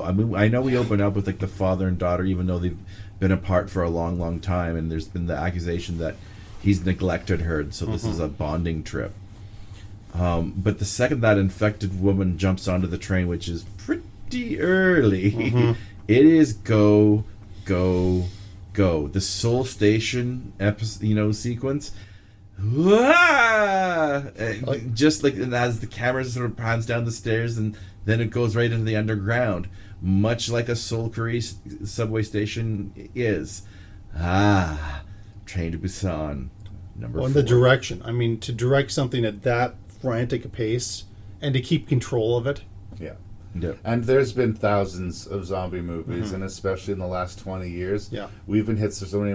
I mean, I know we open up with like the father and daughter, even though they've been apart for a long time, and there's been the accusation that he's neglected her, so this is a bonding trip. But the second that infected woman jumps onto the train, which is pretty early, it is go. The Seoul Station sequence. Just like as the camera sort of pans down the stairs, and then it goes right into the underground, much like a Seoul Korea subway station is. Train to Busan, number Well, and 4. the direction. I mean, to direct something at that frantic a pace and to keep control of it. Yeah. Yep. And there's been thousands of zombie movies, and especially in the last 20 years, Yeah. we've been hit so many.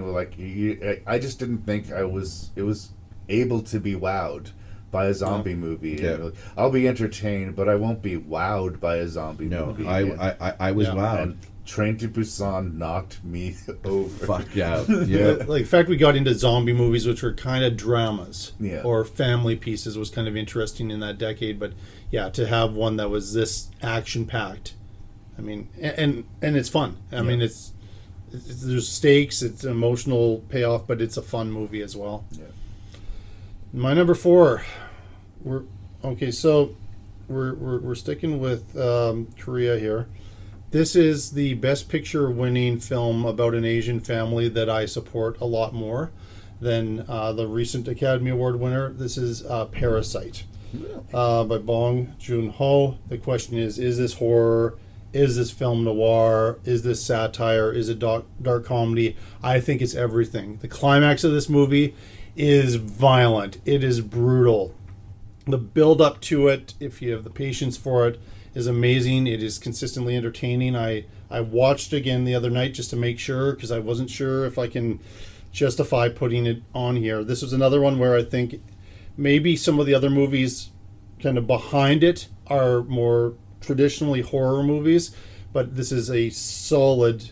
I just didn't think it was able to be wowed by a zombie movie. Yeah. You know, I'll be entertained, but I won't be wowed by a zombie No, movie. I was wowed. And Train to Busan knocked me over. Fuck yeah. Yeah. Like, in fact, we got into zombie movies, which were kind of dramas Yeah. or family pieces, was kind of interesting in that decade. But yeah, to have one that was this action packed, I mean, and it's fun. I mean, it's there's stakes, it's an emotional payoff, but it's a fun movie as well. Yeah. My number 4, we're sticking with Korea here. This is the Best Picture winning film about an Asian family that I support a lot more than the recent Academy Award winner. This is Parasite by Bong Joon-ho. The question is this horror? Is this film noir? Is this satire? Is it dark comedy? I think it's everything. The climax of this movie is violent. It is brutal. The build up to it, if you have the patience for it, is amazing. It is consistently entertaining. I watched again the other night just to make sure, because I wasn't sure if I can justify putting it on here. This was another one where I think maybe some of the other movies kind of behind it are more traditionally horror movies, but this is a solid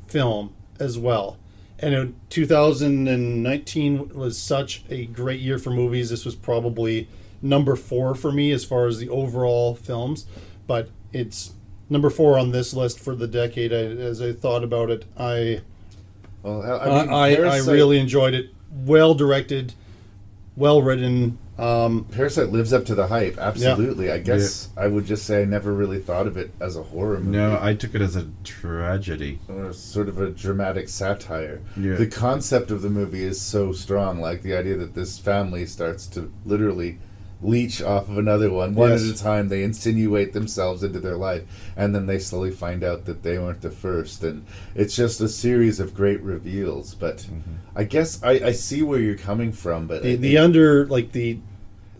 film as well. And 2019 was such a great year for movies. This was probably number 4 for me as far as the overall films, but it's number 4 on this list for the decade. As I thought about it, I really enjoyed it. Well directed, well written. Parasite lives up to the hype, absolutely. Yeah. I guess I would just say I never really thought of it as a horror movie. No, I took it as a tragedy. Or sort of a dramatic satire. Yeah. The concept of the movie is so strong, like the idea that this family starts to literally leech off of another one at a time. They insinuate themselves into their life, and then they slowly find out that they weren't the first, and it's just a series of great reveals. But I guess I see where you're coming from, but the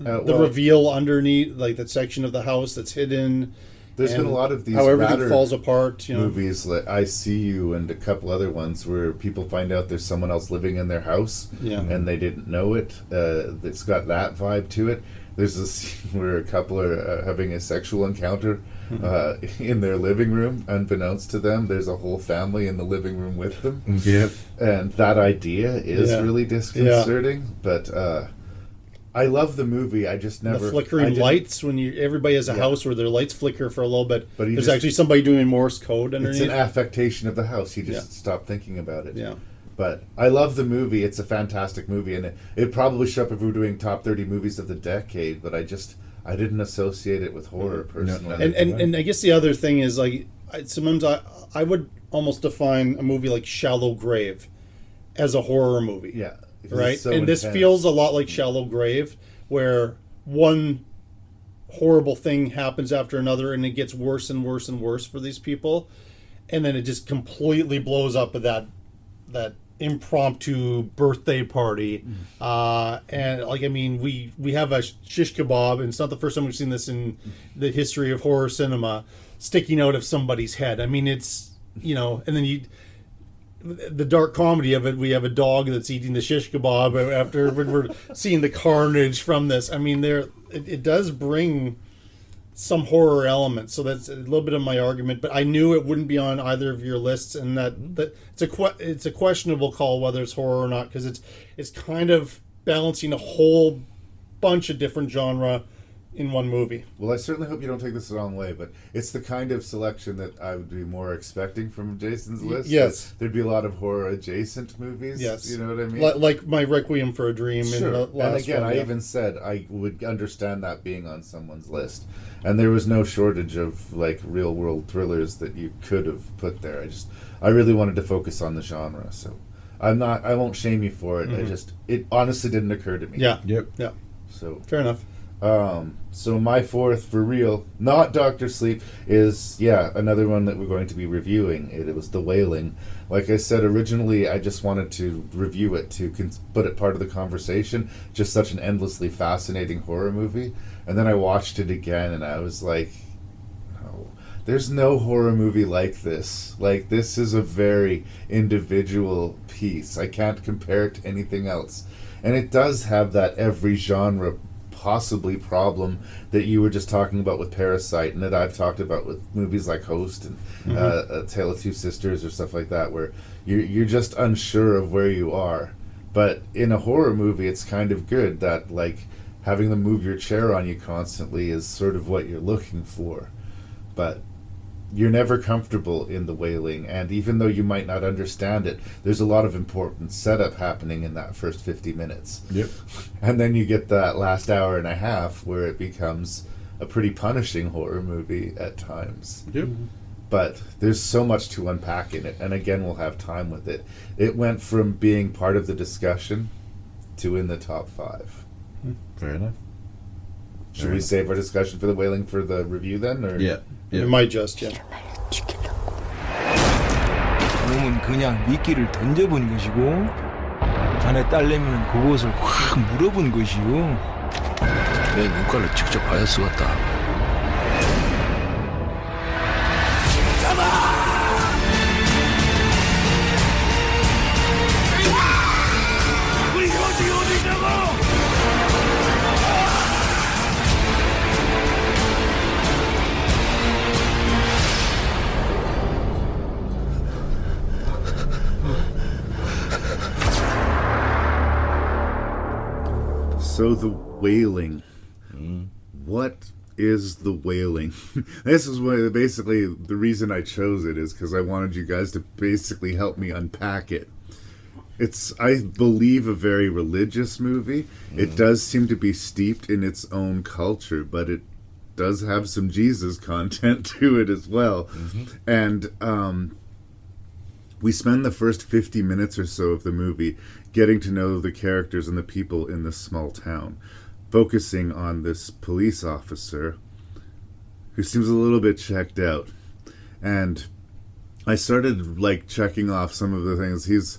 reveal underneath, like that section of the house that's hidden. There's been a lot of these how everything falls apart, movies like I See You and a couple other ones where people find out there's someone else living in their house and they didn't know it. It's got that vibe to it. There's a scene where a couple are having a sexual encounter in their living room. Unbeknownst to them, there's a whole family in the living room with them. Yep. And that idea is really disconcerting, but I love the movie. I just never... The flickering lights, when everybody has a house where their lights flicker for a little bit, but there's actually somebody doing Morse code underneath. It's an affectation of the house. You just stop thinking about it. Yeah. But I love the movie. It's a fantastic movie, and it probably show up if we were doing top 30 movies of the decade, but I didn't associate it with horror personally. And I guess the other thing is, like, sometimes I would almost define a movie like Shallow Grave as a horror movie. Yeah. Right? So and intense. This feels a lot like Shallow Grave, where one horrible thing happens after another, and it gets worse and worse and worse for these people, and then it just completely blows up at that impromptu birthday party. And like, I mean, we have a shish kebab, and it's not the first time we've seen this in the history of horror cinema, sticking out of somebody's head. I mean, it's, and then the dark comedy of it, we have a dog that's eating the shish kebab after we're seeing the carnage from this. I mean, it does bring some horror elements, so that's a little bit of my argument. But I knew it wouldn't be on either of your lists, and that it's a questionable call whether it's horror or not, because it's kind of balancing a whole bunch of different genre in one movie. Well, I certainly hope you don't take this the wrong way, but it's the kind of selection that I would be more expecting from Jason's list. Yes. There'd be a lot of horror-adjacent movies. Yes. You know what I mean? Like my Requiem for a Dream. Sure. In the last And again, one, I even said I would understand that being on someone's list. And there was no shortage of, like, real-world thrillers that you could have put there. I really wanted to focus on the genre, so I won't shame you for it. It honestly didn't occur to me. Yeah. Yep. Yeah. So fair enough. So my fourth, for real, not Dr. Sleep, is, another one that we're going to be reviewing. It was The Wailing. Like I said, originally I just wanted to review it to put it part of the conversation. Just such an endlessly fascinating horror movie. And then I watched it again and I was like, no, there's no horror movie like this. Like, this is a very individual piece. I can't compare it to anything else. And it does have that every genre possibly problem that you were just talking about with Parasite, and that I've talked about with movies like Host and A Tale of Two Sisters or stuff like that, where you're just unsure of where you are. But in a horror movie, it's kind of good that, like, having them move your chair on you constantly is sort of what you're looking for. But you're never comfortable in The Wailing, and even though you might not understand it, there's a lot of important setup happening in that first 50 minutes. Yep. And then you get that last hour and a half where it becomes a pretty punishing horror movie at times. Yep. But there's so much to unpack in it, and again, we'll have time with it. It went from being part of the discussion to in the top 5. Fair enough. Should we save our discussion for The Wailing for the review then? Or? Yeah. It might just, yeah. 놈은 그냥 미끼를 던져본 것이고 자네 딸내미는 그것을 확 물어본 것이요. 내 눈깔을 직접 하였을 같다. 우리 어디냐고! So The Wailing. What is The Wailing? This is what, basically the reason I chose it is because I wanted you guys to basically help me unpack it. It's, I believe, a very religious movie. It does seem to be steeped in its own culture, but it does have some Jesus content to it as well. And we spend the first 50 minutes or so of the movie getting to know the characters and the people in this small town, focusing on this police officer who seems a little bit checked out. And I started, like, checking off some of the things. He's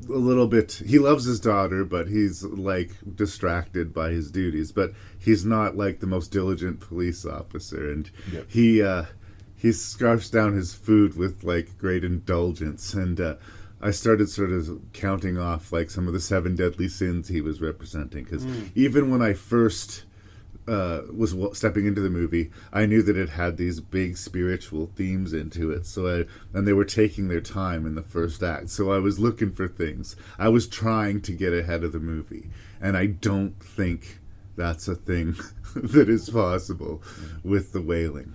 a little bit, he loves his daughter, but he's, like, distracted by his duties. But he's not, like, the most diligent police officer. And he scarfs down his food with, like, great indulgence. And I started sort of counting off, like, some of the 7 deadly sins he was representing. Because even when I first was stepping into the movie, I knew that it had these big spiritual themes into it. And they were taking their time in the first act. So I was looking for things. I was trying to get ahead of the movie. And I don't think that's a thing that is possible with The Wailing.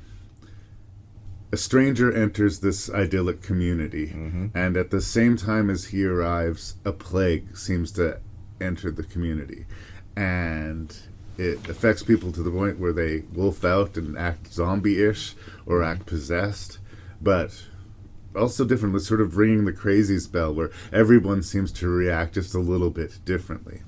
A stranger enters this idyllic community, and at the same time as he arrives, a plague seems to enter the community. And it affects people to the point where they wolf out and act zombie-ish or act possessed, but also different, with sort of ringing the crazy spell where everyone seems to react just a little bit differently.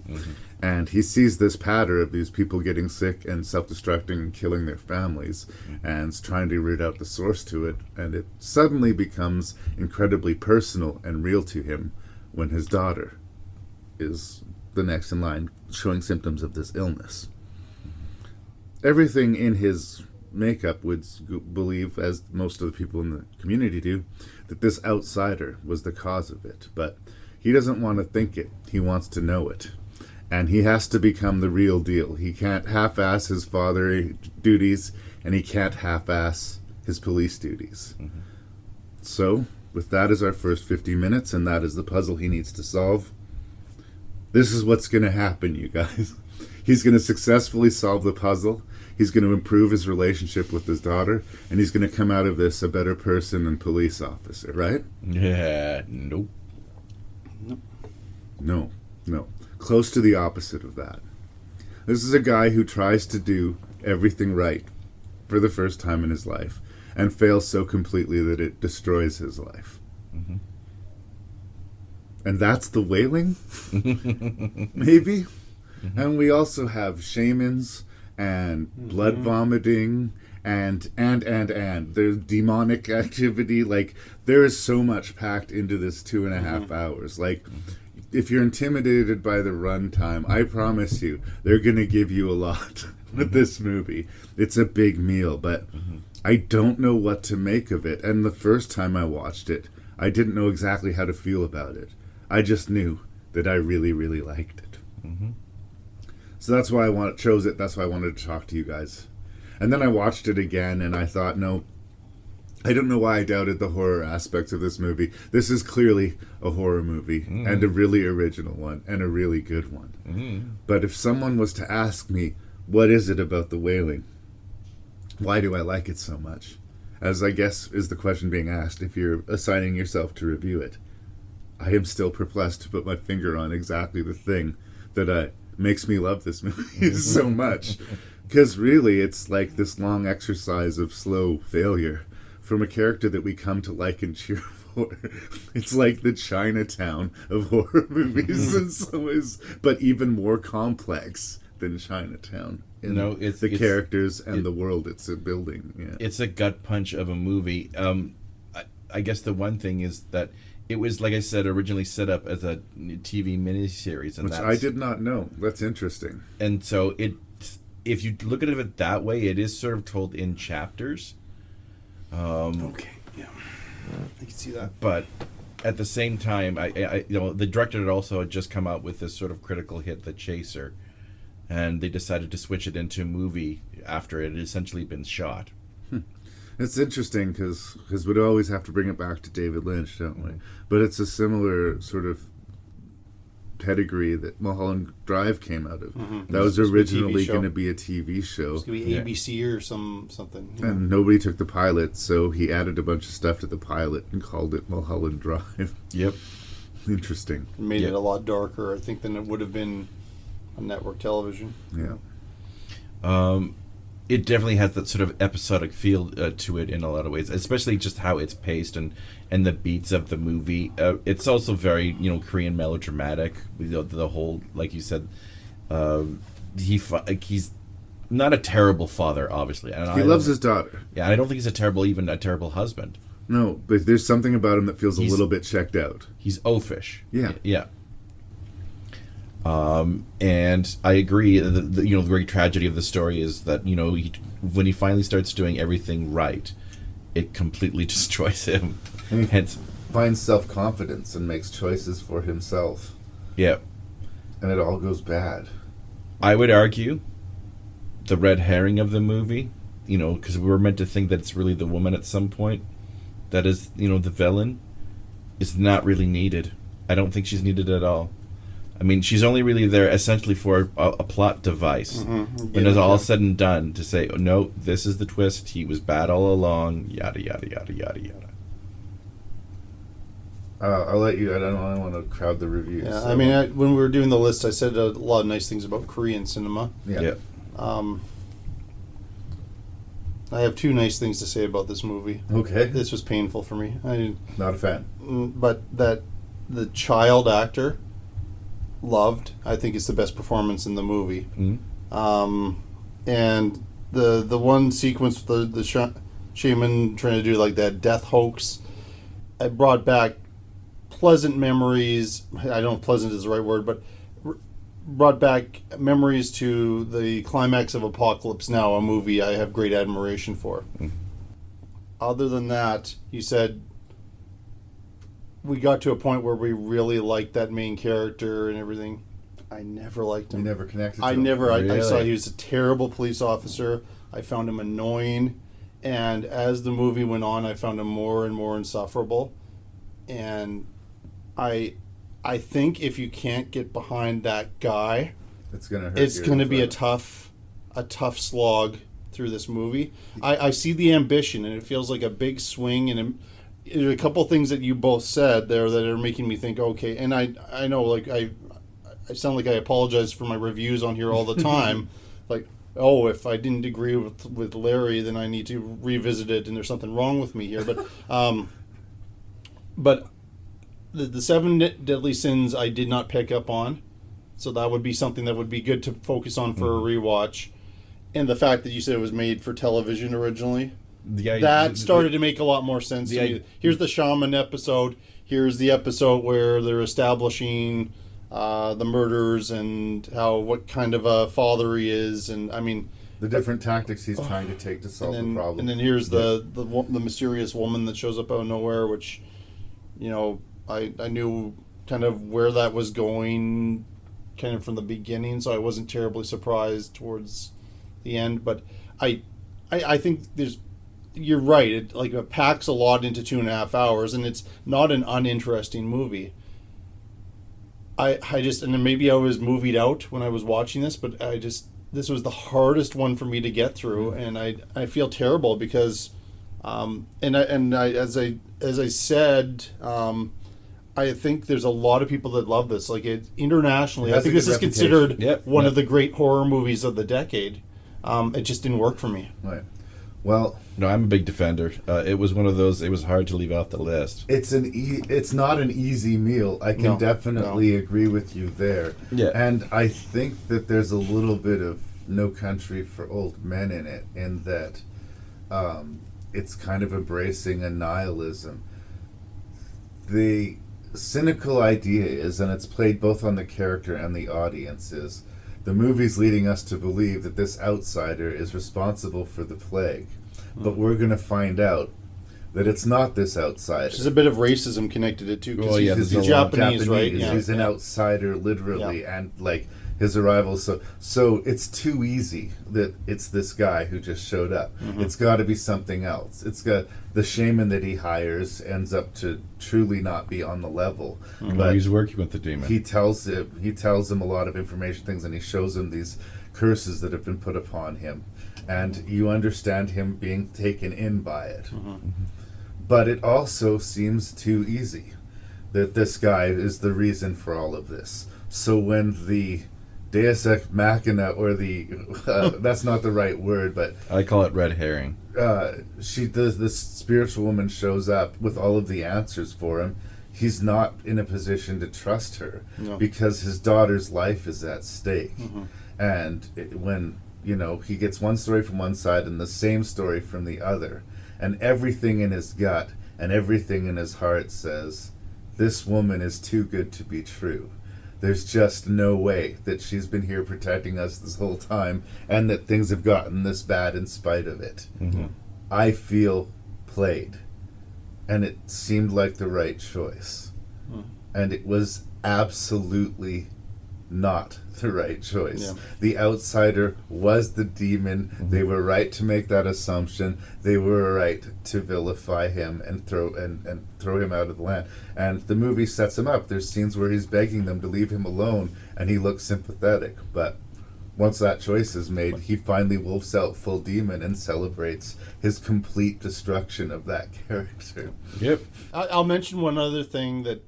And he sees this pattern of these people getting sick and self-destructing and killing their families, and is trying to root out the source to it, and it suddenly becomes incredibly personal and real to him when his daughter is the next in line showing symptoms of this illness. Everything in his makeup would believe, as most of the people in the community do, that this outsider was the cause of it, but he doesn't want to think it, he wants to know it. And he has to become the real deal. He can't half-ass his fatherly duties, and he can't half-ass his police duties. So, with that as our first 50 minutes, and that is the puzzle he needs to solve, this is what's going to happen, you guys. He's going to successfully solve the puzzle. He's going to improve his relationship with his daughter, and he's going to come out of this a better person and police officer, right? Yeah, nope. No. Close to the opposite of that. This is a guy who tries to do everything right for the first time in his life and fails so completely that it destroys his life. And that's The Wailing? Maybe? And we also have shamans and blood vomiting and there's demonic activity. Like, there is so much packed into this 2.5 hours. Like, if you're intimidated by the runtime, I promise you they're gonna give you a lot with this movie. It's a big meal, but I don't know what to make of it. And the first time I watched it, I didn't know exactly how to feel about it. I just knew that I really, really liked it. So that's why I chose it. That's why I wanted to talk to you guys. And then I watched it again, and I thought, no, I don't know why I doubted the horror aspects of this movie. This is clearly a horror movie, and a really original one, and a really good one. But if someone was to ask me, what is it about The Wailing? Why do I like it so much? As I guess is the question being asked if you're assigning yourself to review it. I am still perplexed to put my finger on exactly the thing that makes me love this movie so much. Because really, it's like this long exercise of slow failure from a character that we come to like and cheer for. It's like the Chinatown of horror movies in some ways, but even more complex than Chinatown. It's the characters and the world it's building. Yeah. It's a gut punch of a movie. I guess the one thing is that it was, like I said, originally set up as a TV miniseries, and which I did not know. That's interesting. And so if you look at it that way, it is sort of told in chapters. Okay, yeah, I can see that. But at the same time, I the director had also just come out with this sort of critical hit, The Chaser, and they decided to switch it into a movie after it had essentially been shot. It's interesting because we'd always have to bring it back to David Lynch, don't we? But it's a similar sort of pedigree that Mulholland Drive came out of. That was originally going to be a TV show. It was going to be ABC or something. And nobody took the pilot, so he added a bunch of stuff to the pilot and called it Mulholland Drive. Yep. Interesting. It made it a lot darker, I think, than it would have been on network television. Yeah. It definitely has that sort of episodic feel to it in a lot of ways, especially just how it's paced and the beats of the movie. It's also very, Korean melodramatic. The whole, like you said, he's not a terrible father, obviously. And he loves his daughter. Yeah, I don't think he's even a terrible husband. No, but there's something about him that feels a little bit checked out. He's oafish. Yeah. Yeah. And I agree. The great tragedy of the story is that when he finally starts doing everything right, it completely destroys him. And he Hence, finds self-confidence and makes choices for himself. Yeah, and it all goes bad. I would argue the red herring of the movie, because we were meant to think that it's really the woman at some point that is, the villain, is not really needed. I don't think she's needed at all. I mean, she's only really there essentially for a plot device. When it's all said and done, to say, oh, no, this is the twist, he was bad all along, yada, yada, yada, yada, yada. I'll let you, I don't want to crowd the reviews. Yeah, so. I mean, when we were doing the list, I said a lot of nice things about Korean cinema. Yeah. I have two nice things to say about this movie. Okay. This was painful for me. Not a fan. But that the child actor... loved. I think it's the best performance in the movie. And the one sequence, the shaman trying to do like that death hoax, it brought back pleasant memories. I don't know if pleasant is the right word, but brought back memories to the climax of Apocalypse Now, a movie I have great admiration for. Other than that, you said we got to a point where we really liked that main character and everything. I never liked him. You never connected to him? I saw he was a terrible police officer. I found him annoying. And as the movie went on, I found him more and more insufferable. And I think if you can't get behind that guy, it's going to hurt. It's going to be a tough slog through this movie. I see the ambition, and it feels like a big swing, and there are a couple things that you both said there that are making me think, okay, and I know, like, I sound like I apologize for my reviews on here all the time. Like, oh, if I didn't agree with Larry, then I need to revisit it, and there's something wrong with me here. But the 7 Deadly Sins I did not pick up on, so that would be something that would be good to focus on for a rewatch. and the fact that you said it was made for television originally, The that started to make a lot more sense to me. Here's the shaman episode. Here's the episode where they're establishing the murders and what kind of a father he is, and I mean the different tactics he's trying to take to solve the problem. And then here's the mysterious woman that shows up out of nowhere, which, you know, I knew kind of where that was going, kind of from the beginning, so I wasn't terribly surprised towards the end. But I think you're right. It packs a lot into 2.5 hours, and it's not an uninteresting movie. I just, and then maybe I was movied out when I was watching this, but this was the hardest one for me to get through, and I feel terrible because, as I said, I think there's a lot of people that love this. Like internationally, I think this is considered one of the great horror movies of the decade. It just didn't work for me. Right. Well, no, I'm a big defender. It was one of those. It was hard to leave off the list. It's not an easy meal. I can definitely agree with you there. Yeah. And I think that there's a little bit of No Country for Old Men in it, in that it's kind of embracing a nihilism. The cynical idea is, and it's played both on the character and the audience, is the movie's leading us to believe that this outsider is responsible for the plague. But we're going to find out that it's not this outsider. There's a bit of racism connected to it, too, because he's Japanese, right? Yeah. He's an outsider, literally, and, like, his arrival. So it's too easy that it's this guy who just showed up. Mm-hmm. It's got to be something else. It's got the shaman that he hires ends up to truly not be on the level. Mm-hmm. But he's working with the demon. He tells him a lot of information things, and he shows him these curses that have been put upon him, and you understand him being taken in by it. Mm-hmm. But it also seems too easy that this guy is the reason for all of this. So when the Deus Ex Machina, or the that's not the right word, but I call it red herring. This spiritual woman shows up with all of the answers for him. He's not in a position to trust her because his daughter's life is at stake. Mm-hmm. And when he gets one story from one side and the same story from the other, and everything in his gut and everything in his heart says, this woman is too good to be true. There's just no way that she's been here protecting us this whole time, and that things have gotten this bad in spite of it. Mm-hmm. I feel played, and it seemed like the right choice. And it was absolutely not the right choice. Yeah. The outsider was the demon. Mm-hmm. They were right to make that assumption. They were right to vilify him and throw him out of the land. And the movie sets him up. There's scenes where he's begging them to leave him alone, and he looks sympathetic. But once that choice is made, he finally wolfs out full demon and celebrates his complete destruction of that character. Yep. I'll mention one other thing that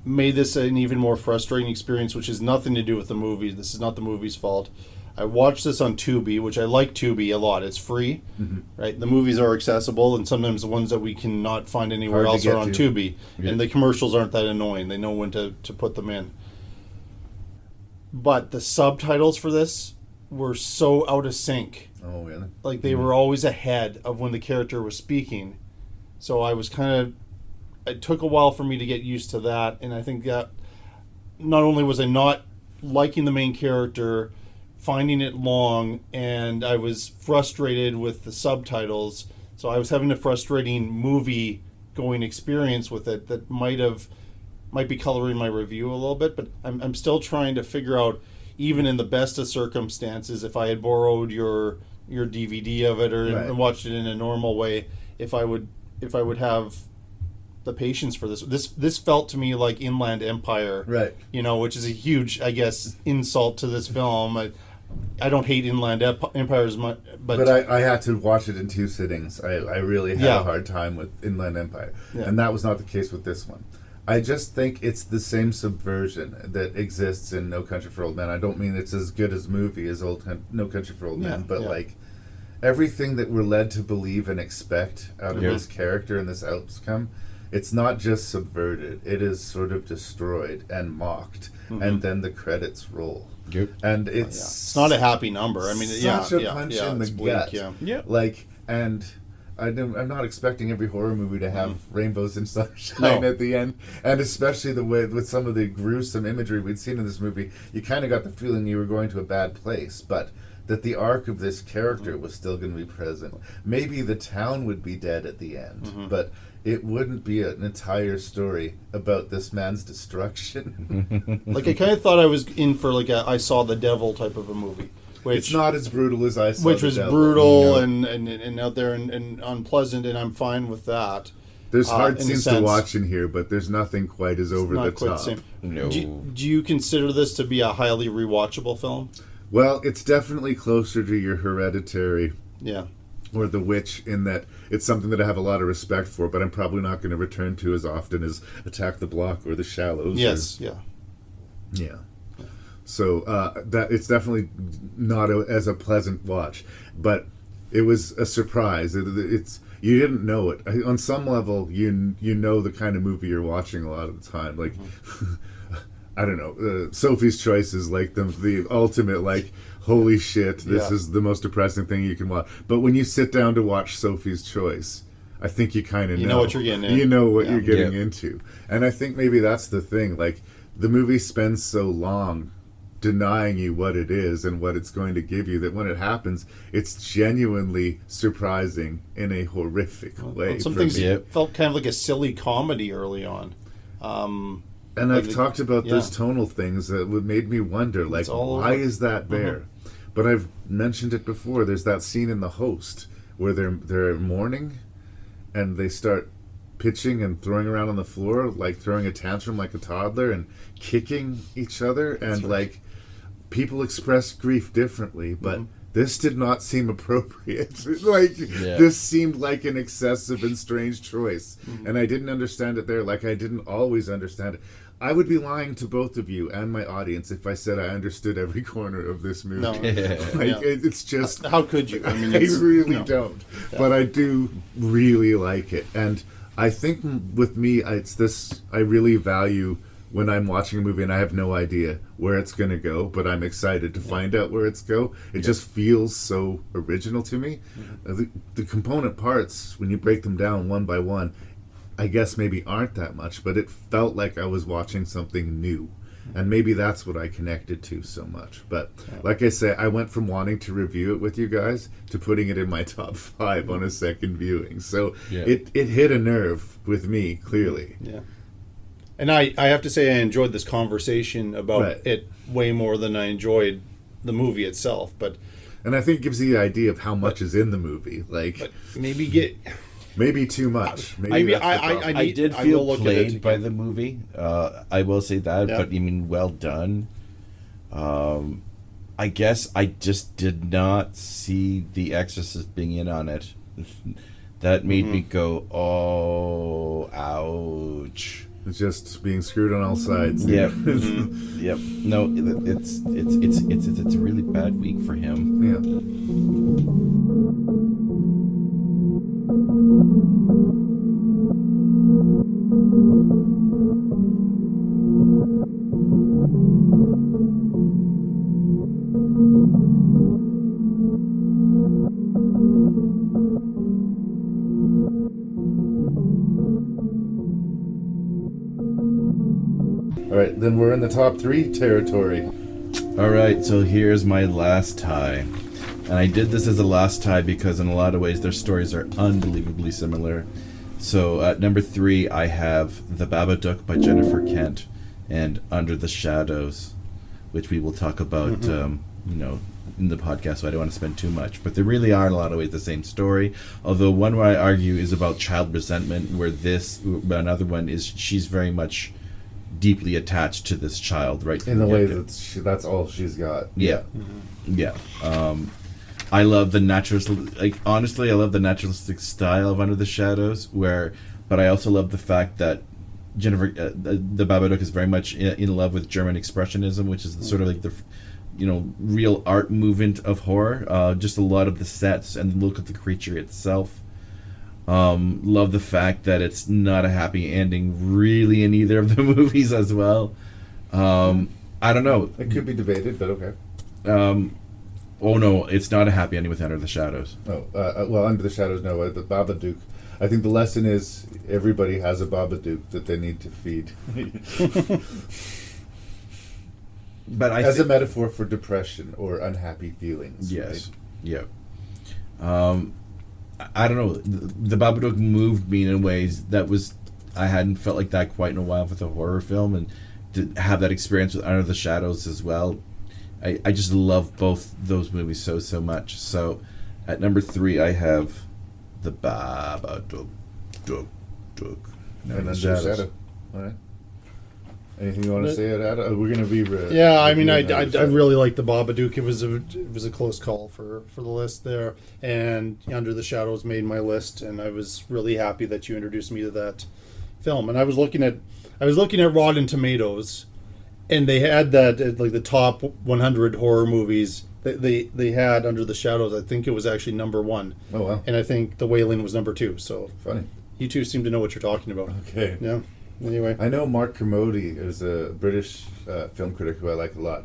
made this an even more frustrating experience, which has nothing to do with the movie. This is not the movie's fault. I watched this on Tubi, which I like Tubi a lot. It's free, right? The movies are accessible, and sometimes the ones that we cannot find anywhere else are on Tubi. Yeah. And the commercials aren't that annoying. They know when to put them in. But the subtitles for this were so out of sync. Oh, really? Like, they were always ahead of when the character was speaking. So I was it took a while for me to get used to that, and I think that not only was I not liking the main character, finding it long, and I was frustrated with the subtitles, so I was having a frustrating movie-going experience with it that might be coloring my review a little bit, but I'm still trying to figure out, even in the best of circumstances, if I had borrowed your DVD of it and watched it in a normal way, if I would have the patience for this. This felt to me like Inland Empire, right? Which is a huge, I guess, insult to this film. I don't hate Inland Empire as much, but I had to watch it in 2 sittings. I really had a hard time with Inland Empire, and that was not the case with this one. I just think it's the same subversion that exists in No Country for Old Men. I don't mean it's as good as movie as No Country for Old Men, but like everything that we're led to believe and expect out of this character and this outcome it's not just subverted, it is sort of destroyed and mocked, and then the credits roll. Yep. And It's not a happy number. I mean, such a punch in the it's bleak, gut. yeah. Like, and I'm not expecting every horror movie to have rainbows and sunshine at the end, and especially the way with some of the gruesome imagery we'd seen in this movie, you kind of got the feeling you were going to a bad place, but that the arc of this character was still going to be present. Maybe the town would be dead at the end, but it wouldn't be an entire story about this man's destruction. Like, I kind of thought I was in for like a I Saw the Devil type of a movie. Which, it's not as brutal as I Saw which the was Devil. brutal and out there and unpleasant, and I'm fine with that. There's hard in a scenes to sense. watch in here, but there's nothing quite as over Not the quite top. the same. No. Do you consider this to be a highly rewatchable film? Well, it's definitely closer to your Hereditary Yeah. or The Witch in that it's something that I have a lot of respect for, but I'm probably not going to return to as often as Attack the Block or The Shallows. Yes. Yeah. So that it's definitely not as a pleasant watch, but it was a surprise. It's you didn't know it on some level. You know the kind of movie you're watching a lot of the time. Like I don't know, Sophie's Choice is like the ultimate like. Holy shit, this is the most depressing thing you can watch. But when you sit down to watch Sophie's Choice, I think you kind of know. You know what you're getting into. You know what you're getting into. And I think maybe that's the thing. Like, the movie spends so long denying you what it is and what it's going to give you that when it happens, it's genuinely surprising in a horrific way. Some things felt kind of like a silly comedy early on. And I've talked about those tonal things that made me wonder, like, why is that there? But I've mentioned it before. There's that scene in The Host where they're mourning and they start pitching and throwing around on the floor, like throwing a tantrum like a toddler and kicking each other. And like, people express grief differently, but this did not seem appropriate. This seemed like an excessive and strange choice. And I didn't understand it there, like I didn't always understand it. I would be lying to both of you and my audience if I said I understood every corner of this movie. No. It's just... How could you? I mean, I really don't. But I do really like it. And I think with me, it's this... I really value when I'm watching a movie and I have no idea where it's going to go, but I'm excited to find out where it's go. It just feels so original to me. The component parts, when you break them down one by one, I guess maybe aren't that much, but it felt like I was watching something new. And maybe that's what I connected to so much. But like I say, I went from wanting to review it with you guys to putting it in my top 5 on a second viewing. So it hit a nerve with me, clearly. Yeah. And I have to say I enjoyed this conversation about it way more than I enjoyed the movie itself. And I think it gives you the idea of how much is in the movie. But maybe too much. I did feel played by the movie. I will say that, but I mean, well done. I guess I just did not see The Exorcist being in on it. That made me go, oh, ouch. It's just being screwed on all sides. Yep. Yep. No, it's a really bad week for him. Yeah. All right, then we're in the top 3 territory. All right, so here's my last tie. And I did this as a last tie because in a lot of ways their stories are unbelievably similar. So at number 3, I have The Babadook by Jennifer Kent and Under the Shadows, which we will talk about, in the podcast, so I don't want to spend too much. But they really are in a lot of ways the same story. Although one where I argue is about child resentment, where another one is she's very much deeply attached to this child, right? In the way that's all she's got. Yeah. Yeah. I love the naturalistic, honestly, I love the naturalistic style of Under the Shadows, but I also love the fact that Jennifer, the Babadook is very much in love with German Expressionism, which is sort of like the, real art movement of horror. Just a lot of the sets and the look of the creature itself. Love the fact that it's not a happy ending really in either of the movies as well. I don't know. It could be debated, but okay. Oh no, it's not a happy ending with Under the Shadows. Oh, well, Under the Shadows, no. The Babadook. I think the lesson is everybody has a Babadook that they need to feed. But as a metaphor for depression or unhappy feelings. Yes. Right? Yeah. I don't know. The Babadook moved me in ways that I hadn't felt like that quite in a while with a horror film, and to have that experience with Under the Shadows as well. I just love both those movies so much. So at number 3 I have the Babadook. And Under the Shadow. All right. Anything you want to say about it? We're going to be... I mean, I really like the Babadook. It was a close call for the list there. And Under the Shadows made my list, and I was really happy that you introduced me to that film. And I was looking at Rotten Tomatoes, and they had that, like the top 100 horror movies, they had Under the Shadows. I think it was actually number 1. Oh, wow. And I think The Wailing was number 2. So funny. You two seem to know what you're talking about. Okay. Yeah. Anyway, I know Mark Kermode is a British film critic who I like a lot.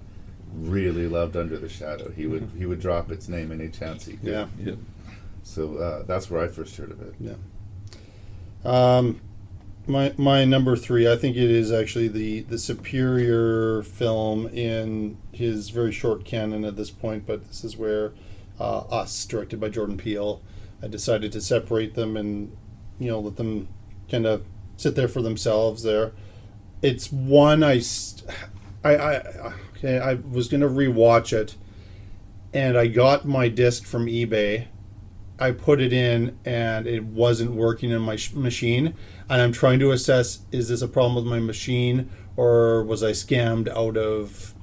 Really loved Under the Shadow. He would drop its name any chance he could. Yeah. So that's where I first heard of it. Yeah. My number 3, I think it is actually the superior film in his very short canon at this point, but this is where Us, directed by Jordan Peele, I decided to separate them and let them kind of sit there for themselves there. It's one I was going to rewatch it, and I got my disc from eBay. I put it in, and it wasn't working in my machine, and I'm trying to assess, is this a problem with my machine, or was I scammed out of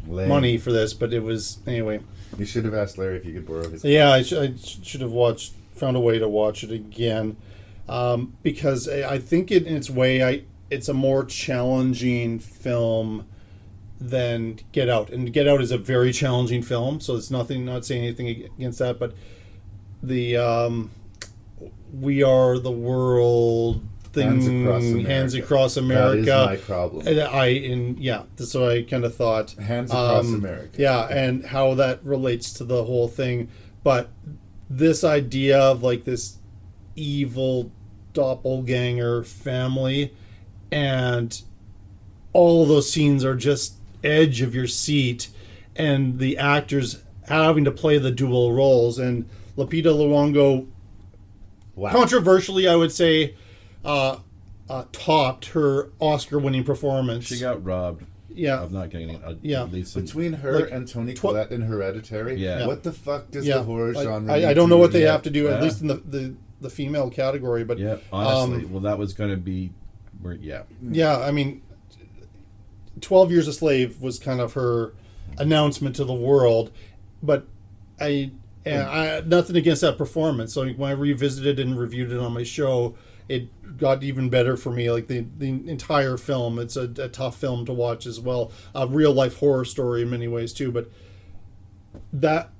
money for this? But it was, anyway. You should have asked Larry if you could borrow his... Yeah, I should have found a way to watch it again. Because I think in its way, it's a more challenging film than Get Out, and Get Out is a very challenging film. So it's not saying anything against that, but the We Are the World thing, Hands Across America. That is my problem. That's what I kind of thought. Hands Across America. Yeah, and how that relates to the whole thing, but this idea of like this evil doppelganger family, and all of those scenes are just edge of your seat, and the actors having to play the dual roles, and Lupita Nyong'o, controversially I would say, topped her Oscar-winning performance. She got robbed. Yeah, of not getting it. Between her and Toni Collette in Hereditary, what the fuck does the horror genre? I don't know what they have to do, at least in the female category, but honestly, that was going to be, I mean, 12 Years a Slave was kind of her announcement to the world, but I nothing against that performance. So when I revisited and reviewed it on my show, it got even better for me. Like the entire film, it's a tough film to watch as well. A real life horror story in many ways too, but that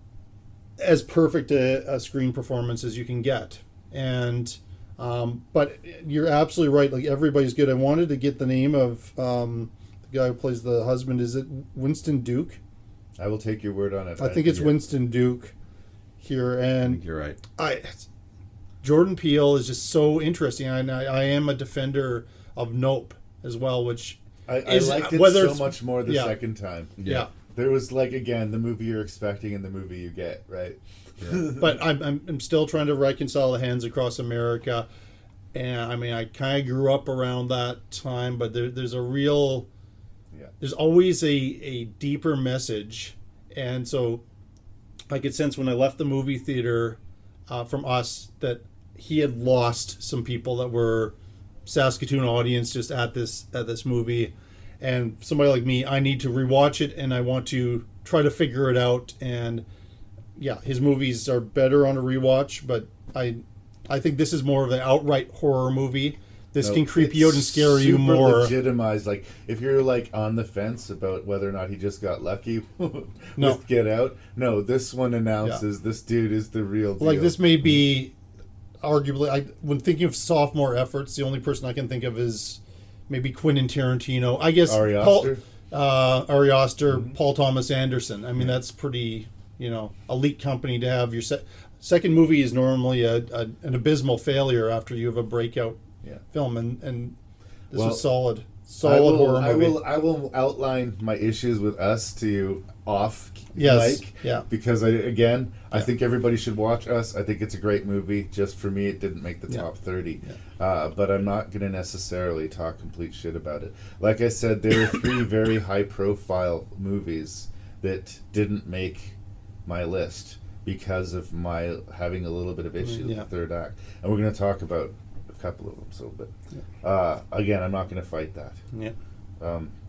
as perfect a screen performance as you can get. And but you're absolutely right. Like everybody's good. I wanted to get the name of the guy who plays the husband. Is it Winston Duke? I will take your word on it. I think it's Winston Duke here, and I think you're right. Jordan Peele is just so interesting, and I am a defender of Nope as well, which I liked it so much more the second time. Yeah. There was again the movie you're expecting and the movie you get, right? Yeah. But I'm still trying to reconcile the Hands Across America, and I mean I kind of grew up around that time, but there's a real, there's always a deeper message, and so I could sense when I left the movie theater from Us that he had lost some people that were Saskatoon audience just at this movie, and somebody like me, I need to rewatch it and I want to try to figure it out. And his movies are better on a rewatch, but I think this is more of an outright horror movie. This can creep you out and scare you more. Legitimized, like if you're on the fence about whether or not he just got lucky with Get Out. No, this one announces this dude is the real deal. Like this may be arguably, when thinking of sophomore efforts, the only person I can think of is maybe Quentin Tarantino. I guess Ari Aster. Ari Aster, Paul Thomas Anderson. I mean, that's pretty, elite company to have. Your second movie is normally an abysmal failure after you have a breakout film, and this was solid horror movie. I will outline my issues with Us to you off mic, because I think everybody should watch Us. I think it's a great movie. Just for me, it didn't make the top 30, but I'm not going to necessarily talk complete shit about it. Like I said, there are 3 very high-profile movies that didn't make my list because of my having a little bit of issue with the third act, and we're going to talk about a couple of them. Again, I'm not going to fight that.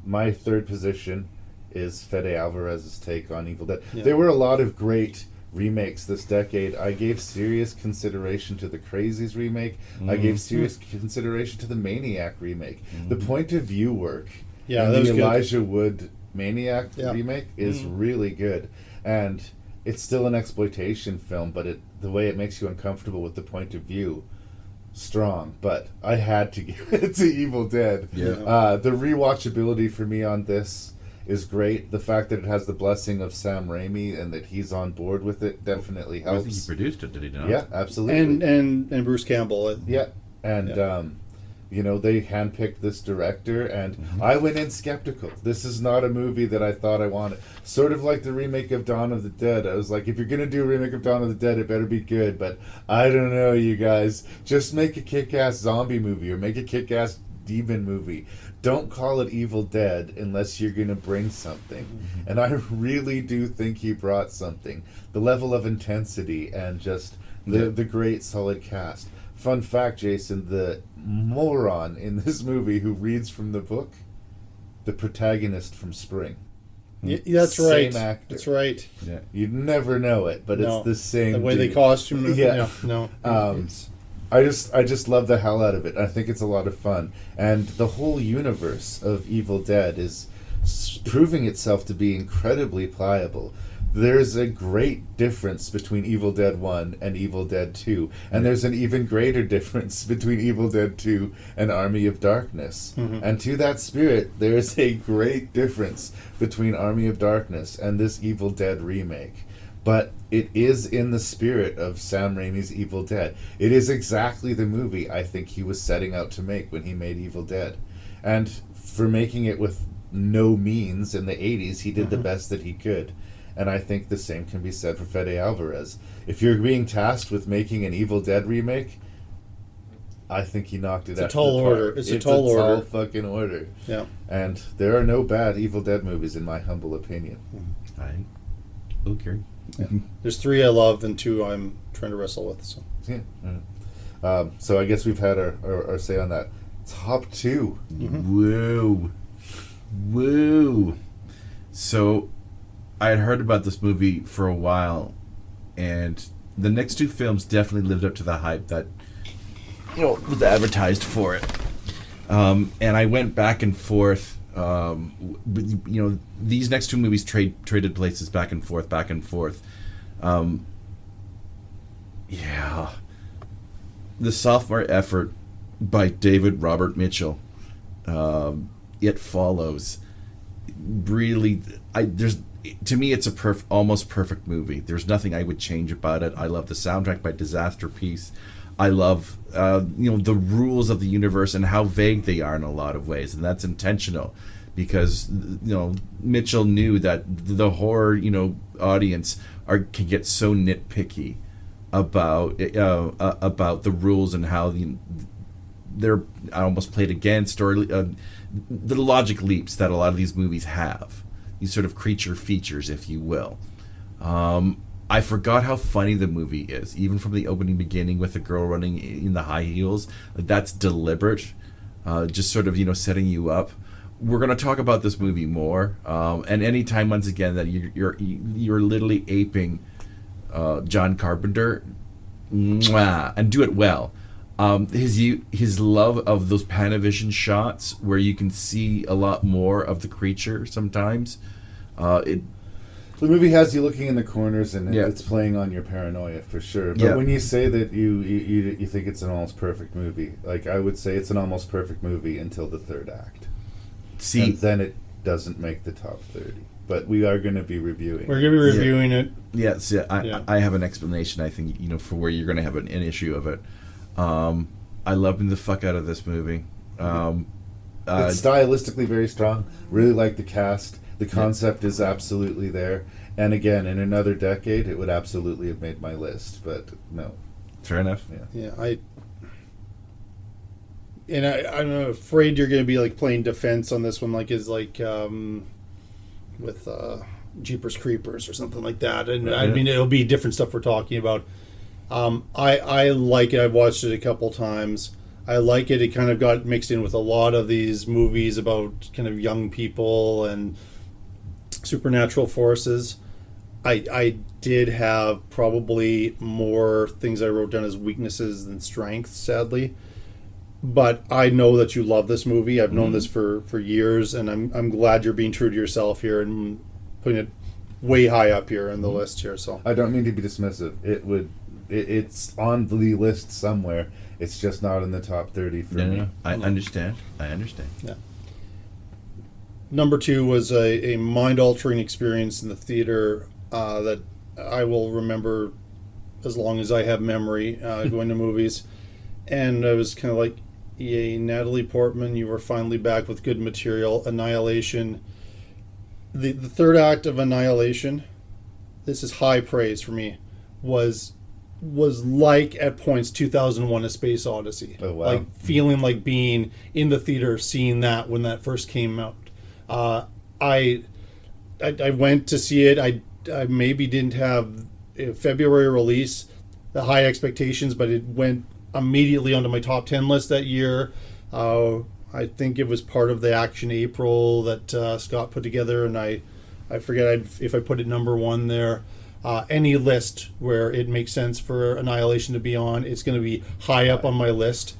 My third position is Fede Alvarez's take on Evil Dead. There were a lot of great remakes this decade. I gave serious consideration to the Crazies remake. I gave serious consideration to the Maniac remake. The point of view work in the Elijah Wood Maniac remake is really good, and it's still an exploitation film, but the way it makes you uncomfortable with the point of view, strong. But I had to give it to Evil Dead. The rewatchability for me on this is great. The fact that it has the blessing of Sam Raimi and that he's on board with it definitely helps. I think he produced it, did he not? Yeah, absolutely. And Bruce Campbell. They handpicked this director, and I went in skeptical. This is not a movie that I thought I wanted. Sort of like the remake of Dawn of the Dead. I was like, if you're going to do a remake of Dawn of the Dead, it better be good. But I don't know, you guys. Just make a kick-ass zombie movie or make a kick-ass demon movie. Don't call it Evil Dead unless you're going to bring something. And I really do think he brought something. The level of intensity and just the great solid cast. Fun fact, Jason, the moron in this movie who reads from the book, the protagonist from Spring. That's right. Same actor. That's right. Yeah. You'd never know it, but it's the same. The way dude. they costume it. I just love the hell out of it. I think it's a lot of fun, and the whole universe of Evil Dead is proving itself to be incredibly pliable. There's a great difference between Evil Dead 1 and Evil Dead 2, and there's an even greater difference between Evil Dead 2 and Army of Darkness. And to that spirit, there is a great difference between Army of Darkness and this Evil Dead remake. But it is in the spirit of Sam Raimi's Evil Dead. It is exactly the movie I think he was setting out to make when he made Evil Dead. And for making it with no means in the 80s, he did the best that he could. And I think the same can be said for Fede Alvarez. If you're being tasked with making an Evil Dead remake, I think he knocked it out of the park. It's a tall order. It's a tall fucking order. Yeah. And there are no bad Evil Dead movies, in my humble opinion. I agree. There's 3 I love and 2 I'm trying to wrestle with. So so I guess we've had our say on that. Top 2. Woo. So I had heard about this movie for a while, and the next 2 films definitely lived up to the hype that was advertised for it. And I went back and forth. These next 2 movies traded places back and forth. The sophomore effort by David Robert Mitchell, It Follows. Really, to me, it's a almost perfect movie. There's nothing I would change about it. I love the soundtrack by Disaster Piece. I love the rules of the universe and how vague they are in a lot of ways, and that's intentional because Mitchell knew that the horror audience can get so nitpicky about the rules and how they're almost played against, or the logic leaps that a lot of these movies have, these sort of creature features, if you will. I forgot how funny the movie is, even from the opening beginning with the girl running in the high heels. That's deliberate, just sort of setting you up. We're going to talk about this movie more, and anytime once again that you're literally aping John Carpenter, and do it well. His love of those Panavision shots where you can see a lot more of the creature sometimes. The movie has you looking in the corners, and Yeah. it's playing on your paranoia for sure. But Yeah. when you say that you think it's an almost perfect movie, like I would say it's an almost perfect movie until the third act. See, And then it doesn't make the top 30. But we are going to be reviewing. We're going to be reviewing it. yes, I have an explanation. I think for where you're going to have an issue of it. I loved the fuck out of this movie. It's stylistically very strong. Really like the cast. The concept is absolutely there. And again, in another decade, it would absolutely have made my list. But no. Fair enough. Yeah, I'm afraid you're going to be like playing defense on this one, like with Jeepers Creepers or something like that. And I mean, it'll be different stuff we're talking about. I like it. I've watched it a couple times. I like it. It kind of got mixed in with a lot of these movies about kind of young people and supernatural forces. I did have probably more things I wrote down as weaknesses than strengths, sadly. But I know that you love this movie. I've known this for years, and I'm glad you're being true to yourself here and putting it way high up here in the list here. So I don't mean to be dismissive. It's on the list somewhere. It's just not in the top 30 for me. No. I understand. Yeah. Number 2 was a mind-altering experience in the theater that I will remember as long as I have memory going to movies. And I was kind of like, yay, Natalie Portman, you were finally back with good material. Annihilation. The third act of Annihilation, this is high praise for me, was like at points 2001: A Space Odyssey. Oh, wow. Like feeling like being in the theater, seeing that when that first came out. I went to see it. I maybe didn't have a February release, the high expectations, but it went immediately onto my top 10 list that year. I think it was part of the Action April that Scott put together, and I forget if I put it number 1 there. Any list where it makes sense for Annihilation to be on, it's going to be high up on my list.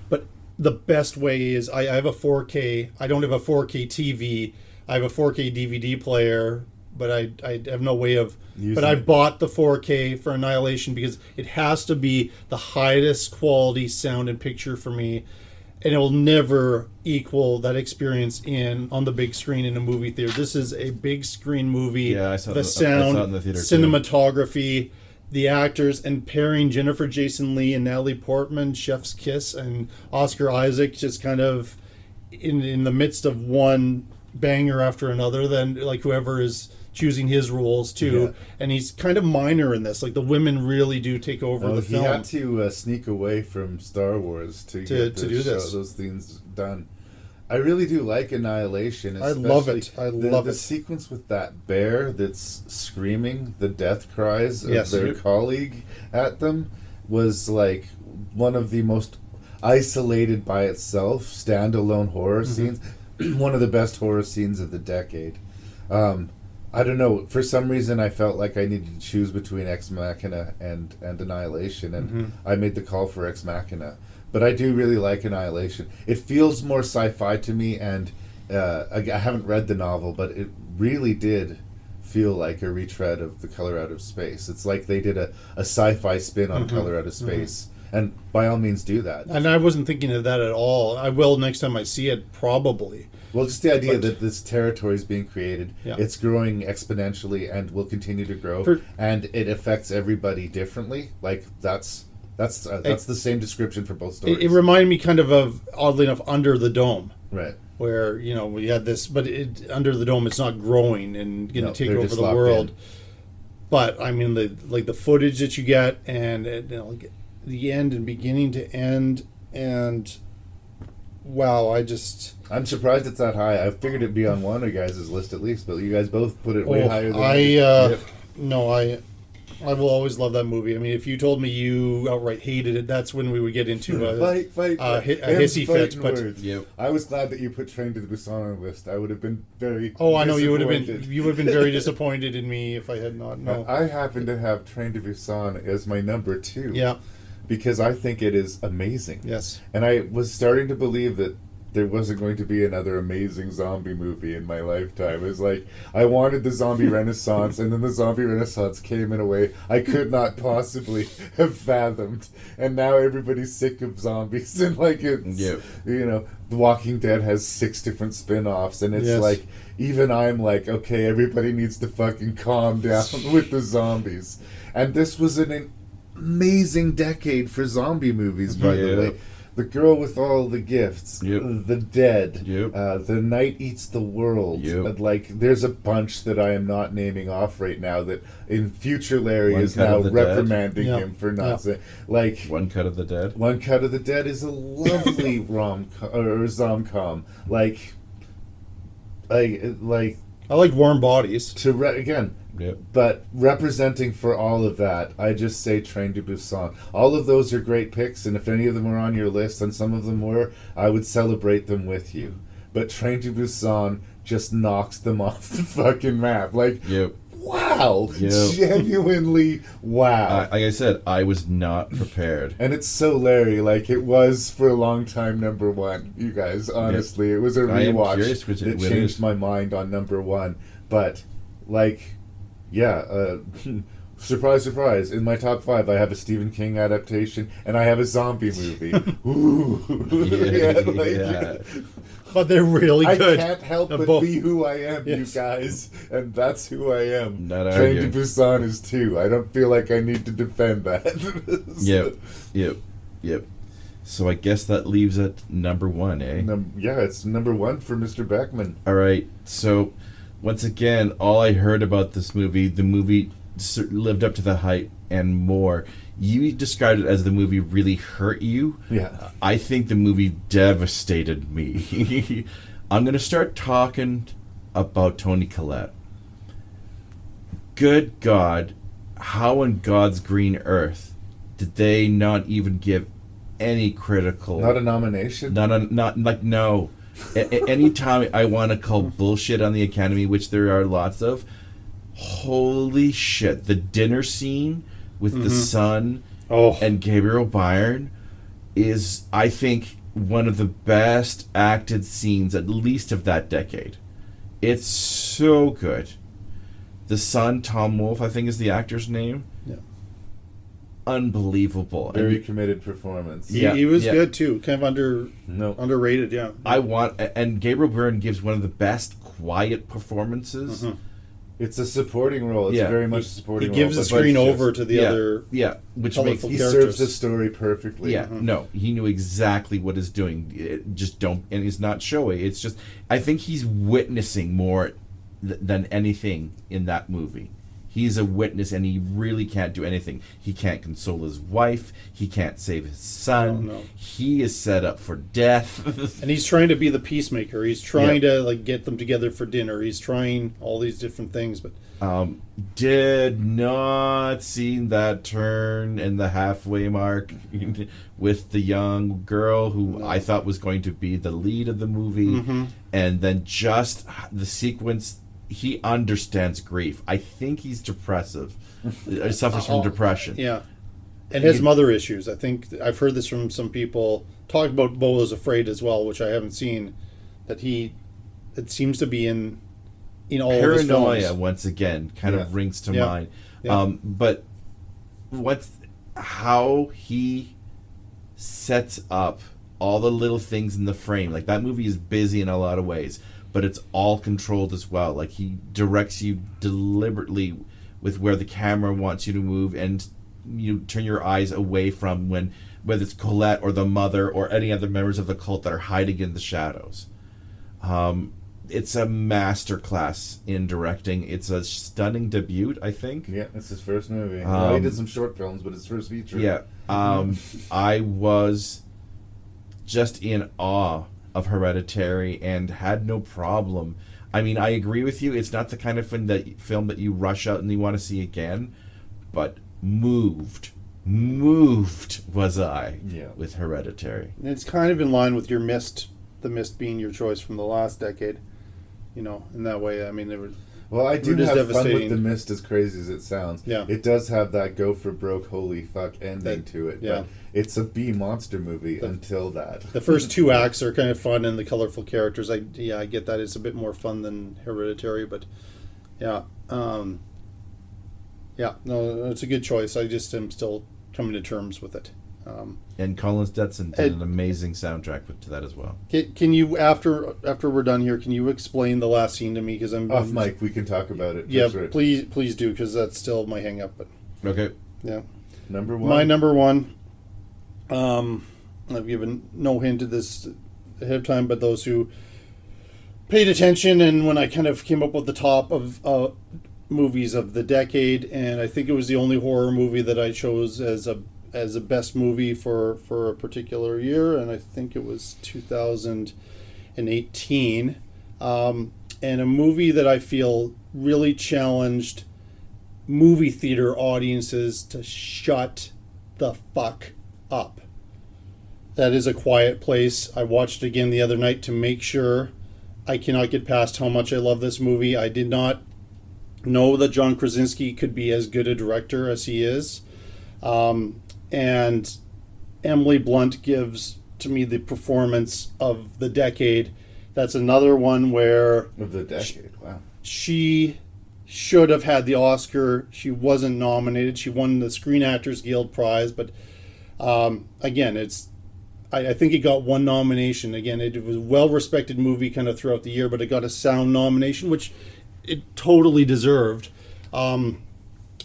But the best way is I have a 4K. I don't have a 4K TV. I have a 4K DVD player, but I have no way of... But I bought the 4K for Annihilation because it has to be the highest quality sound and picture for me, and it will never equal that experience on the big screen in a movie theater. This is a big screen movie. Yeah, I saw the I sound, saw it in the theater cinematography, the actors, and pairing Jennifer Jason Leigh and Natalie Portman, chef's kiss, and Oscar Isaac just kind of in the midst of one banger after another. Then like whoever is choosing his roles too, and he's kind of minor in this. Like the women really do take over the film. He had to sneak away from Star Wars to do this. Those things done. I really do like Annihilation. I love it. The sequence with that bear that's screaming the death cries of their colleague at them was like one of the most isolated by itself standalone horror scenes. One of the best horror scenes of the decade. I don't know. For some reason, I felt like I needed to choose between Ex Machina and Annihilation, and I made the call for Ex Machina. But I do really like Annihilation. It feels more sci-fi to me, and I haven't read the novel, but it really did feel like a retread of The Color Out of Space. It's like they did a sci-fi spin on Color Out of Space. And by all means do that. And I wasn't thinking of that at all. I will next time I see it, probably. Well, just the idea that this territory is being created, Yeah. it's growing exponentially and will continue to grow, and it affects everybody differently. Like that's the same description for both stories. It reminded me kind of oddly enough, Under the Dome. Right. Where, we had this, but Under the Dome, it's not growing and going to take over the world. But, I mean, the footage that you get and the end and beginning to end, and wow, I'm surprised it's that high. I figured it'd be on one of you guys' list at least, but you guys both put it way higher than me. No, I will always love that movie. I mean, if you told me you outright hated it, that's when we would get into a hissy fit. But I was glad that you put Train to Busan on the list. I would have been very. I know you would have been very disappointed in me if I had not. No, I happen to have Train to Busan as my number 2. Yeah. Because I think it is amazing. Yes. And I was starting to believe that there wasn't going to be another amazing zombie movie in my lifetime. It was like, I wanted the zombie renaissance, and then the zombie renaissance came in a way I could not possibly have fathomed. And now everybody's sick of zombies, and like it's, you know, The Walking Dead has 6 different spin-offs, and it's like, even I'm like, okay, everybody needs to fucking calm down with the zombies. And this was an amazing decade for zombie movies, by the way. The Girl with All the Gifts, The Dead, The Night Eats the World. And like, there's a bunch that I am not naming off right now that in future Larry is now reprimanding him for not saying. Like, One Cut of the Dead. One Cut of the Dead is a lovely zom-com. Like I like Warm Bodies. But representing for all of that, I just say Train to Busan. All of those are great picks, and if any of them were on your list, and some of them were, I would celebrate them with you. But Train to Busan just knocks them off the fucking map. Like, wow! Genuinely, wow. Like I said, I was not prepared. And it's so Larry, like it was for a long time number one, you guys. Honestly, it was a rewatch that changed my mind on number one. But, like... surprise, surprise. In my top 5, I have a Stephen King adaptation, and I have a zombie movie. Ooh. But they're really good. I can't help but be who I am, you guys. And that's who I am. Train to Busan is 2. I don't feel like I need to defend that. Yep. So I guess that leaves it number 1, eh? It's number 1 for Mr. Beckman. All right, so... Once again, all I heard about this movie, the movie lived up to the hype and more. You described it as the movie really hurt you. Yeah. I think the movie devastated me. I'm going to start talking about Toni Collette. Good God, how in God's green earth did they not even give any critical... Not a nomination? No. Anytime I want to call bullshit on the Academy, which there are lots of, holy shit, the dinner scene with the son and Gabriel Byrne is, I think, one of the best acted scenes, at least of that decade. It's so good. The son, Tom Wolfe, I think is the actor's name. Unbelievable. Very committed performance. He was good too. Kind of underrated, And Gabriel Byrne gives one of the best quiet performances. It's a supporting role. It's very much a supporting role. He gives the screen over to the other which makes he serves the story perfectly. No, he knew exactly what he's doing. And he's not showy. It's just, I think he's witnessing more than anything in that movie. He's a witness, and he really can't do anything. He can't console his wife. He can't save his son. He is set up for death. And he's trying to be the peacemaker. He's trying to get them together for dinner. He's trying all these different things. But did not see that turn in the halfway mark with the young girl who I thought was going to be the lead of the movie, and then just the sequence. He understands grief. I think he's depressive. Suffers from depression. Yeah. And has mother issues. I think I've heard this from some people. Talk about Bola's Afraid as well, which I haven't seen. That it seems to be in all of his films. Paranoia, once again, kind of rings to mind. But how he sets up all the little things in the frame. Like, that movie is busy in a lot of ways, but it's all controlled as well. Like, he directs you deliberately with where the camera wants you to move, and you turn your eyes away from whether it's Colette or the mother or any other members of the cult that are hiding in the shadows. It's a masterclass in directing. It's a stunning debut, I think. Yeah, it's his first movie. He did some short films, but his first feature. Yeah. I was just in awe of Hereditary and had no problem. I mean, I agree with you. It's not the kind of film that you rush out and you want to see again, but moved was I with Hereditary. And it's kind of in line with the Mist being your choice from the last decade, in that way. I mean, Well, I do It is have fun with devastating. The Mist, as crazy as it sounds. Yeah. It does have that go for broke, holy fuck ending to it. Yeah. But it's a B monster movie until that. The first 2 acts are kind of fun, and the colorful characters. I get that. It's a bit more fun than Hereditary, but yeah. No, it's a good choice. I just am still coming to terms with it. And Colin Stetson did an amazing soundtrack to that as well. Can you, after we're done here, can you explain the last scene to me? Because Off mic, we can talk about it. Yeah, That's right. please do, because that's still my hang up. But Okay. yeah, Number one. my number one. I've given no hint of this ahead of time, but those who paid attention, and when I kind of came up with the top of movies of the decade, and I think it was the only horror movie that I chose as a best movie for a particular year, and I think it was 2018, and a movie that I feel really challenged movie theater audiences to shut the fuck up. That is A Quiet Place. I watched it again the other night to make sure. I cannot get past how much I love this movie. I did not know that John Krasinski could be as good a director as he is. And Emily Blunt gives, to me, the performance of the decade. That's another one where... Of the decade, wow. She should have had the Oscar. She wasn't nominated. She won the Screen Actors Guild Prize, but again, I think it got one nomination. Again, it was a well-respected movie kind of throughout the year, but it got a sound nomination, which it totally deserved.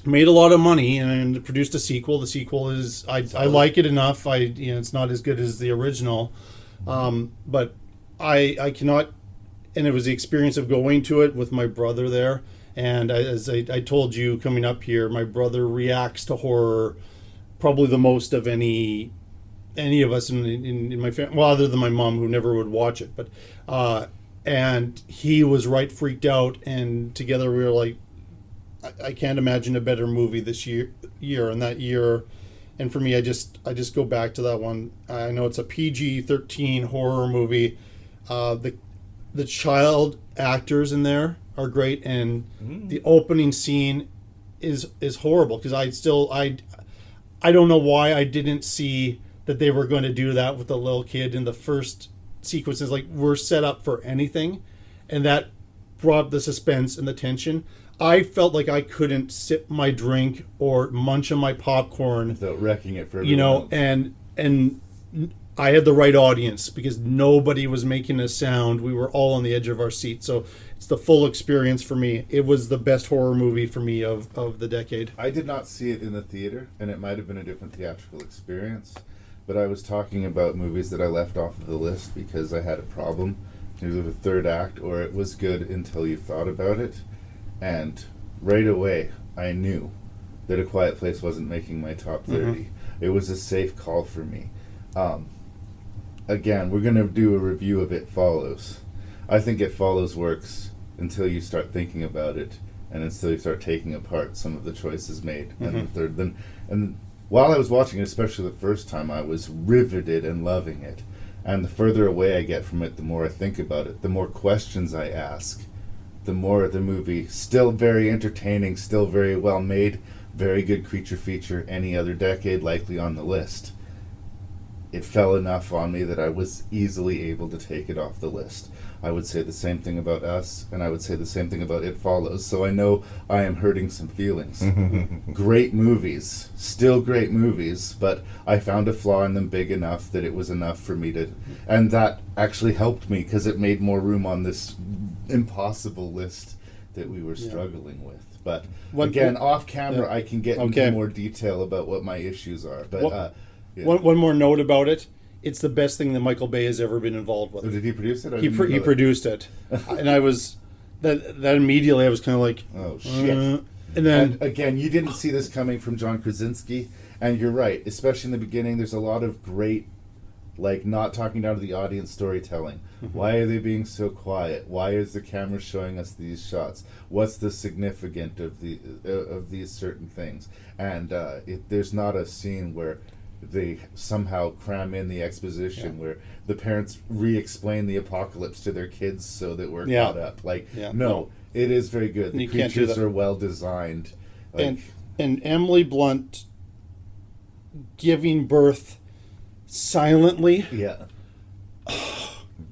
Made a lot of money and produced a sequel. The sequel is I like it enough. It's not as good as the original, but I cannot. And it was the experience of going to it with my brother there. And as I told you coming up here, my brother reacts to horror probably the most of any of us in my family. Well, other than my mom, who never would watch it, but and he was right freaked out. And together we were like, I can't imagine a better movie this year and that year. And for me, I just go back to that one. I know it's a PG-13 horror movie. The child actors in there are great, and the opening scene is horrible, because I don't know why I didn't see that they were going to do that with the little kid in the first sequences. Like, we're set up for anything, and that brought the suspense and the tension. I felt like I couldn't sip my drink or munch on my popcorn without wrecking it for everyone else. and I had the right audience, because nobody was making a sound. We were all on the edge of our seat. So it's the full experience for me. It was the best horror movie for me of the decade. I did not see it in the theater, and it might have been a different theatrical experience, but I was talking about movies that I left off of the list because I had a problem. Either the third act, or it was good until you thought about it. And right away, I knew that A Quiet Place wasn't making my top 30. Mm-hmm. It was a safe call for me. Again, we're going to do a review of It Follows. I think It Follows works until you start thinking about it, and until you start taking apart some of the choices made. Mm-hmm. And the third, and while I was watching it, especially the first time, I was riveted and loving it. And the further away I get from it, the more I think about it, the more questions I ask. The more the movie, still very entertaining, still very well made, very good creature feature, any other decade likely on the list. It fell enough on me that I was easily able to take it off the list. I would say the same thing about Us, and I would say the same thing about It Follows, so I know I am hurting some feelings. Great movies, still great movies, but I found a flaw in them big enough that it was enough for me to... And that actually helped me, because it made more room on this impossible list that we were struggling with. But again, off camera, I can get into more detail about what my issues are. But one more note about it: it's the best thing that Michael Bay has ever been involved with. Oh, did he produce it? He produced it, and I was that immediately I was kind of like, oh shit. And then again, you didn't see this coming from John Krasinski, and you're right. Especially in the beginning, there's a lot of great, like, not talking down to the audience storytelling. Mm-hmm. Why are they being so quiet? Why is the camera showing us these shots? What's the significance of these certain things? And there's not a scene where they somehow cram in the exposition where the parents re-explain the apocalypse to their kids so that we're caught up. Like, no, it is very good. The creatures are well designed. Like, and Emily Blunt giving birth silently. Yeah.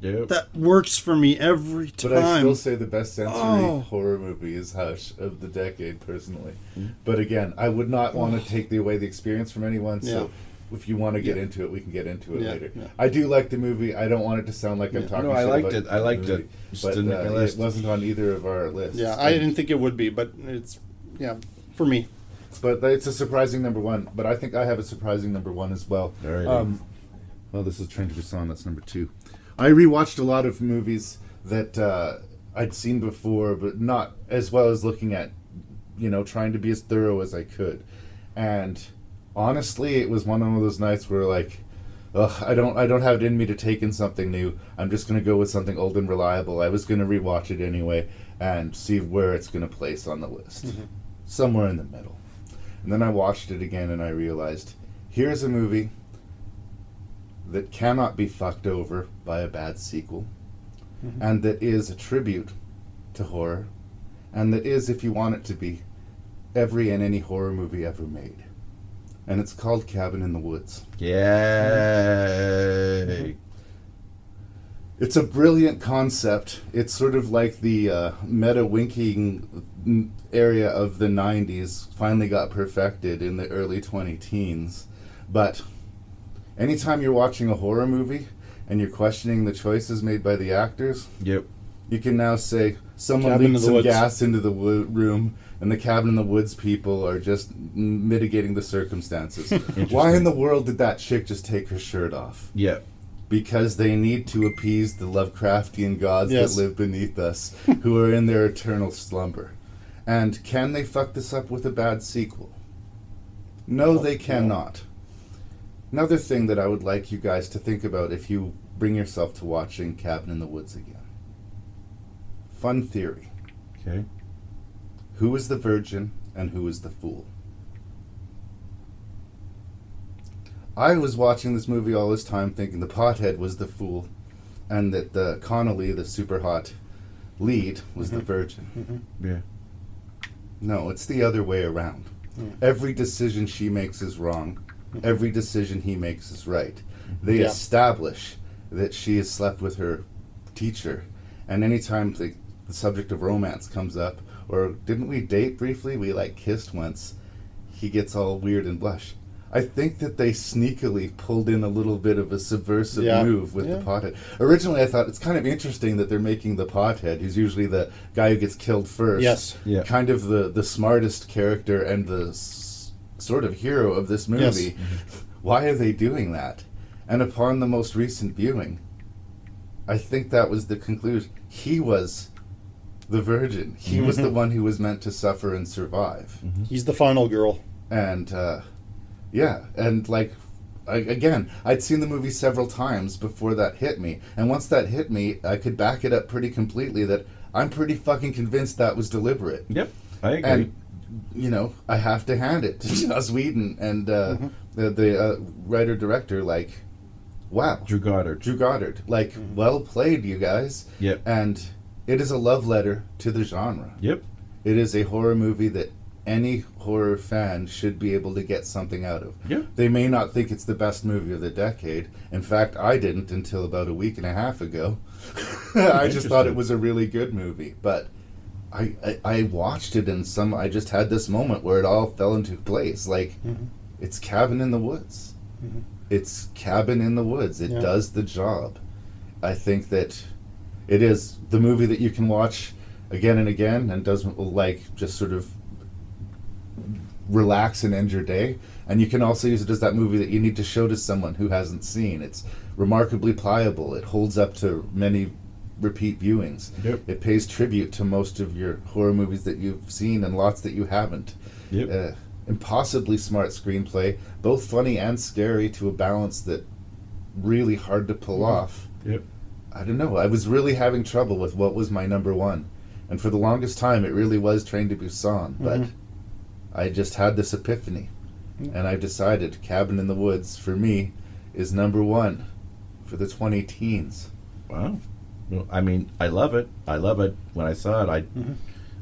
That works for me every time. But I still say the best sensory horror movie is Hush of the decade, personally. But again, I would not want to take away the experience from anyone, so if you want to get into it, we can get into it later. Yeah. I do like the movie. I don't want it to sound like I'm talking shit I liked about it. I liked it. But it wasn't on either of our lists. Yeah, I didn't think it would be, but it's, for me. But it's a surprising number one. But I think I have a surprising number one as well. Well, this is Train to Busan. That's number 2. I rewatched a lot of movies that I'd seen before, but not as well as looking at, trying to be as thorough as I could. And honestly, it was one of those nights where, like, I don't have it in me to take in something new. I'm just going to go with something old and reliable. I was going to rewatch it anyway and see where it's going to place on the list. Somewhere in the middle. And then I watched it again and I realized, here's a movie that cannot be fucked over by a bad sequel, and that is a tribute to horror, and that is, if you want it to be, every and any horror movie ever made. And it's called Cabin in the Woods. Yay! It's a brilliant concept. It's sort of like the meta-winking area of the 90s finally got perfected in the early 20-teens. But anytime you're watching a horror movie and you're questioning the choices made by the actors, you can now say, someone leaked some gas into the room and the Cabin in the Woods people are just mitigating the circumstances. Why in the world did that chick just take her shirt off? Because they need to appease the Lovecraftian gods that live beneath us, who are in their eternal slumber. And can they fuck this up with a bad sequel? No, they cannot. Another thing that I would like you guys to think about if you bring yourself to watching Cabin in the Woods again. Fun theory. Okay. Who is the virgin and who is the fool? I was watching this movie all this time thinking the pothead was the fool and that the Connolly, the super hot lead, was the virgin. No, it's the other way around. Every decision she makes is wrong. Every decision he makes is right. They establish that she has slept with her teacher, and anytime the subject of romance comes up, or didn't we date briefly? We kissed once. He gets all weird and blush. I think that they sneakily pulled in a little bit of a subversive move with the pothead. Originally, I thought it's kind of interesting that they're making the pothead, who's usually the guy who gets killed first, kind of the smartest character and the sort of hero of this movie. Why are they doing that? And upon the most recent viewing, I think that was the conclusion. He was the virgin. He was the one who was meant to suffer and survive. He's the final girl. And again, I'd seen the movie several times before that hit me. And once that hit me, I could back it up pretty completely that I'm pretty fucking convinced that was deliberate. I agree. And, I have to hand it to Joss Whedon and the writer-director, wow. Drew Goddard. Well played, you guys. And it is a love letter to the genre. It is a horror movie that any horror fan should be able to get something out of. They may not think it's the best movie of the decade. In fact, I didn't until about a week and a half ago. I just thought it was a really good movie. But I watched it and I just had this moment where it all fell into place. It's Cabin in the Woods. It's Cabin in the Woods. It does the job. I think that it is the movie that you can watch again and again and doesn't just sort of relax and end your day. And you can also use it as that movie that you need to show to someone who hasn't seen. It's remarkably pliable. It holds up to many repeat viewings. It pays tribute to most of your horror movies that you've seen and lots that you haven't. Impossibly smart screenplay, both funny and scary to a balance that really hard to pull off. I don't know. I was really having trouble with what was my number one. And for the longest time, it really was Train to Busan. But I just had this epiphany. And I've decided Cabin in the Woods, for me, is number one for the 20 teens. Wow. Well, I mean, I love it. I love it. When I saw it,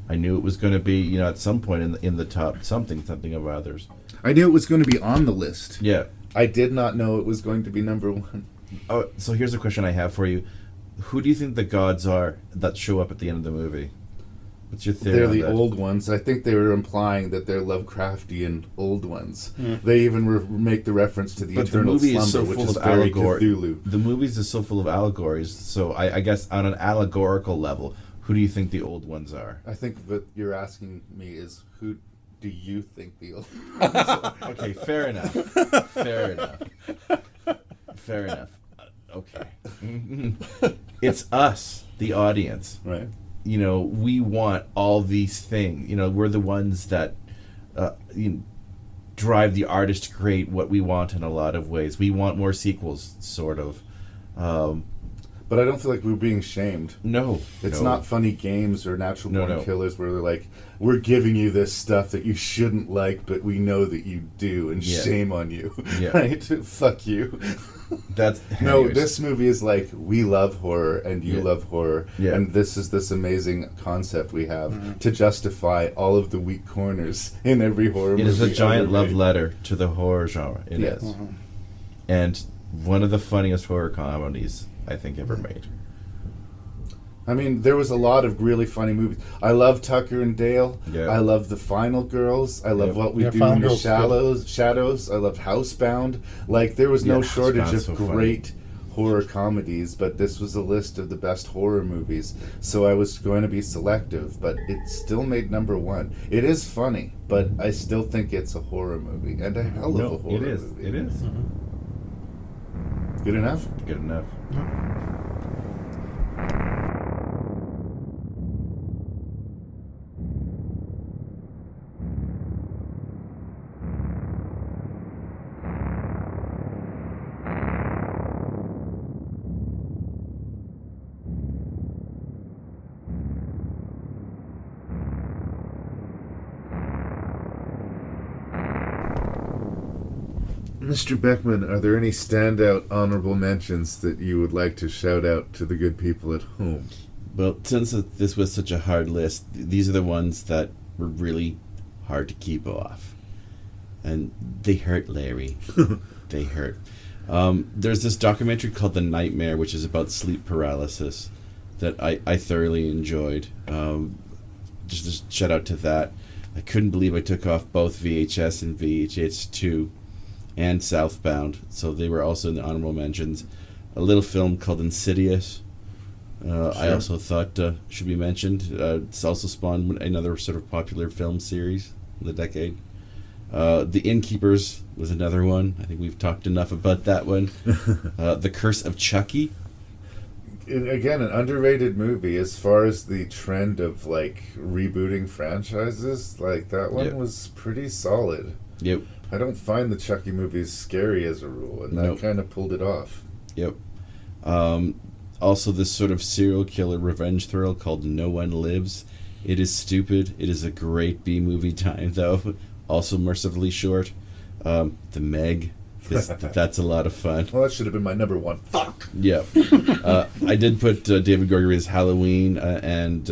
I knew it was going to be, at some point in the top something of others. I knew it was going to be on the list. Yeah. I did not know it was going to be number one. Oh, so here's a question I have for you. Who do you think the gods are that show up at the end of the movie? What's your theory? They're on the that? old ones. I think they were implying that they're Lovecraftian old ones. They even make the reference to the eternal slumber, which is very Cthulhu. The movies are so full of allegories. So I guess on an allegorical level, who do you think the old ones are? I think what you're asking me is, who do you think the old ones are? Okay, fair enough. Fair enough. Okay. It's us, the audience. Right. We want all these things. We're the ones that drive the artist to create what we want in a lot of ways. We want more sequels, sort of. But I don't feel like we're being shamed. No. It's not Funny Games or Natural Born Killers where they're like, we're giving you this stuff that you shouldn't like, but we know that you do, and shame on you. Yeah. Right? Fuck you. This movie is like, we love horror and you love horror, and this is this amazing concept we have to justify all of the weak corners in every horror movie. It is a giant love letter to the horror genre. It is. And one of the funniest horror comedies I think ever made. I mean, there was a lot of really funny movies. I love Tucker and Dale. Yeah. I love The Final Girls. I love What We Do in the Shadows. I loved Housebound. Like, there was no shortage of great horror comedies, but this was a list of the best horror movies. So I was going to be selective, but it still made number one. It is funny, but I still think it's a horror movie, and a hell of a horror movie. It is. Good enough? Good enough. Mr. Beckman, are there any standout honorable mentions that you would like to shout out to the good people at home? Well, since this was such a hard list, these are the ones that were really hard to keep off. And they hurt, Larry. They hurt. There's this documentary called The Nightmare, which is about sleep paralysis, that I thoroughly enjoyed. Just a shout out to that. I couldn't believe I took off both VHS and VHS2 and Southbound, so they were also in the honorable mentions. A little film called Insidious, I also thought should be mentioned. It's also spawned another sort of popular film series in the decade. The Innkeepers was another one. I think we've talked enough about that one. The Curse of Chucky. Again, an underrated movie as far as the trend of like rebooting franchises. Like that one was pretty solid. Yep. I don't find the Chucky movies scary as a rule, and that kind of pulled it off. Yep. Also, this sort of serial killer revenge thrill called No One Lives. It is stupid. It is a great B-movie time, though. Also mercifully short. The Meg. That's a lot of fun. Well, that should have been my number one. Fuck! Yeah. I did put David Gorgery's Halloween, and...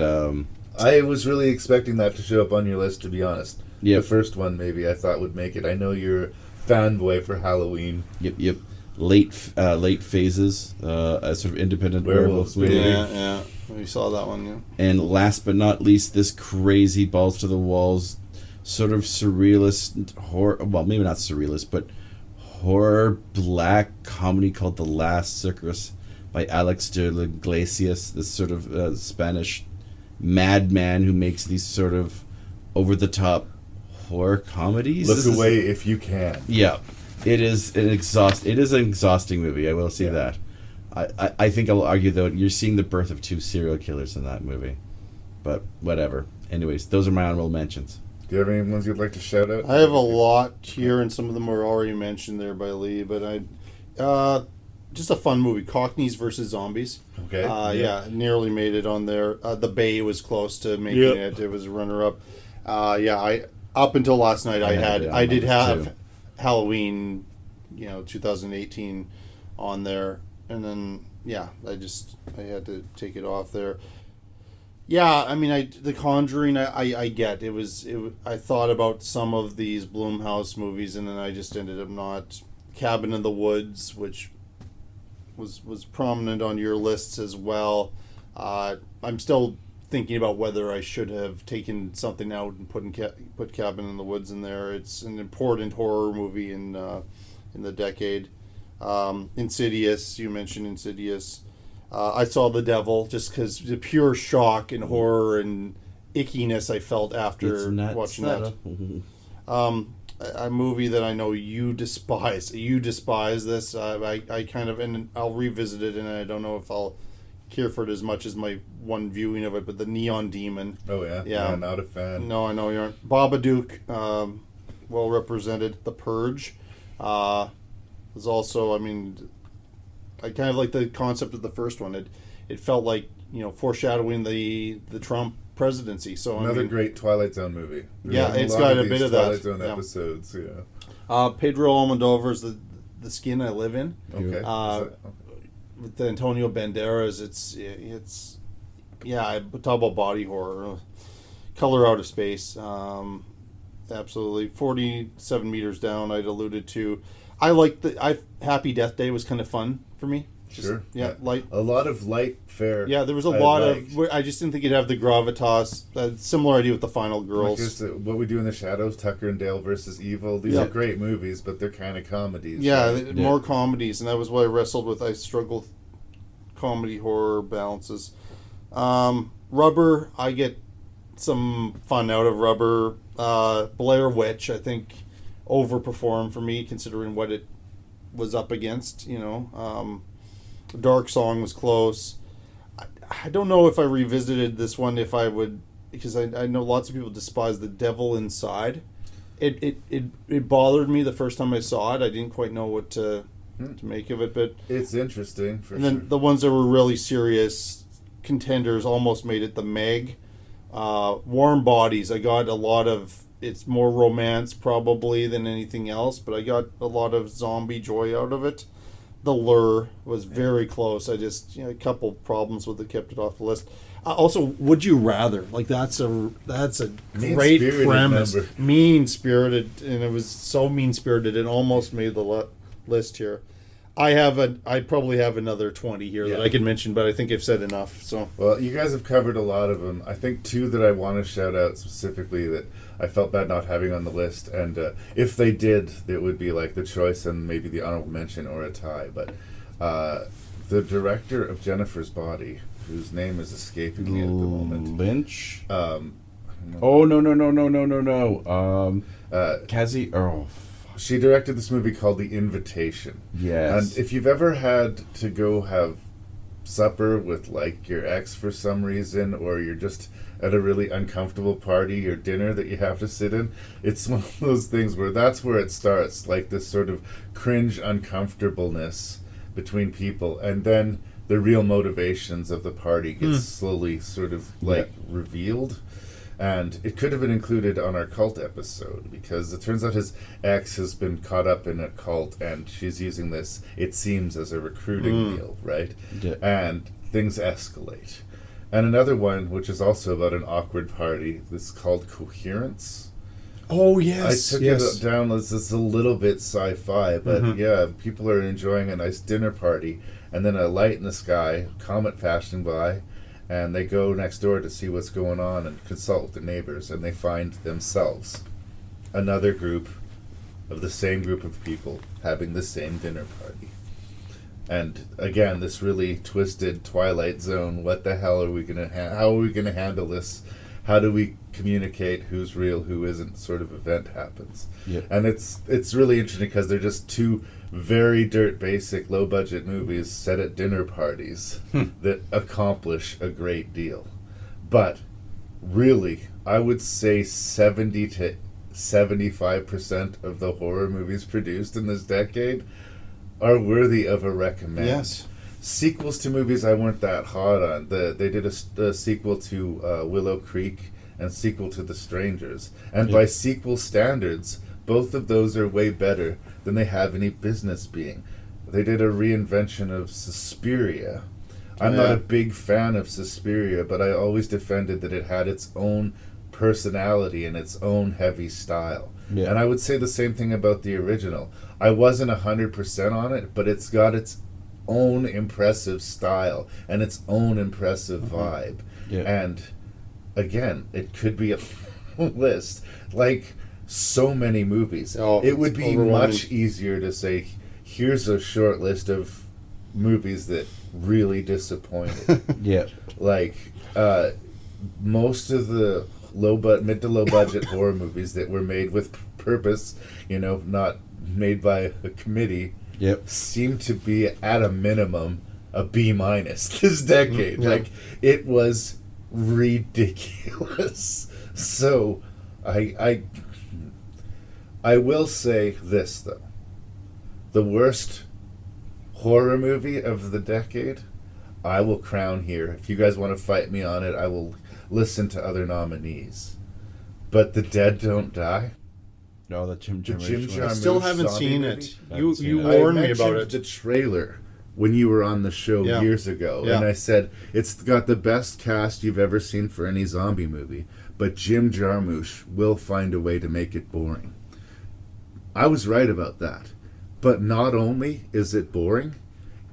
I was really expecting that to show up on your list, to be honest. Yep. The first one, maybe, I thought would make it. I know you're a fanboy for Halloween. Yep. Late Phases, a sort of independent werewolf movie. Yeah. We saw that one, yeah. And last but not least, this crazy balls to the walls, sort of surrealist horror. Well, maybe not surrealist, but horror black comedy called The Last Circus by Alex de la Iglesias. This sort of Spanish madman who makes these sort of over the top horror comedies. Look away if you can. Yeah. It is an exhausting movie, I will say that. I think I'll argue, though, you're seeing the birth of two serial killers in that movie. But whatever. Anyways, those are my honorable mentions. Do you have any ones you'd like to shout out? I have a lot here, and some of them were already mentioned there by Lee, but just a fun movie, Cockneys versus Zombies. Okay. Yeah, nearly made it on there. The Bay was close to making it. It was a runner-up. Up until last night, I did have Halloween, 2018 on there, and then I had to take it off there. Yeah, I mean, The Conjuring, I get it was. I thought about some of these Blumhouse movies, and then I just ended up not. Cabin in the Woods, which was prominent on your lists as well. I'm still thinking about whether I should have taken something out and put Cabin in the Woods in there. It's an important horror movie in the decade. Insidious, you mentioned Insidious. I saw The Devil just because the pure shock and horror and ickiness I felt after watching that. A movie that I know you despise. You despise this. I kind of, and I'll revisit it, and I don't know if I'll care for it as much as my one viewing of it, but The Neon Demon. Oh, yeah? Yeah, not a fan. No, I know you aren't. Babadook, well represented. The Purge was also, I mean, I kind of like the concept of the first one. It felt like, foreshadowing the Trump presidency. So another great Twilight Zone movie. It's got a bit of that. Twilight Zone episodes, yeah. Pedro Almodovar's The Skin I Live In. Okay. With Antonio Banderas, it's talk about body horror. Color Out of Space, absolutely. 47 Meters Down, I'd alluded to. I like Happy Death Day was kind of fun for me. Sure. Yeah, light. A lot of light fare. Yeah, there was a lot of. I just didn't think it'd have the gravitas. Similar idea with The Final Girls. What We Do in the Shadows, Tucker and Dale versus Evil. These are great movies, but they're kind of comedies. Yeah, right? More comedies, and that was what I wrestled with. I struggled with comedy horror balances. Rubber, I get some fun out of Rubber. Blair Witch, I think, overperformed for me considering what it was up against. Dark Song was close. I don't know if I revisited this one, if I would, because I know lots of people despise The Devil Inside. It bothered me the first time I saw it. I didn't quite know what to make of it, but it's interesting. Then the ones that were really serious contenders almost made it. The Meg, Warm Bodies. I got a lot of. It's more romance probably than anything else, but I got a lot of zombie joy out of it. The Lure was very close. I just a couple problems with it, kept it off the list. Also, Would You Rather? Like that's a great premise. Mean spirited, and it was so mean spirited it almost made the list here. I probably have another 20 here that I can mention, but I think I've said enough. So well, you guys have covered a lot of them. I think two that I want to shout out specifically that I felt bad not having on the list, and if they did, it would be like the choice and maybe the honorable mention or a tie. But the director of Jennifer's Body, whose name is escaping me at the moment, Lynch. No. Kazi Earl. She directed this movie called The Invitation. Yes. And if you've ever had to go have supper with like your ex for some reason, or you're just at a really uncomfortable party or dinner that you have to sit in, it's one of those things where that's where it starts, like this sort of cringe uncomfortableness between people, and then the real motivations of the party gets slowly sort of like revealed. And it could have been included on our cult episode, because it turns out his ex has been caught up in a cult, and she's using this, it seems, as a recruiting deal, right? Yeah. And things escalate. And another one, which is also about an awkward party, this is called Coherence. Oh, yes. I took it down as it's a little bit sci-fi, but people are enjoying a nice dinner party, and then a light in the sky, comet passing by, and they go next door to see what's going on and consult with the neighbors, and they find themselves another group of the same group of people having the same dinner party. And again, this really twisted Twilight Zone, what the hell are we gonna how are we gonna handle this? How do we communicate who's real, who isn't, sort of event happens. Yep. And it's really interesting because they're just two very dirt basic, low budget movies set at dinner parties that accomplish a great deal. But really, I would say 70 to 75% of the horror movies produced in this decade are worthy of a recommend. Yes. Sequels to movies I weren't that hot on. They did a sequel to Willow Creek and sequel to The Strangers. And by sequel standards, Both of those are way better than they have any business being. They did a reinvention of Suspiria. I'm not a big fan of Suspiria, but I always defended that it had its own personality and its own heavy style. Yeah. And I would say the same thing about the original. I wasn't 100% on it, but it's got its own impressive style and its own impressive vibe. Yeah. And again, it could be a list like so many movies. It would be much easier to say, here's a short list of movies that really disappointed. Yeah. Like most of the mid to low budget horror movies that were made with purpose, not made by a committee, seem to be at a minimum a B- this decade. Like, it was ridiculous. So I will say this, though. The worst horror movie of the decade, I will crown here. If you guys want to fight me on it, I will listen to other nominees. But The Dead Don't Die. No, the Jim Jarmusch. I still haven't seen it. You I warned me about mentioned it. the trailer when you were on the show years ago, and I said it's got the best cast you've ever seen for any zombie movie, but Jim Jarmusch will find a way to make it boring. I was right about that. But not only is it boring,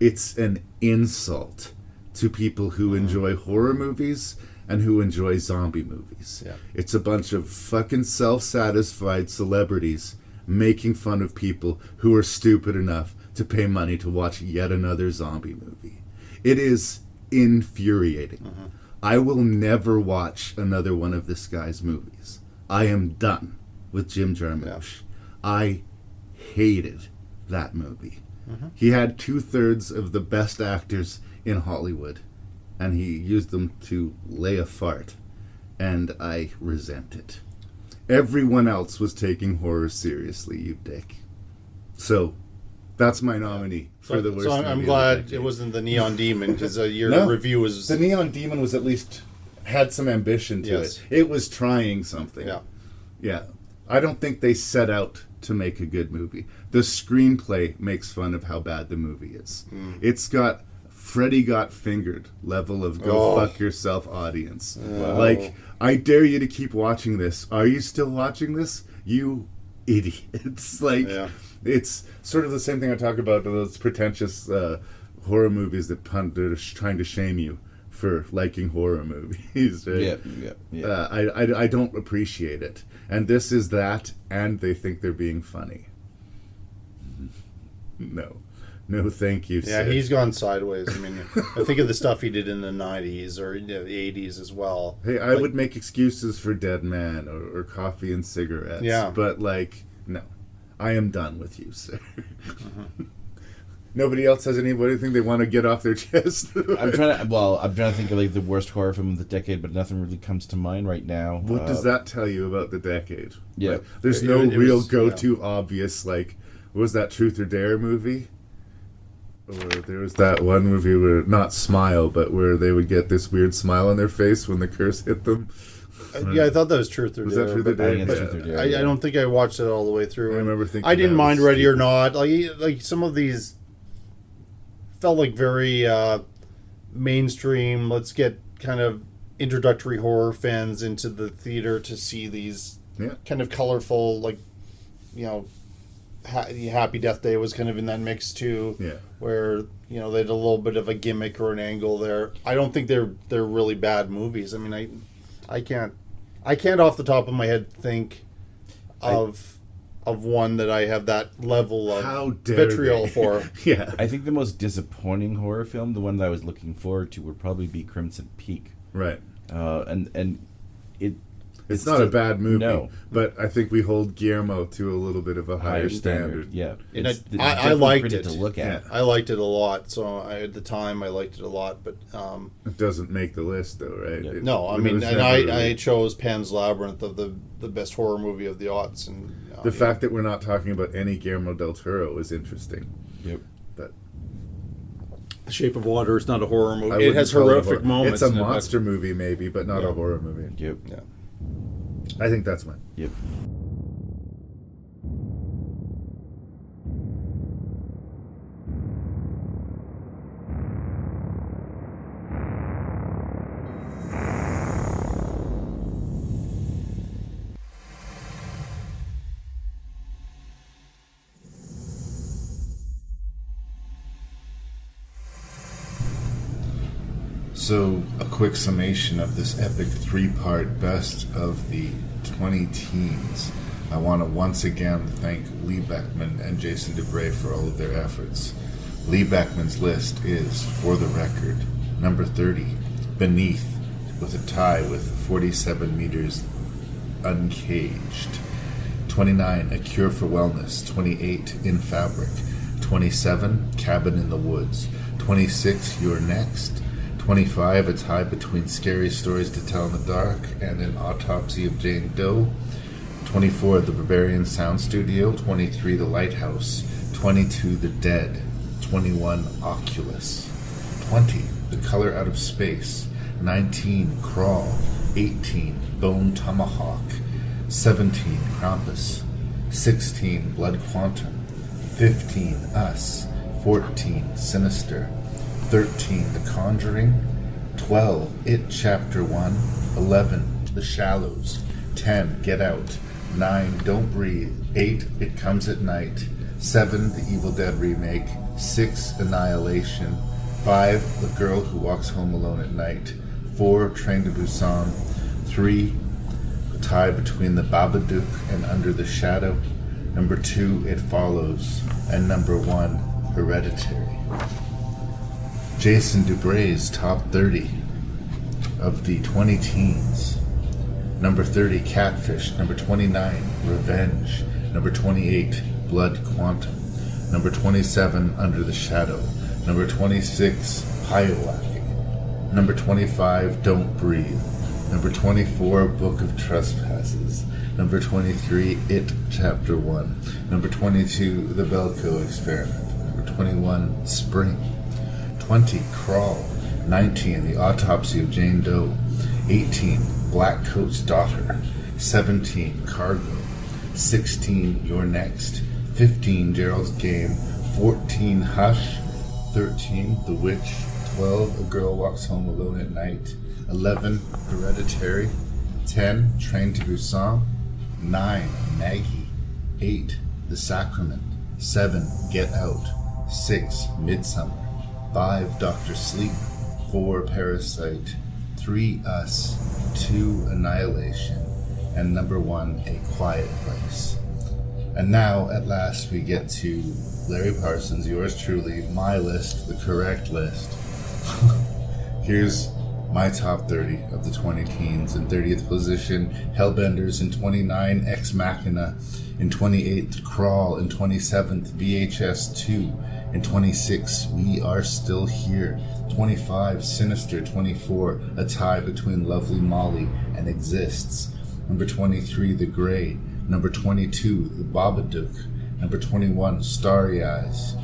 it's an insult to people who enjoy horror movies and who enjoy zombie movies. Yeah. It's a bunch of fucking self-satisfied celebrities making fun of people who are stupid enough to pay money to watch yet another zombie movie. It is infuriating. I will never watch another one of this guy's movies. I am done with Jim Jarmusch. I hated that movie. He had 2/3 of the best actors in Hollywood, and he used them to lay a fart, and I resent it. Everyone else was taking horror seriously, you dick. So, that's my nominee for the worst movie. I'm glad it wasn't the Neon Demon, because your review was... The Neon Demon was at least had some ambition to it. It was trying something. Yeah. I don't think they set out to make a good movie. The screenplay makes fun of how bad the movie is. It's got Freddy Got Fingered level of go fuck yourself audience. Like, I dare you to keep watching this. Are you still watching this? You idiots. Like, it's sort of the same thing I talk about, those pretentious horror movies that are trying to shame you for liking horror movies, right? I don't appreciate it. And this is that, and they think they're being funny. No, thank you, Yeah, sir. he's gone sideways. I mean, I think of the stuff he did in the 90s or the 80s as well. Hey, I would make excuses for Dead Man or Coffee and Cigarettes. Yeah. But, no. I am done with you, sir. Nobody else has anything they want to get off their chest? I'm trying to think of the worst horror film of the decade, but nothing really comes to mind right now. What does that tell you about the decade? Yeah. There's no real go-to obvious, what was that Truth or Dare movie? Or there was that one movie where, not Smile, but where they would get this weird smile on their face when the curse hit them. I thought that was Truth or Dare. Was that Truth or Dare? Truth or Dare. I don't think I watched it all the way through. I remember thinking I didn't that mind was Ready or Not. Like some of these felt like very mainstream. Let's get kind of introductory horror fans into the theater to see these kind of colorful, Happy Death Day was kind of in that mix too. Yeah. Where they had a little bit of a gimmick or an angle there. I don't think they're really bad movies. I mean, I can't off the top of my head think of one that I have that level of vitriol for. Yeah. I think the most disappointing horror film, the one that I was looking forward to, would probably be Crimson Peak. Right. And it's not a bad movie, but I think we hold Guillermo to a little bit of a higher standard. Yeah, and I liked it. To look at. I liked it a lot. So at the time, I liked it a lot. But it doesn't make the list, though, right? Yeah. No, I mean, and I chose Pan's Labyrinth of the best horror movie of the aughts, and the fact that we're not talking about any Guillermo del Toro is interesting. Yep. But The Shape of Water is not a horror movie. It has horrific moments. It's a monster movie, maybe, but not a horror movie. Yep. Yeah. I think that's mine. Yep. So, a quick summation of this epic 3-part best of the 20 teens. I want to once again thank Lee Beckman and Jason Dubray for all of their efforts. Lee Beckman's list is, for the record, number 30, Beneath, with a tie with 47 meters, Uncaged. 29, A Cure for Wellness. 28, In Fabric. 27, Cabin in the Woods. 26, You're Next. 25, A Tie Between Scary Stories to Tell in the Dark and An Autopsy of Jane Doe. 24, The Barbarian Sound Studio. 23, The Lighthouse. 22, The Dead. 21, Oculus. 20, The Color Out of Space. 19, Crawl. 18, Bone Tomahawk. 17, Krampus. 16, Blood Quantum. 15, Us. 14, Sinister. 13, The Conjuring. 12, It Chapter 1. 11, The Shallows. 10, Get Out. 9, Don't Breathe. 8, It Comes at Night. 7, The Evil Dead Remake. 6, Annihilation. 5, The Girl Who Walks Home Alone at Night. 4, Train to Busan. 3, The Tie Between the Babadook and Under the Shadow. Number 2, It Follows. And number 1, Hereditary. Jason Dubray's top 30 of the 20 teens. Number 30, Catfish. Number 29, Revenge. Number 28, Blood Quantum. Number 27, Under the Shadow. Number 26, Hiawatha. Number 25, Don't Breathe. Number 24, Book of Trespasses. Number 23, It Chapter 1. Number 22, The Belko Experiment. Number 21, Spring. 20, Crawl. 19, The Autopsy of Jane Doe. 18, Black Coat's Daughter. 17, Cargo. 16, You're Next. 15, Gerald's Game. 14, Hush. 13, The Witch. 12, A Girl Walks Home Alone at Night. 11, Hereditary. 10, Train to Busan. 9, Maggie. 8, The Sacrament. 7, Get Out. 6, Midsummer. 5, Dr. Sleep. 4, Parasite. 3, Us. 2, Annihilation. And number 1, A Quiet Place. And now, at last, we get to Larry Parsons, yours truly, my list, the correct list. Here's my top 30 of the 20 teens. In 30th position, Hellbenders. In 29, Ex Machina. In 28th, Crawl. In 27th, VHS 2. In 26, We Are Still Here. 25, Sinister. 24, A Tie Between Lovely Molly and Exists. Number 23, The Grey. Number 22, The Babadook. Number 21, Starry Eyes.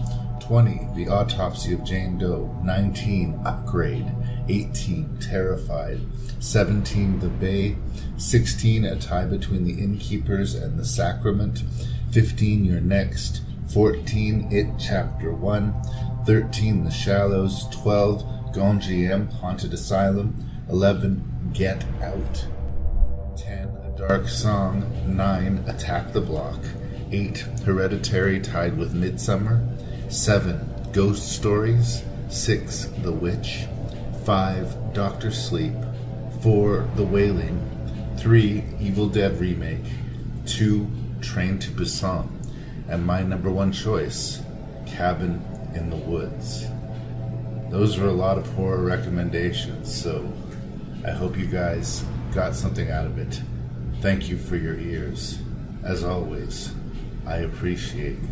20, The Autopsy of Jane Doe. 19, Upgrade. 18, Terrified. 17, The Bay. 16, A Tie Between the Innkeepers and the Sacrament. 15, You're Next. 14, It Chapter 1. 13, The Shallows. 12, Gonjiam, Haunted Asylum. 11, Get Out. 10, A Dark Song. 9, Attack the Block. 8, Hereditary tied with Midsummer. 7, Ghost Stories. 6, The Witch. 5, Dr. Sleep. 4, The Wailing. 3, Evil Dead Remake. 2, Train to Busan. And my number 1 choice, Cabin in the Woods. Those are a lot of horror recommendations, so I hope you guys got something out of it. Thank you for your ears. As always, I appreciate you.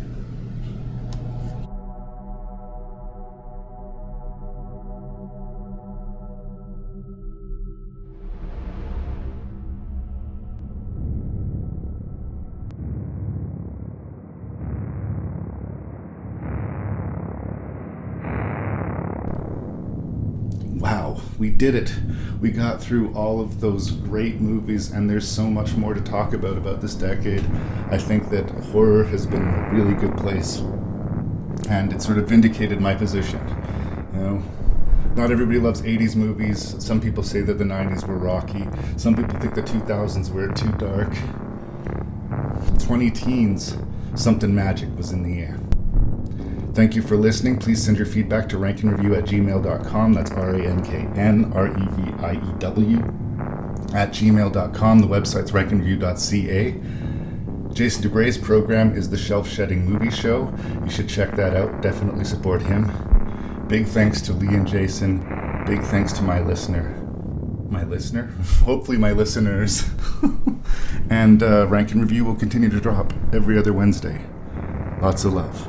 Wow, we did it. We got through all of those great movies, and there's so much more to talk about this decade. I think that horror has been in a really good place, and it sort of vindicated my position. You know, not everybody loves 80s movies. Some people say that the 90s were rocky. Some people think the 2000s were too dark. 20 teens, something magic was in the air. Thank you for listening. Please send your feedback to ranknreview@gmail.com. That's ranknreview@gmail.com. The website's ranknreview.ca. Jason Dubray's program is the Shelf Shedding Movie Show. You should check that out. Definitely support him. Big thanks to Lee and Jason. Big thanks to my listener? Hopefully my listeners. And Rank and Review will continue to drop every other Wednesday. Lots of love.